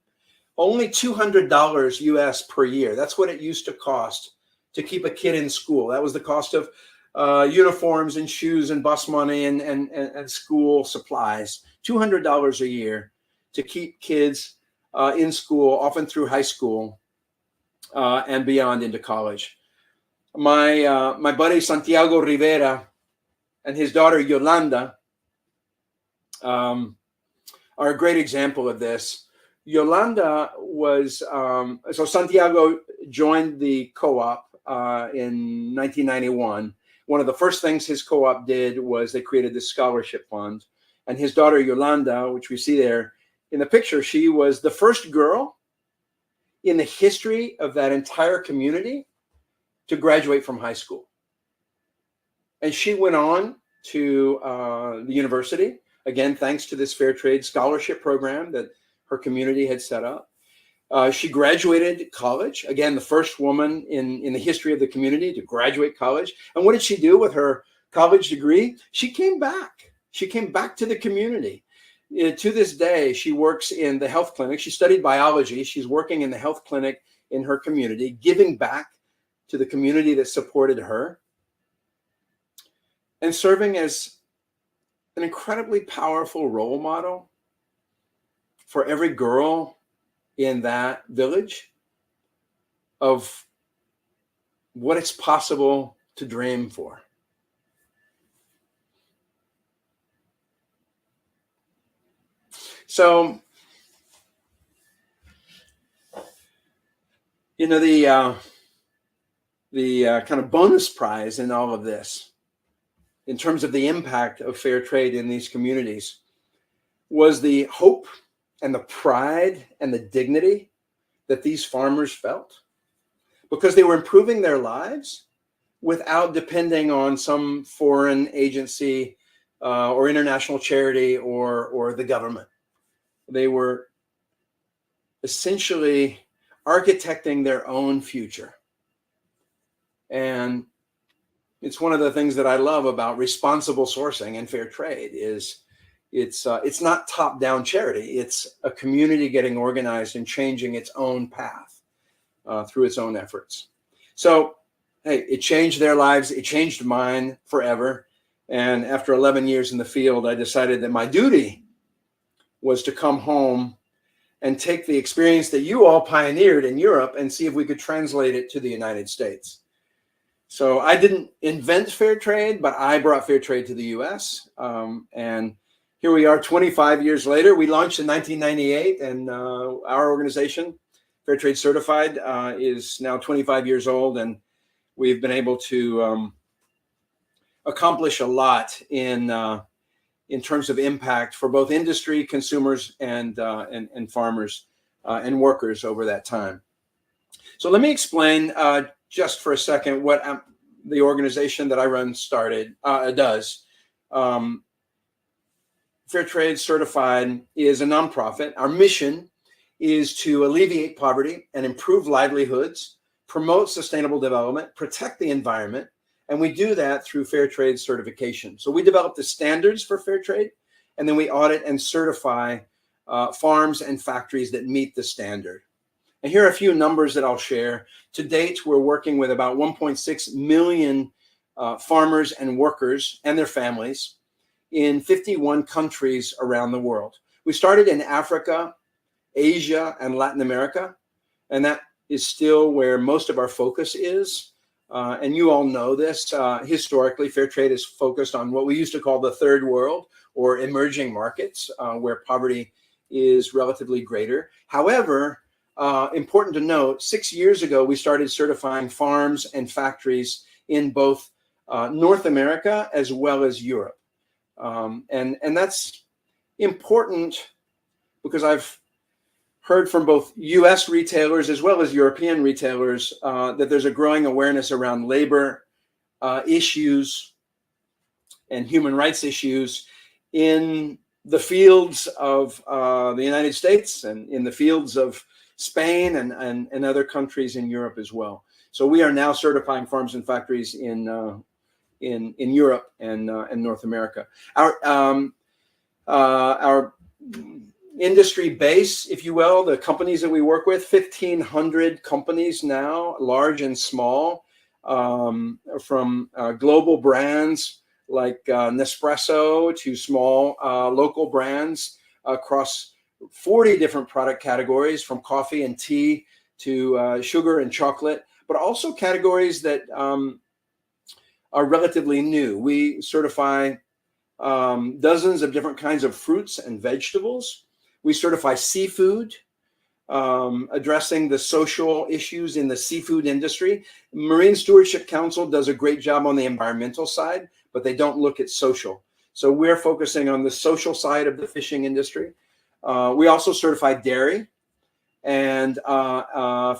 only $200 US per year. That's what it used to cost to keep a kid in school. That was the cost of uniforms and shoes and bus money and school supplies. $200 a year to keep kids in school, often through high school and beyond into college. My buddy Santiago Rivera and his daughter Yolanda are a great example of this. Yolanda was, so Santiago joined the co-op in 1991. One of the first things his co-op did was they created this scholarship fund. And his daughter Yolanda, which we see there in the picture, she was the first girl in the history of that entire community to graduate from high school. And she went on to the university, again, thanks to this Fair Trade scholarship program that her community had set up. She graduated college, again, the first woman in the history of the community to graduate college. And what did she do with her college degree? She came back. She came back to the community. To this day, she works in the health clinic. She studied biology. She's working in the health clinic in her community, giving back to the community that supported her, and serving as an incredibly powerful role model for every girl in that village of what it's possible to dream for. So, you know, the kind of bonus prize in all of this, in terms of the impact of fair trade in these communities, was the hope and the pride and the dignity that these farmers felt, because they were improving their lives without depending on some foreign agency or international charity or the government. They were essentially architecting their own future. And it's one of the things that I love about responsible sourcing and fair trade is it's not top-down charity. It's a community getting organized and changing its own path through its own efforts. So, hey, it changed their lives. It changed mine forever. And after 11 years in the field, I decided that my duty was to come home and take the experience that you all pioneered in Europe and see if we could translate it to the United States. So I didn't invent fair trade, but I brought fair trade to the US. And here we are 25 years later. We launched in 1998, and our organization, Fair Trade Certified, is now 25 years old, and we've been able to accomplish a lot in terms of impact for both industry, consumers, and farmers and workers over that time. So let me explain just for a second what the organization that I run does. Fair Trade Certified is a nonprofit. Our mission is to alleviate poverty and improve livelihoods, promote sustainable development, protect the environment, and we do that through fair trade certification. So we develop the standards for fair trade, and then we audit and certify farms and factories that meet the standard. And here are a few numbers that I'll share. To date, we're working with about 1.6 million farmers and workers and their families in 51 countries around the world. We started in Africa, Asia, and Latin America, and that is still where most of our focus is. And you all know this. Historically, fair trade is focused on what we used to call the third world or emerging markets, where poverty is relatively greater. However, important to note, 6 years ago, we started certifying farms and factories in both North America as well as Europe. And that's important because I've heard from both US retailers as well as European retailers that there's a growing awareness around labor issues and human rights issues in the fields of the United States and in the fields of Spain and other countries in Europe as well. So we are now certifying farms and factories in Europe and North America. Our industry base, if you will, the companies that we work with, 1,500 companies now, large and small, from global brands like Nespresso to small local brands across 40 different product categories, from coffee and tea to sugar and chocolate, but also categories that are relatively new. We certify dozens of different kinds of fruits and vegetables. We certify seafood, addressing the social issues in the seafood industry. Marine Stewardship Council does a great job on the environmental side, but they don't look at social. So we're focusing on the social side of the fishing industry. We also certify dairy and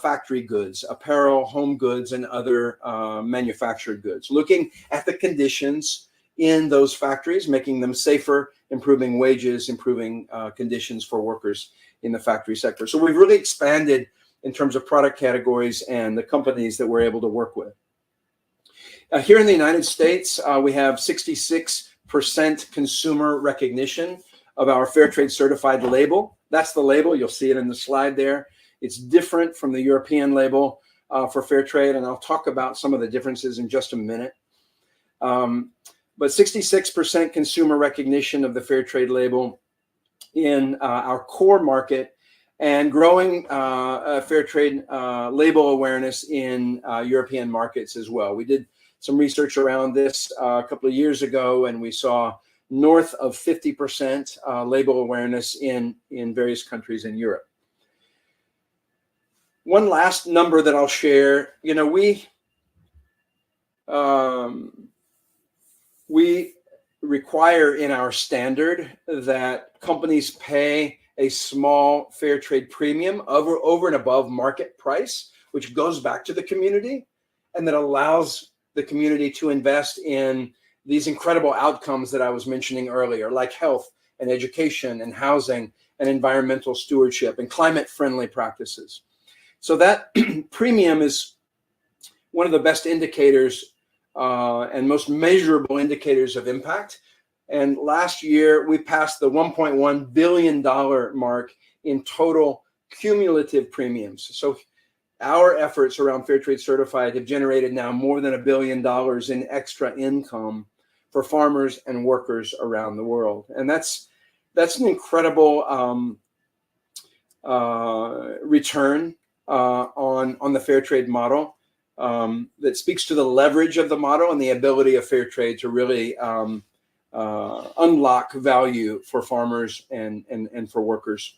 factory goods, apparel, home goods, and other manufactured goods, looking at the conditions in those factories, making them safer, improving wages, improving conditions for workers in the factory sector. So we've really expanded in terms of product categories and the companies that we're able to work with. Here in the United States, we have 66% consumer recognition of our Fair Trade Certified label. That's the label. You'll see it in the slide there. It's different from the European label for fair trade, and I'll talk about some of the differences in just a minute. But 66% consumer recognition of the fair trade label in our core market, and growing fair trade label awareness in European markets as well. We did some research around this a couple of years ago, and we saw north of 50% label awareness in various countries in Europe. One last number that I'll share, you know, we require in our standard that companies pay a small fair trade premium over and above market price, which goes back to the community and that allows the community to invest in these incredible outcomes that I was mentioning earlier, like health and education and housing and environmental stewardship and climate-friendly practices. So that premium is one of the best indicators and most measurable indicators of impact. And last year, we passed the $1.1 billion mark in total cumulative premiums. So our efforts around Fair Trade Certified have generated now more than $1 billion in extra income for farmers and workers around the world. And that's an incredible return on the fair trade model that speaks to the leverage of the model and the ability of fair trade to really unlock value for farmers and for workers.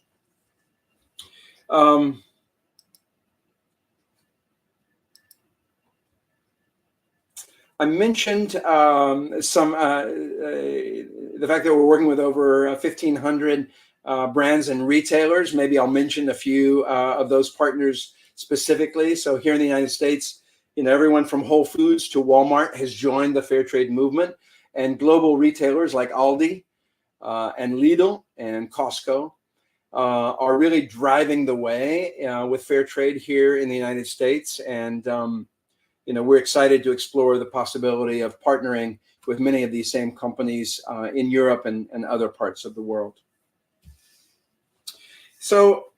I mentioned the fact that we're working with over 1,500 brands and retailers. Maybe I'll mention a few of those partners specifically. So here in the United States, Everyone from Whole Foods to Walmart has joined the fair trade movement, and global retailers like Aldi and Lidl and Costco are really driving the way with fair trade here in the United States. And, we're excited to explore the possibility of partnering with many of these same companies in Europe and other parts of the world. So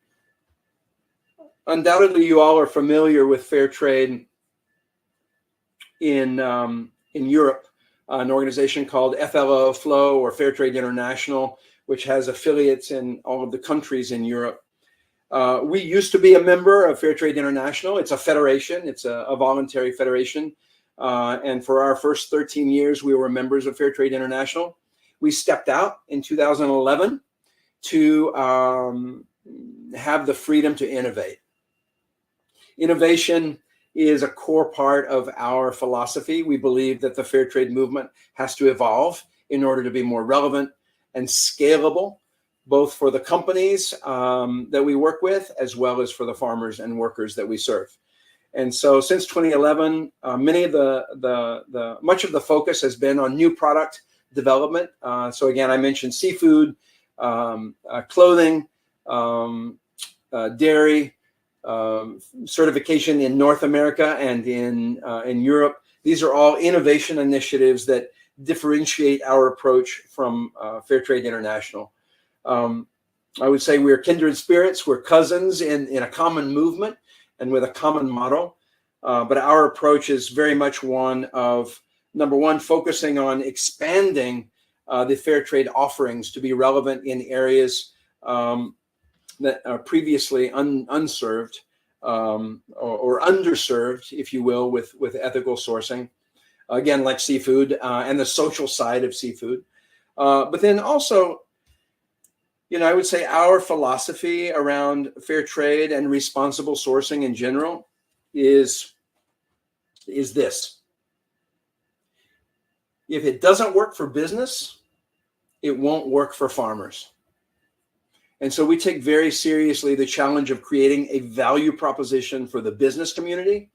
undoubtedly, you all are familiar with fair trade in Europe, an organization called FLO, FLO, or Fair Trade International, which has affiliates in all of the countries in Europe. We used to be a member of Fair Trade International. It's a federation. It's a voluntary federation. And for our first 13 years, we were members of Fair Trade International. We stepped out in 2011 to have the freedom to innovate. Innovation is a core part of our philosophy. We believe that the fair trade movement has to evolve in order to be more relevant and scalable, both for the companies that we work with, as well as for the farmers and workers that we serve. And so since 2011, much of the focus has been on new product development. So again, I mentioned seafood, clothing, dairy, certification in North America and in Europe. These are all innovation initiatives that differentiate our approach from Fair Trade International. I would say we're kindred spirits. We're cousins in a common movement and with a common model. But our approach is very much one of, number one, focusing on expanding the fair trade offerings to be relevant in areas that are previously unserved or underserved, if you will, with ethical sourcing. Again, like seafood and the social side of seafood. But then also, I would say our philosophy around fair trade and responsible sourcing in general is this. If it doesn't work for business, it won't work for farmers. And so we take very seriously the challenge of creating a value proposition for the business community,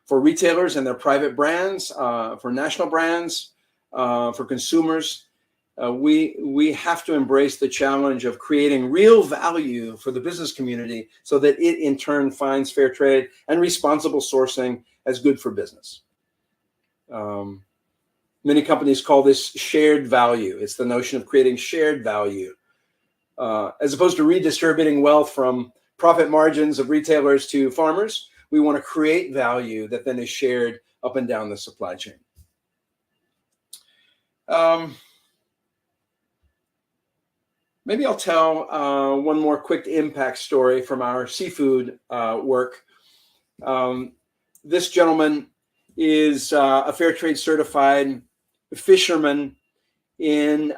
for retailers and their private brands, for national brands, for consumers. We have to embrace the challenge of creating real value for the business community so that it in turn finds fair trade and responsible sourcing as good for business. Many companies call this shared value. It's the notion of creating shared value. As opposed to redistributing wealth from profit margins of retailers to farmers, we want to create value that then is shared up and down the supply chain. Maybe I'll tell one more quick impact story from our seafood work. This gentleman is a fair trade certified fisherman in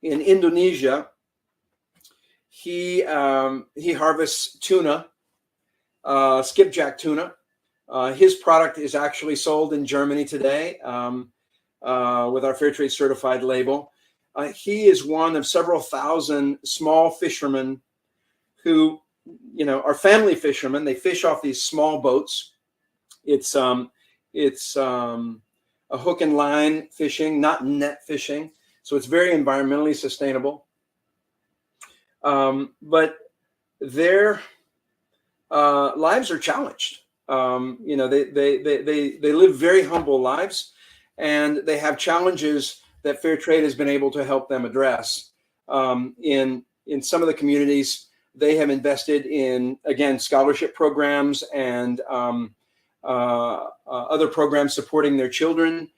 Indonesia. He harvests tuna, skipjack tuna. His product is actually sold in Germany today with our fair trade certified label. He is one of several thousand small fishermen who, are family fishermen. They fish off these small boats. It's a hook and line fishing, not net fishing. So it's very environmentally sustainable. But their lives are challenged. They live very humble lives, and they have challenges that fair trade has been able to help them address. In some of the communities, they have invested in, again, scholarship programs and other programs supporting their children.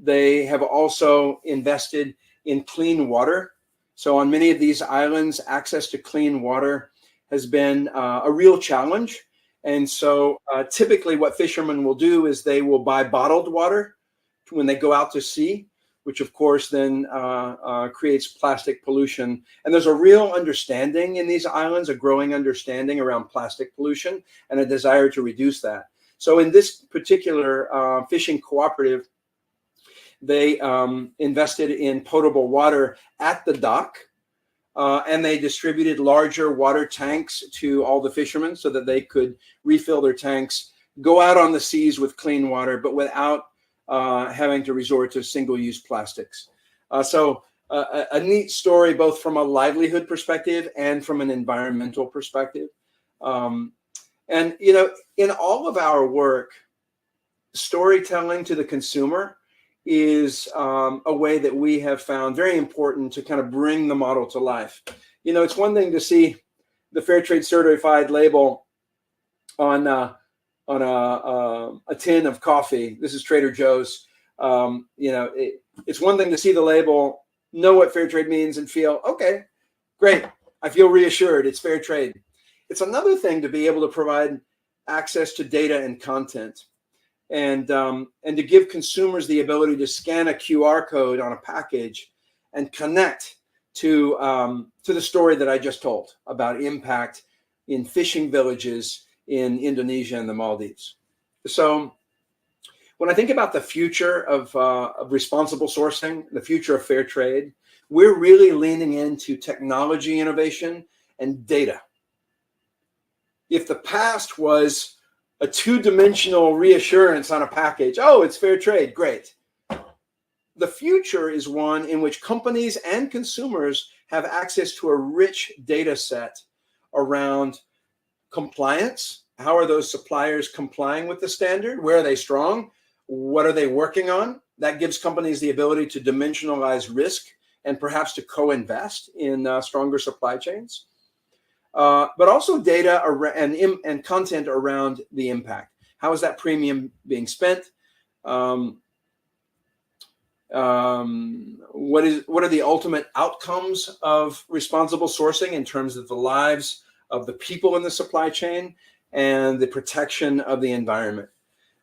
They have also invested in clean water. So on many of these islands, access to clean water has been a real challenge. And so typically what fishermen will do is they will buy bottled water when they go out to sea, which of course then creates plastic pollution. And there's a real understanding in these islands, a growing understanding around plastic pollution and a desire to reduce that. So in this particular fishing cooperative, they invested in potable water at the dock, and they distributed larger water tanks to all the fishermen so that they could refill their tanks go out on the seas with clean water, but without having to resort to single-use plastics. So a neat story, both from a livelihood perspective and from an environmental perspective. And, you know, in all of our work, storytelling to the consumer is a way that we have found very important to kind of bring the model to life. You know, it's one thing to see the Fair Trade certified label on a tin of coffee. This is Trader Joe's. You know, it's one thing to see the label, know what fair trade means, and feel, okay, great, I feel reassured, it's fair trade. It's another thing to be able to provide access to data and content, and to give consumers the ability to scan a QR code on a package and connect to the story that I just told about impact in fishing villages in Indonesia and the Maldives. So when I think about the future of responsible sourcing, the future of fair trade, we're really leaning into technology innovation and data. If the past was a two-dimensional reassurance on a package, oh, it's fair trade, great. The future is one in which companies and consumers have access to a rich data set around compliance. How are those suppliers complying with the standard? Where are they strong? What are they working on? That gives companies the ability to dimensionalize risk and perhaps to co-invest in stronger supply chains. But also data and content around the impact. How is that premium being spent? What are the ultimate outcomes of responsible sourcing in terms of the lives of the people in the supply chain and the protection of the environment?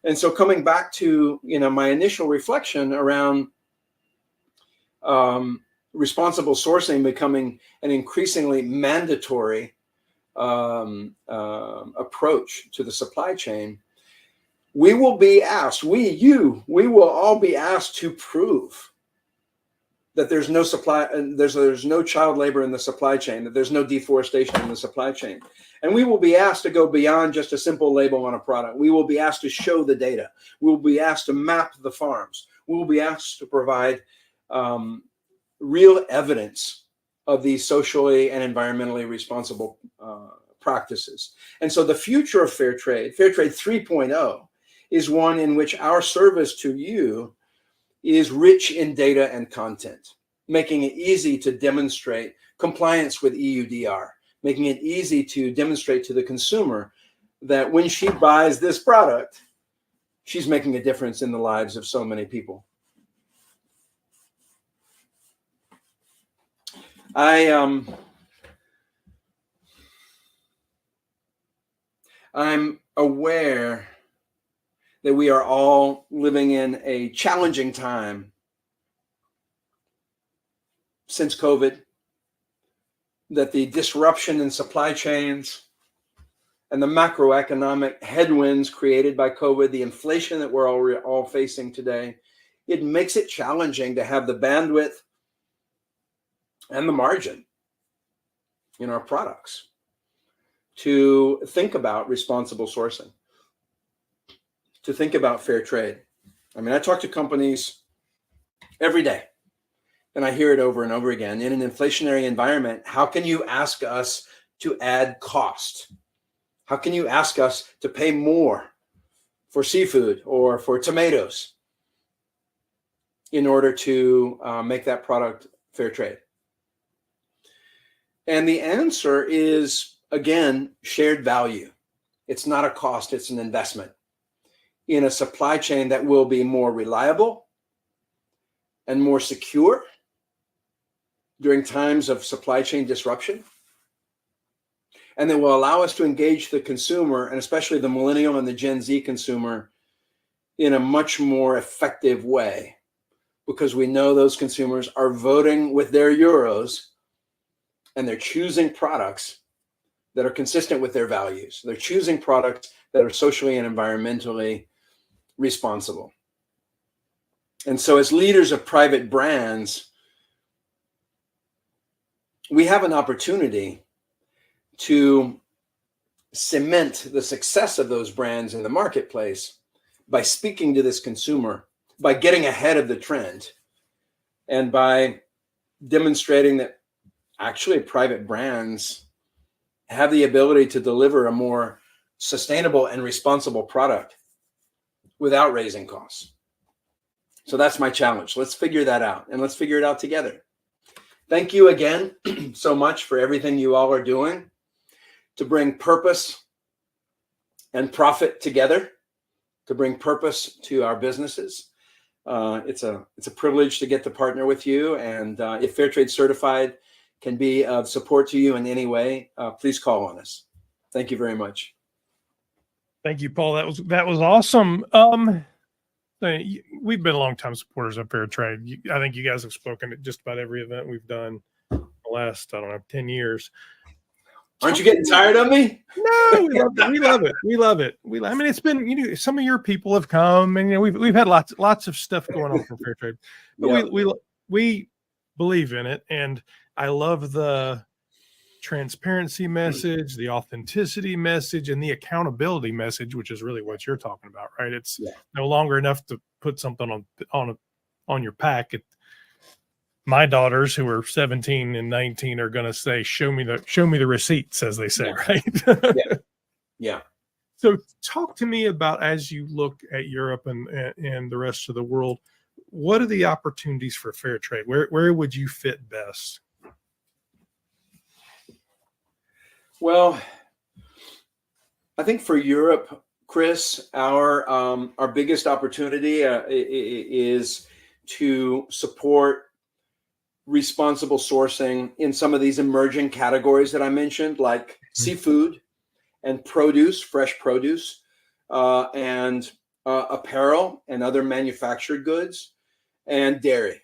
And so coming back to, you know, my initial reflection around responsible sourcing becoming an increasingly mandatory approach to the supply chain, we will be asked, we will all be asked to prove that there's no there's no child labor in the supply chain, that there's no deforestation in the supply chain. And we will be asked to go beyond just a simple label on a product. We will be asked to show the data. We will be asked to map the farms. We will be asked to provide real evidence of these socially and environmentally responsible practices. And so the future of fair trade 3.0, is one in which our service to you is rich in data and content, making it easy to demonstrate compliance with EUDR, making it easy to demonstrate to the consumer that when she buys this product, she's making a difference in the lives of so many people. I'm aware that we are all living in a challenging time since COVID, that the disruption in supply chains and the macroeconomic headwinds created by COVID, the inflation that we're all facing today, it makes it challenging to have the bandwidth and the margin in our products to think about responsible sourcing, to think about fair trade. I mean, I talk to companies every day, and I hear it over and over again. In an inflationary environment, how can you ask us to add cost? How can you ask us to pay more for seafood or for tomatoes in order to make that product fair trade? And the answer is, again, shared value. It's not a cost, it's an investment in a supply chain that will be more reliable and more secure during times of supply chain disruption, and that will allow us to engage the consumer, and especially the millennial and the Gen Z consumer, in a much more effective way, because we know those consumers are voting with their euros and they're choosing products that are consistent with their values. They're choosing products that are socially and environmentally responsible. And so as leaders of private brands, we have an opportunity to cement the success of those brands in the marketplace by speaking to this consumer, by getting ahead of the trend, and by demonstrating that actually private brands have the ability to deliver a more sustainable and responsible product without raising costs. So that's my challenge. Let's figure that out, and let's figure it out together. Thank you again so much for everything you all are doing to bring purpose and profit together, to bring purpose to our businesses. It's a privilege to get to partner with you. And if Fairtrade Certified can be of support to you in any way, please call on us. Thank you very much. Thank you, Paul. That was awesome. We've been longtime supporters of Fairtrade. I think you guys have spoken at just about every event we've done the last, 10 years. Aren't you getting tired of me? No, we love it. We love it. I mean, it's been, some of your people have come, and we've had lots of stuff going on for Fairtrade, but Yeah. we believe in it, and I love the transparency message, the authenticity message, and the accountability message, which is really what you're talking about, right? It's no longer enough to put something on your pack. My daughters, who are 17 and 19, are going to say, show me the receipts, as they say, right? Yeah. So talk to me about, as you look at Europe and the rest of the world, what are the opportunities for Fairtrade? Where would you fit best? Well, I think for Europe, Chris, our biggest opportunity is to support responsible sourcing in some of these emerging categories that I mentioned, like seafood and produce, fresh produce, and apparel and other manufactured goods, and dairy.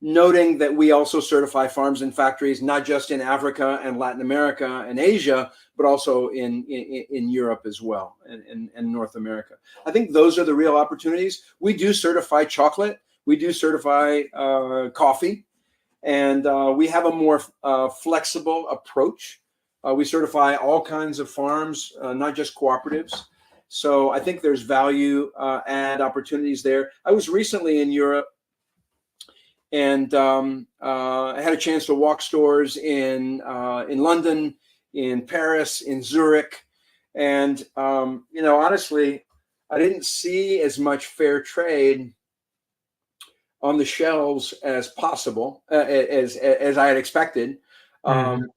Noting that we also certify farms and factories, not just in Africa and Latin America and Asia, but also in Europe as well, and North America. I think those are the real opportunities. We do certify chocolate. We do certify coffee, and we have a more flexible approach. We certify all kinds of farms, not just cooperatives. So I think there's value add opportunities there. I was recently in Europe, and I had a chance to walk stores in London, in Paris, in Zurich, and honestly, I didn't see as much fair trade on the shelves as possible, as I had expected. Consumer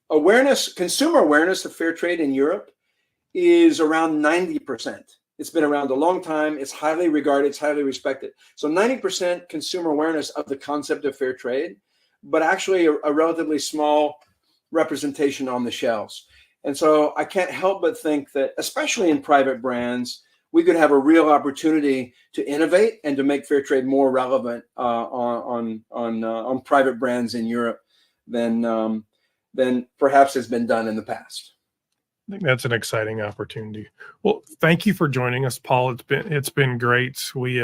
awareness of fair trade in Europe is around 90%. It's been around a long time. It's highly regarded. It's highly respected. So 90% consumer awareness of the concept of fair trade, but actually a relatively small representation on the shelves. And so I can't help but think that, especially in private brands, we could have a real opportunity to innovate and to make fair trade more relevant on private brands in Europe than perhaps has been done in the past. I think that's an exciting opportunity. Well, thank you for joining us, Paul. It's been great. We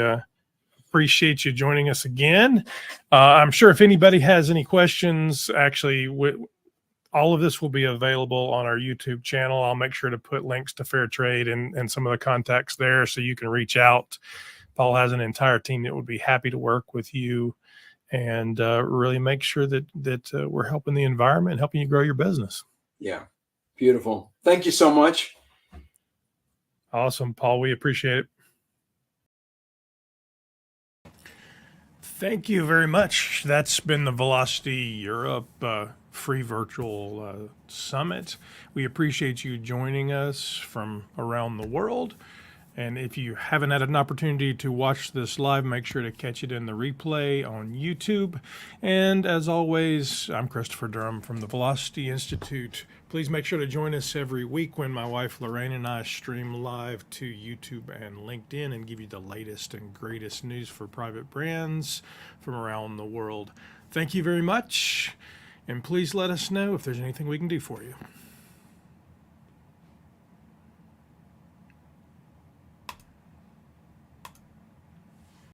appreciate you joining us again. I'm sure if anybody has any questions, actually, all of this will be available on our YouTube channel. I'll make sure to put links to Fairtrade and some of the contacts there so you can reach out. Paul has an entire team that would be happy to work with you and really make sure that we're helping the environment and helping you grow your business. Yeah. Beautiful. Thank you so much. Awesome, Paul. We appreciate it. Thank you very much. That's been the Velocity Europe free virtual summit. We appreciate you joining us from around the world. And if you haven't had an opportunity to watch this live, make sure to catch it in the replay on YouTube. And as always, I'm Christopher Durham from the Velocity Institute. Please make sure to join us every week when my wife Lorraine and I stream live to YouTube and LinkedIn and give you the latest and greatest news for private brands from around the world. Thank you very much. And please let us know if there's anything we can do for you.